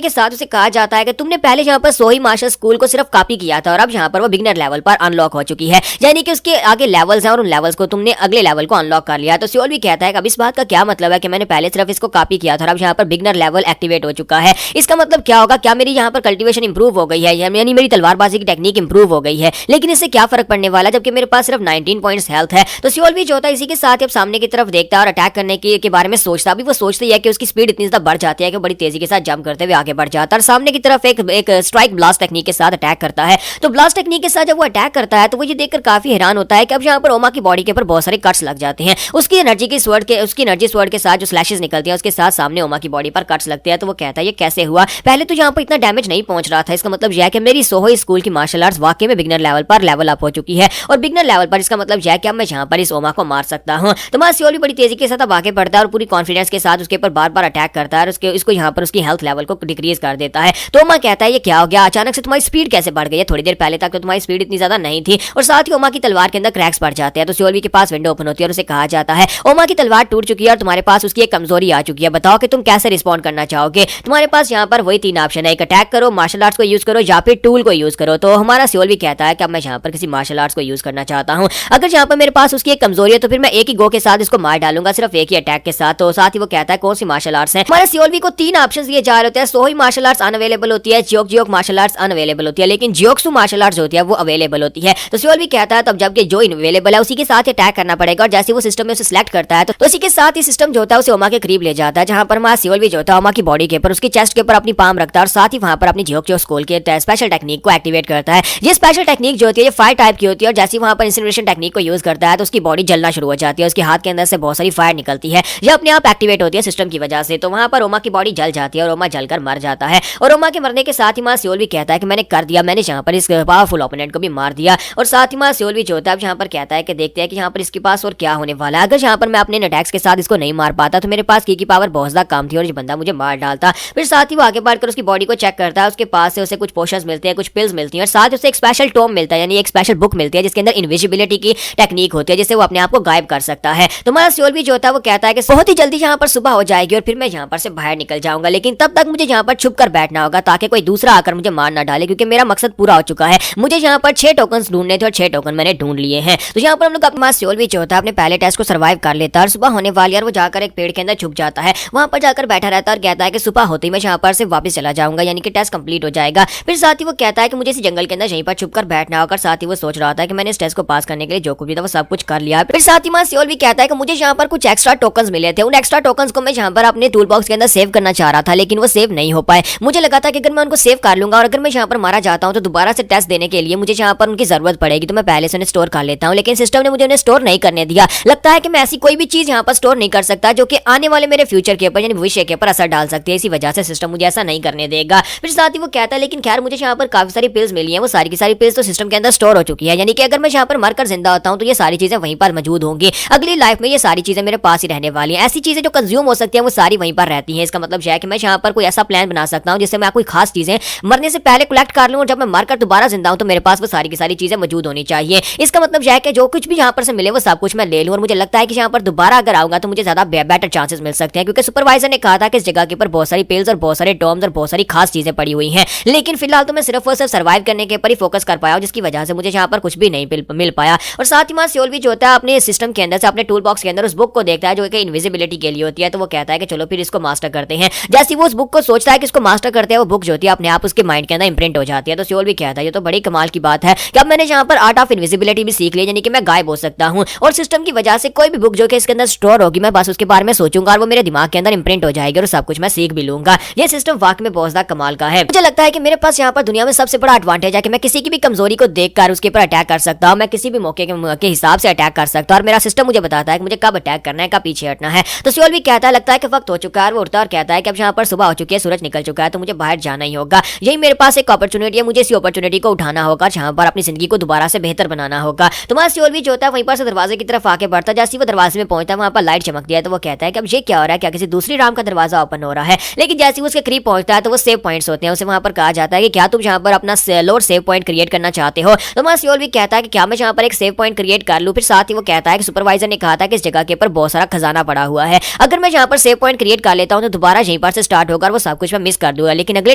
के साथ उसे कहा जाता है कि तुमने पहले यहाँ पर सोही मार्शल स्कूल को सिर्फ कॉपी किया था और अब यहाँ पर वो बिगिनर लेवल पर अनलॉक हो चुकी है, यानी कि उसके आगे लेवल्स हैं और उन लेवल्स को तुमने अगले लेवल को अनलॉक कर लिया। तो सियोल भी कहता है कि अब इस बात का क्या मतलब है कि मैंने पहले सिर्फ इसको कॉपी किया था और अब यहाँ पर बिगिनर लेवल एक्टिवेट हो चुका है, इसका मतलब क्या होगा, क्या मेरी यहाँ पर कल्टीवेशन इंप्रूव हो गई है, यानी मेरी तलवारबाजी की टेक्निक इंप्रूव हो गई है। लेकिन इससे क्या फर्क पड़ने वाला जबकि मेरे पास सिर्फ 19 पॉइंट्स हेल्थ है। तो सियोल भी जो होता है इसी के साथ ही अब सामने की तरफ देखता है और अटैक करने के बारे में सोचता। अभी वो सोचती है कि उसकी स्पीड इतनी ज्यादा बढ़ जाती है कि बड़ी तेजी के साथ जंप करते हुए आगे बढ़ जाता है और सामने की तरफ एक स्ट्राइक ब्लास्ट टेक्निक के साथ अटैक करता है। तो ब्लास्ट टेक्निक के साथ जब वो अटैक करता है तो वो ये देखकर काफी हैरान होता है कि अब यहाँ पर ओमा की बॉडी के ऊपर बहुत सारे कट्स लग जाते हैं। उसकी एनर्जी स्वॉर्ड के साथ जो स्लैशेस निकलती है उसके साथ सामने ओमा की बॉडी पर कट्स लगते हैं। तो वो कहता है ये कैसे हुआ, पहले तो यहाँ पर इतना डैमेज नहीं पहुंच रहा था। इसका मतलब यह है कि मेरी सोहो स्कूल की मार्शल आर्ट्स वाकई में बिगनर लेवल पर लेवल अप हो चुकी है और बिगनर लेवल पर इसका मतलब यह है कि अब मैं यहाँ पर इस ओमा को मार सकता हूँ। तो मां सियोल भी बड़ी तेजी के साथ अब आगे बढ़ता है और पूरी कॉन्फिडेंस के साथ उसके ऊपर बार बार अटैक करता है और इसको यहाँ पर उसकी हेल्थ लेवल को डिक्रीज कर देता है। तो ओमा कहता है ये क्या हो गया, अचानक से तुम्हारी स्पीड कैसे बढ़ गई है, थोड़ी देर पहले तक तो तुम्हारी स्पीड इतनी ज्यादा नहीं थी। और साथ ही ओमा की तलवार के अंदर क्रैक्स पड़ जाते हैं। तो सियोल के पास विंडो ओपन होती है और उसे कहा जाता है ओमा की तलवार टूट चुकी है और तुम्हारे पास उसकी एक कमजोरी आ चुकी है, बताओ कि तुम कैसे रिस्पॉन्ड करना चाहोगे। तुम्हारे पास यहाँ पर वही 3 ऑप्शन है, एक अटैक करो, मार्शल आर्ट्स को यूज करो या फिर टूल को यूज करो। तो हमारा सियोल भी कहता है कि अब मैं यहाँ पर किसी मार्शल आर्ट्स को यूज करना चाहता हूँ। अगर यहाँ पर मेरे पास उसकी एक कमजोरी है तो फिर मैं एक ही गो के साथ इसको मार डालूंगा, सिर्फ एक ही अटैक के साथ। तो साथ ही वो कहता है कौन सी मार्शल आर्ट्स है। हमारे सियोल को 3 ऑप्शन दिए जा रहे होते हैं। सोही मार्शल आर्ट्स अनअवेलेबल होती है, जियोक मार्शल आर्ट्स अनअवेलेबल होती है, लेकिन जियोक्सु मार्शल आर्ट्स होती है वो अवेलेबल होती है। तो सियोल भी कहता है तब जबकि जो अवेलेबल है उसी के साथ अटैक करना पड़ेगा और जैसे वो सिस्टम में उसे सिलेक्ट करता है तो इसी के साथ ही सिस्टम जो होता है उसे ओमा के करीब ले जाता है, जहां पर हमारा सियोल भी जो होता है ओमा की बॉडी के ऊपर उसकी चेस्ट के ऊपर अपनी पाम रखता है और साथ ही वहां पर अपनी जियोक्सु स्कूल के स्पेशल टेक्निक को एक्टिवेट करता है। ये स्पेशल टेक्निक जो होती है ये फायर टाइप की होती है और जैसे वहां पर इंसिनरेशन टेक्निक को यूज करता है तो उसकी बॉडी जलना शुरू हो जाती है, उसके हाथ के अंदर से बहुत सारी फायर निकलती है, ये अपने आप एक्टिवेट होती है सिस्टम की वजह से। तो वहां पर ओमा की बॉडी जल जाती है और ओमा जलकर मर जाता है। और ओमा के मरने के साथ ही मां सियोल भी कहता है कि मैंने कर दिया, मैंने यहाँ पर इस पावरफुल ओपोनेंट को भी मार दिया। और साथ ही मां सियोल भी जो होता है यहाँ पर कहता है कि देखते हैं कि यहाँ पर इसके पास और क्या होने वाला है। अगर यहाँ पर मैं अपने अटैक्स के साथ इसको नहीं मार पाता तो मेरे पास की पावर बहुत ज्यादा कम थी और ये बंदा मुझे मार डालता। फिर साथ ही वो आगे बढ़कर उसकी बॉडी को चेक करता है, उसके पास से उसे कुछ पोशंस मिलते हैं, कुछ पिल्स मिलती हैं और साथ ही उसे एक स्पेशल टॉम मिलता है, यानी एक स्पेशल बुक मिलती है जिसके अंदर इनविजिबिलिटी की टेक्निक होती है जिससे वो अपने आप को गायब कर सकता है। तो हमारा सियोल भी जो होता है वो कहता है कि बहुत ही जल्दी यहाँ पर सुबह हो जाएगी और फिर मैं यहाँ पर से बाहर निकल जाऊंगा, लेकिन तब तक मुझे यहाँ पर छुप कर बैठना होगा ताकि कोई दूसरा आकर मुझे मार ना डाले, क्योंकि मेरा मकसद पूरा हो चुका है। मुझे यहाँ पर 6 टोकन ढूंढने थे और 6 टोकन मैंने ढूंढ लिए हैं। तो यहाँ पर हम लोग अपना सियोल भी जो होता है अपने पहले टेस्ट को सर्वाइव कर लेता है और सुबह होने वाली है और वो जाकर एक पेड़ के अंदर छुप जाता है, वहां पर जाकर बैठा रहता है और कहता है कि सुबह होते ही मैं यहाँ पर से वापस चला जाऊंगा, यानी कि टेस्ट कंप्लीट हो जाएगा। फिर साथ ही वो कहता है कि मुझे इस जंगल के अंदर यहीं पर छुपकर बैठना होगा। साथ ही वो सोच रहा था कि मैंने इस टेस्ट को पास करने के लिए जो कुछ भी था वो सब कुछ कर लिया। फिर साथ ही मां सियोल भी कहता है कि मुझे यहाँ पर कुछ एक्स्ट्रा टोकन्स मिले थे, उन एक्स्ट्रा टोकन्स को मैं यहाँ पर अपने टूल बॉक्स के अंदर सेव करना चाह रहा था, लेकिन वो सेव नहीं हो पाए। मुझे लगा था कि अगर मैं उनको सेव कर लूंगा और अगर मैं यहाँ पर मारा जाता हूँ तो दोबारा से टेस्ट देने के लिए मुझे यहाँ पर उनकी जरूरत पड़ेगी, तो मैं पहले से उन्हें स्टोर कर लेता हूँ, लेकिन सिस्टम ने मुझे उन्हें स्टोर नहीं करने दिया। लगता है कि मैं ऐसी कोई भी चीज यहाँ पर स्टोर नहीं कर सकता जो कि आने वाले मेरे फ्यूचर के ऊपर यानी भविष्य के ऊपर असर डाल सकती है, इसी वजह से सिस्टम मुझे ऐसा नहीं करने देगा। फिर साथ ही वो कहता है लेकिन खैर मुझे यहाँ पर काफी सारी पिल्स मिली हैं, वो सारी की सारी पिल्स तो सिस्टम के अंदर स्टोर हो चुकी है, यानी कि अगर मैं यहाँ पर मरकर जिंदा होता हूँ तो ये सारी चीजें वहीं पर मौजूद होंगी, अगली लाइफ में ये सारी चीजें मेरे पास ही रहने वाली हैं। ऐसी चीजें जो कंज्यूम हो सकती हैं वो सारी वहीं पर रहती हैं। इसका मतलब यह है कि मैं यहाँ पर कोई ऐसा प्लान बना सकता हूँ जिससे मैं कोई खास चीजें मरने से पहले कलेक्ट कर लूँ और जब मैं मरकर दोबारा जिंदा हूँ तो मेरे पास वो सारी की सारी चीजें मौजूद होनी चाहिए। इसका मतलब यह है कि जो कुछ भी यहाँ पर से मिले वो सब कुछ मैं ले लूँ और मुझे लगता है कि यहाँ पर दोबारा अगर आऊंगा तो मुझे ज्यादा बेटर चांसेस मिल सकते हैं, क्योंकि सुपरवाइजर ने कहा था कि इस जगह के ऊपर बहुत सारी पिल्स और बहुत सारे टॉम्स और बहुत सारी खास चीजें पड़ी हुई हैं। लेकिन फिलहाल तो मैं सिर्फ और सिर्फ सर्वाइव करने के ऊपर ही फोकस कर पाया, जिसकी वजह से मुझे यहाँ पर कुछ भी नहीं मिल पाया। और साथ ही मां सियोल भी जो होता है अपने सिस्टम के अंदर से अपने टूल बॉक्स के अंदर उस बुक को देखता है जो कि इनविजिबिलिटी के लिए होती है। तो वो कहता है कि चलो फिर इसको मास्टर करते हैं। जैसे वो उस बुक को सोचता है कि इसको मास्टर करते हैं, वो बुक जो होती है अपने आप उसके माइंड के अंदर इंप्रिंट हो जाती है। तो सियोल भी कहता है ये तो बड़ी कमाल की बात है कि अब मैंने यहाँ पर आर्ट ऑफ इनविजिबिलिटी भी सीख ली, यानी कि मैं गायब हो सकता हूँ और सिस्टम की वजह से कोई भी बुक जो कि इसके अंदर स्टोर होगी मैं बस उसके बारे में सोचूंगा और वो मेरे दिमाग के अंदर इंप्रिंट हो जाएगी और सब कुछ मैं सीख भी लूंगा। ये सिस्टम वाकई में बहुत ज्यादा कमाल का है। मुझे लगता है कि मेरे पास यहाँ पर दुनिया में सबसे बड़ा एडवांटेज है कि मैं किसी की भी कमजोरी को देखकर उसके ऊपर अटैक कर सकता हूँ, मैं किसी भी मौके के हिसाब से अटैक कर सकता हूँ और मेरा सिस्टम मुझे बताता है कि मुझे कब अटैक करना है, कब पीछे हटना है। तो सियोल भी कहता है लगता है कि वक्त हो चुका है, वो उठता है और कहता है कि अब यहाँ पर सुबह हो चुकी है, सूरज निकल चुका है, तो मुझे बाहर जाना ही होगा। यही मेरे पास एक अपॉर्चुनिटी है, मुझे इसी अपॉर्चुनिटी को उठाना होगा जहाँ पर अपनी जिंदगी को दोबारा से बेहतर बनाना होगा। तो वहाँ सियोल भी जो होता है वहीं पर से दरवाजे की तरफ आके बढ़ता है। जैसे वो दरवाजे में पहुंचता है वहाँ पर लाइट चमकती है, तो वो कहता है कि अब ये क्या हो रहा है, क्या किसी दूसरी राम का दरवाजा ओपन हो रहा है। लेकिन जैसे वो उसके करीब पहुंचता है तो वो सेव पॉइंट्स होते हैं, उसे वहाँ पर कहा जाता है कि क्या तुम यहाँ पर अपना लोड सेव पॉइंट क्रिएट करना चाहते हो। तो वहाँ सियोल भी कहता है कि क्या मैं यहाँ पर एक सेव पॉइंट क्रिएट कर लूँ। फिर साथ ही वो कहता है कि सुपरवाइजर ने कहा था कि इस जगह के ऊपर बहुत सारा खजाना पड़ा हुआ है, अगर मैं यहाँ पर सेव पॉइंट क्रिएट कर लेता हूँ तो दोबारा यहीं पर से स्टार्ट होगा और वो सब कुछ मैं मिस कर दूंगा। लेकिन अगले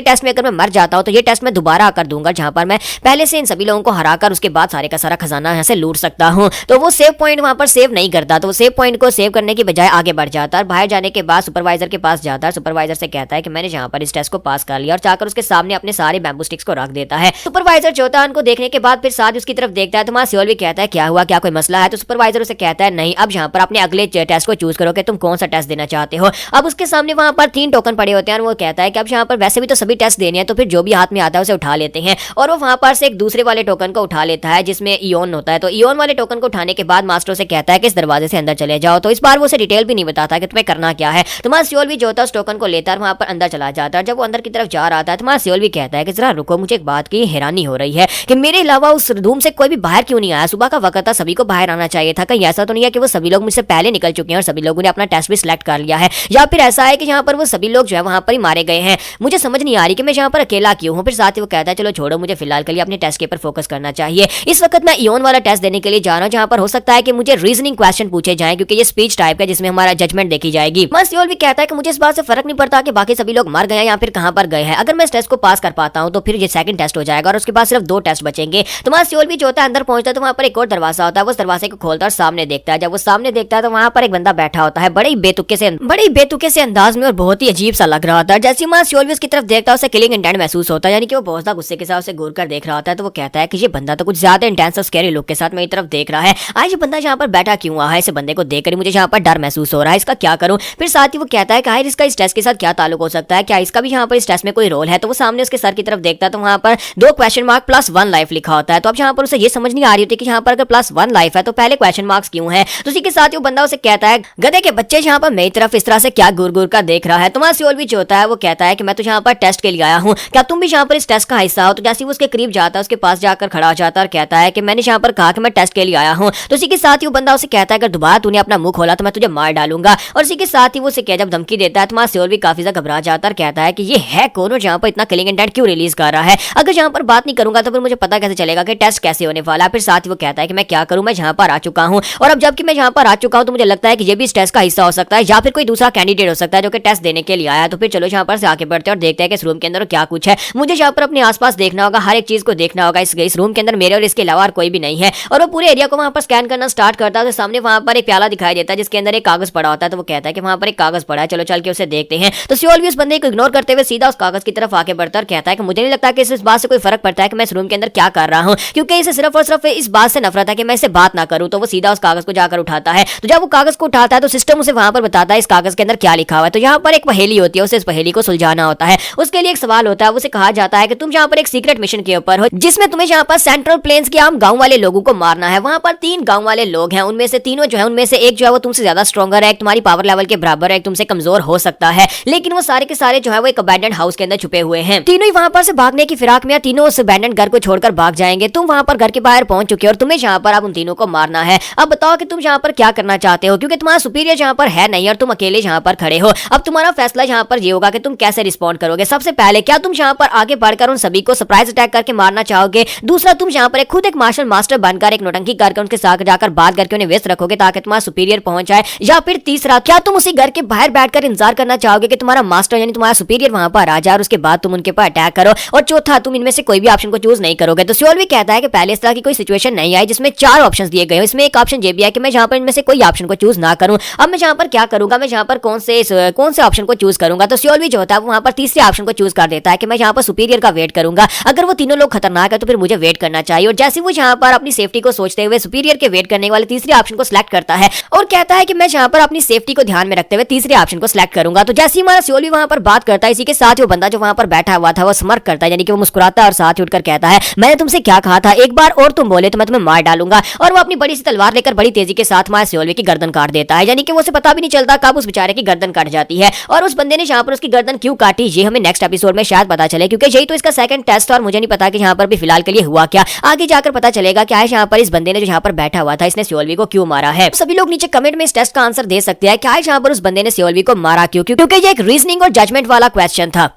टेस्ट में अगर मैं मर जाता हूँ तो ये टेस्ट मैं दोबारा आकर दूंगा जहाँ पर मैं पहले से इन सभी लोगों को हराकर उसके बाद सारे का सारा खजाना यहाँ से लूट सकता हूँ। तो वो सेव पॉइंट वहाँ पर सेव नहीं करता, तो वो सेव पॉइंट को सेव करने की बजाय आगे बढ़ जाता है। बाहर जाने के बाद सुपरवाइजर के पास जाता है, सुपरवाइजर से कहता है कि मैंने यहाँ पर इस टेस्ट को पास कर लिया और जाकर उसके सामने अपने सारे बैम्बू स्टिक्स को रख देता है। सुपरवाइजर जो होता है उनको देखने के बाद फिर साथ उसकी तरफ देखता है। तो वहाँ सियोल भी कहता है क्या हुआ, क्या कोई मसला है। तो सुपरवाइजर उसे कहता है नहीं, अब यहाँ पर अपने अगले टेस्ट को चूज करो कि तुम कौन सा टेस्ट देना चाहते हो। अब उसके सामने वहां पर 3 टोकन पड़े होते हैं और वो कहता है कि अब यहाँ पर वैसे भी तो सभी टेस्ट देने हैं, तो फिर जो भी हाथ में आता है उसे उठा लेते हैं। और वो वहां पर से एक दूसरे वाले टोकन को उठा लेता है जिसमें इयोन होता है। तो इयोन वाले टोकन को उठाने के बाद मास्टर से कहता है कि इस दरवाजे से अंदर चले जाओ। तो इस बार वो उसे डिटेल भी नहीं बताता कि तुम्हें करना क्या है। तुम्हारा सियोल भी जो होता है उस टोकन को लेता है, वहां पर अंदर चला जाता है। जब वो अंदर की तरफ जा रहा था, तुम्हारा सियोल भी कहता है कि जरा रुको, मुझे एक बात की हैरानी हो रही है कि मेरे अलावा उस रूम से कोई भी बाहर क्यों नहीं आया। सुबह का वक्त था, सभी को बाहर आना चाहिए था। कहीं ऐसा तो नहीं है कि वो सभी लोग मुझसे पहले निकल चुके हैं और सभी लोगों ने अपना टेस्ट भी सिलेक्ट कर लिया है, या फिर ऐसा है कि यहाँ पर वो सभी लोग जो है वहां पर ही मारे गए हैं। मुझे समझ नहीं आ रही कि मैं यहाँ पर अकेला क्यों हूँ। फिर साथ ही वो कहता है चलो छोड़ो, मुझे फिलहाल के लिए अपने टेस्ट के ऊपर फोकस करना चाहिए। इस वक्त मैं इयोन वाला टेस्ट देने के लिए जा रहा हूँ, जहाँ पर हो सकता है कि मुझे रीजनिंग क्वेश्चन पूछे जाएं, क्योंकि ये स्पीच टाइप है जिसमें हमारा जजमेंट देखी जाएगी। सियोल भी कहता है कि मुझे इस बात से फर्क नहीं पड़ता कि बाकी सभी लोग मर गए हैं या फिर कहां पर गए हैं। अगर मैं इस टेस्ट को पास कर पाता हूं तो फिर ये सेकंड टेस्ट हो जाएगा और उसके बाद सिर्फ 2 टेस्ट बचेंगे। तुम्हारा सियोल भी जो होता है अंदर पहुंचता है तो वहां पर एक और दरवाजा होता है। वो उस दरवाजे को खोलता है और सामने देखता है। जब वो सामने देखता है तो वहां पर एक बंदा बैठा होता है, बड़े बेतुके से अंदाज में और बहुत ही अजीब सा लग रहा होता है। जैसे हमारा सियोल भी उसकी तरफ देखता है, उसे किलिंग इंटेंट महसूस होता है, यानी कि वो बहुत ज्यादा गुस्से के साथ उसे घूर कर देख रहा होता है। तो वो कहता है कि ये बंदा तो कुछ ज्यादा इंटेंस और स्कैरी लुक के साथ मेरी तरफ देख रहा है। आज ये बंदा यहाँ पर बैठा क्यों हुआ है? इस बंदे को देखकर मुझे यहाँ पर डर महसूस हो रहा है, इसका क्या करूं? फिर साथ ही वो कहता है कि आखिर इसका इस टेस्ट के साथ क्या ताल्लुक हो सकता है, क्या इसका भी यहाँ पर इस टेस्ट में कोई रोल है? तो वो सामने उसके सर की तरफ देखता है तो वहां पर 2 क्वेश्चन मार्क +1 लाइफ लिखा होता है। तो अब यहाँ पर उसे ये समझ नहीं आ रही होती कि यहाँ पर अगर +1 लाइफ है तो पहले क्वेश्चन मार्क्स क्यों है। तो उसी के साथ ही वो बंदा उसे कहता है गधे के बच्चे यहाँ पर मेरी तरफ इस तरह से क्या घूर घूर कर देख रहा है। तुम्हारा सियोल भी जो होता है वो कहता है कि मैं तो यहाँ पर टेस्ट के लिए आया हूँ, क्या तुम भी यहाँ पर इस टेस्ट का हिस्सा हो? तो जैसे वो उसके करीब जाता है, उसके पास जाकर खड़ा हो जाता है और कहता है कि मैंने यहाँ पर कहा कि मैं टेस्ट के लिए आया हूँ। तो उसी के साथ ही वो बंदा उसे कहता है अगर दोबारा तूने अपना मुंह खोला तो मैं तुझे मार डालूंगा। और इसी के साथ ही वो उसे जब धमकी देता है, तुम्हारा सियोल भी काफी ज्यादा घबरा जाता है और कहता है कि ये है कौन और यहाँ पर इतना किलिंग इंटेंट क्यों रिलीज कर रहा है? अगर यहाँ पर बात नहीं करूंगा तो फिर मुझे पता कैसे चलेगा कि टेस्ट कैसे होने वाला है? फिर साथ ही वो कहता है कि मैं क्या करूं, मैं यहाँ पर आ चुका हूँ और अब जबकि मैं यहाँ पर आ चुका हूँ तो मुझे लगता है कि ये भी इस टेस्ट का हिस्सा हो सकता है या फिर कोई दूसरा कैंडिडेट हो सकता है जो कि टेस्ट देने के लिए आया। तो फिर चलो यहाँ पर से आगे बढ़ते हैं और देखते हैं कि इस रूम के अंदर क्या कुछ है। मुझे यहाँ पर अपने आसपास देखना होगा, हर एक चीज को देखना होगा। इस रूम के अंदर मेरे और इसके अलावा और कोई भी नहीं है। और वो पूरे एरिया को वहां पर स्कैन करना स्टार्ट करता है तो सामने वहां पर एक प्याला दिखाई देता है जिसके अंदर एक कागज पड़ा होता है। तो वो कहता है कि वहां पर एक कागज पड़ा है, चलो चल के उसे देखते हैं। तो सियोल भी उस बंदे को इग्नोर करते हुए सीधा उस कागज की तरफ आगे बढ़ता है और कहता है कि मुझे नहीं लगता कि इस बात से कोई फर्क पड़ता है कि मैं इस रूम के अंदर क्या कर रहा हूँ, क्योंकि इसे सिर्फ और सिर्फ इस बात से नफरत है कि मैं इससे बात ना करूं। तो वो सीधा उस कागज को जाकर उठाता है। तो जब वो कागज को उठाता है तो सिस्टम उसे वहां पर बताता है इस कागज के अंदर क्या लिखा हुआ है। तो यहाँ पर एक पहेली होती है, उसे इस पहेली को सुलझाना होता है। उसके लिए एक सवाल होता है, उसे कहा जाता है कि तुम यहाँ पर एक सीक्रेट मिशन के ऊपर हो जिसमें तुम्हें यहाँ पर सेंट्रल प्लेन्स के आम गांव वाले लोगों को मारना है। वहां पर 3 गांव वाले लोग हैं, उनमें से तीनों जो है उनमें से एक जो है वो तुमसे ज्यादा स्ट्रॉन्गर है, एक तुम्हारी पावर लेवल के बराबर है, एक तुमसे कमजोर हो सकता है, लेकिन वो सारे के सारे जो है वो एक अबैंडन्ड हाउस के अंदर छुपे हुए हैं। तीनों ही वहां पर से भागने की फिराक में, तीनों उस अबैंडन्ड घर को छोड़कर भाग जाएंगे। तुम वहां पर घर के बाहर पहुंच चुके हो और तुम्हें यहाँ पर अब उन तीनों को मारना है। अब बताओ कि तुम यहाँ पर क्या करना चाहते हो, क्योंकि तुम्हारा सुपीरियर यहाँ पर है नहीं और तुम अकेले यहाँ पर खड़े हो। अब तुम्हारा फैसला यहाँ पर ये होगा कि तुम कैसे रिस्पॉन्ड करोगे। सबसे पहले क्या तुम यहाँ पर आगे बढ़कर उन सभी को सरप्राइज अटैक करके मारना चाहोगे? दूसरा, तुम यहाँ पर खुद एक मार्शल मास्टर बनकर एक नौटंकी करके उनके साथ जाकर बात करके उन्हें व्यस्त रखोगे ताकि तुम्हारा सुपीरियर पहुंच जाए? या फिर तीसरा, क्या तुम उसी घर के बाहर बैठकर इंतजार करना चाहोगे कि तुम्हारा मास्टर यानी तुम्हारा सुपीरियर वहां पर आ जाए और उसके बाद तुम उनके ऊपर अटैक करो? और चौथा, तुम इनमें से कोई भी ऑप्शन को चूज नहीं करोगे। तो सियोल भी कहता है कि पहले इस तरह की कोई सिचुएशन नहीं आई जिसमें 4 ऑप्शंस दिए गए हो। इसमें एक ऑप्शन ये भी है कि मैं यहाँ पर इनमें से कोई ऑप्शन को चूज ना करूं। अब मैं यहाँ पर क्या करूंगा, मैं यहाँ पर कौन से ऑप्शन को चूज करूंगा? तो सियोल भी जो होता है वहां पर तीसरे ऑप्शन को चूज कर देता है कि मैं यहाँ पर सुपीरियर का वेट करूंगा। अगर वो तीनों लोग खतरनाक है तो फिर मुझे वेट करना चाहिए। और जैसे वो यहाँ पर अपनी सेफ्टी को सोचते हुए सुपीरियर के वेट करने वाले तीसरे ऑप्शन को सिलेक्ट करता है और कहता है कि मैं यहाँ पर अपनी सेफ्टी को ध्यान में रखते हुए तीसरे ऑप्शन को सिलेक्ट करूंगा। तो जैसे ही हमारा सियोल भी वहां पर बात करता है, इसी के साथ वो बंदा जो वहां पर बैठा हुआ था वो स्मर्क करता है, यानी कि वो मुस्कुराता है और साथ उठकर कहता है मैंने तुमसे क्या कहा था, एक बार और तुम बोले तो मैं तुम्हें मार डालूंगा। और वो अपनी बड़ी सी तलवार लेकर बड़ी तेजी के साथ हमारे सियोल की गर्दन काट देता है, यानी कि उसे पता भी नहीं चलता कब उस बेचारे की गर्दन कट जाती है। और उस बंदे ने यहाँ पर उसकी गर्दन क्यों काटी ये हमें नेक्स्ट एपिसोड में शायद पता चले, क्योंकि यही तो इसका सेकंड टेस्ट और मुझे नहीं पता कि यहाँ पर भी फिलहाल के लिए हुआ क्या। आगे जाकर पता चलेगा कि यहाँ पर इस बंदे ने जो यहाँ पर बैठा हुआ था इसने सियोल को क्यों मारा है। सभी लोग नीचे कमेंट में इस टेस्ट का आंसर दे सकते हैं कि यहाँ पर उस बंदे ने सियोल को मारा क्यों, क्योंकि ये एक रीजनिंग और जजमेंट वाला क्वेश्चन था।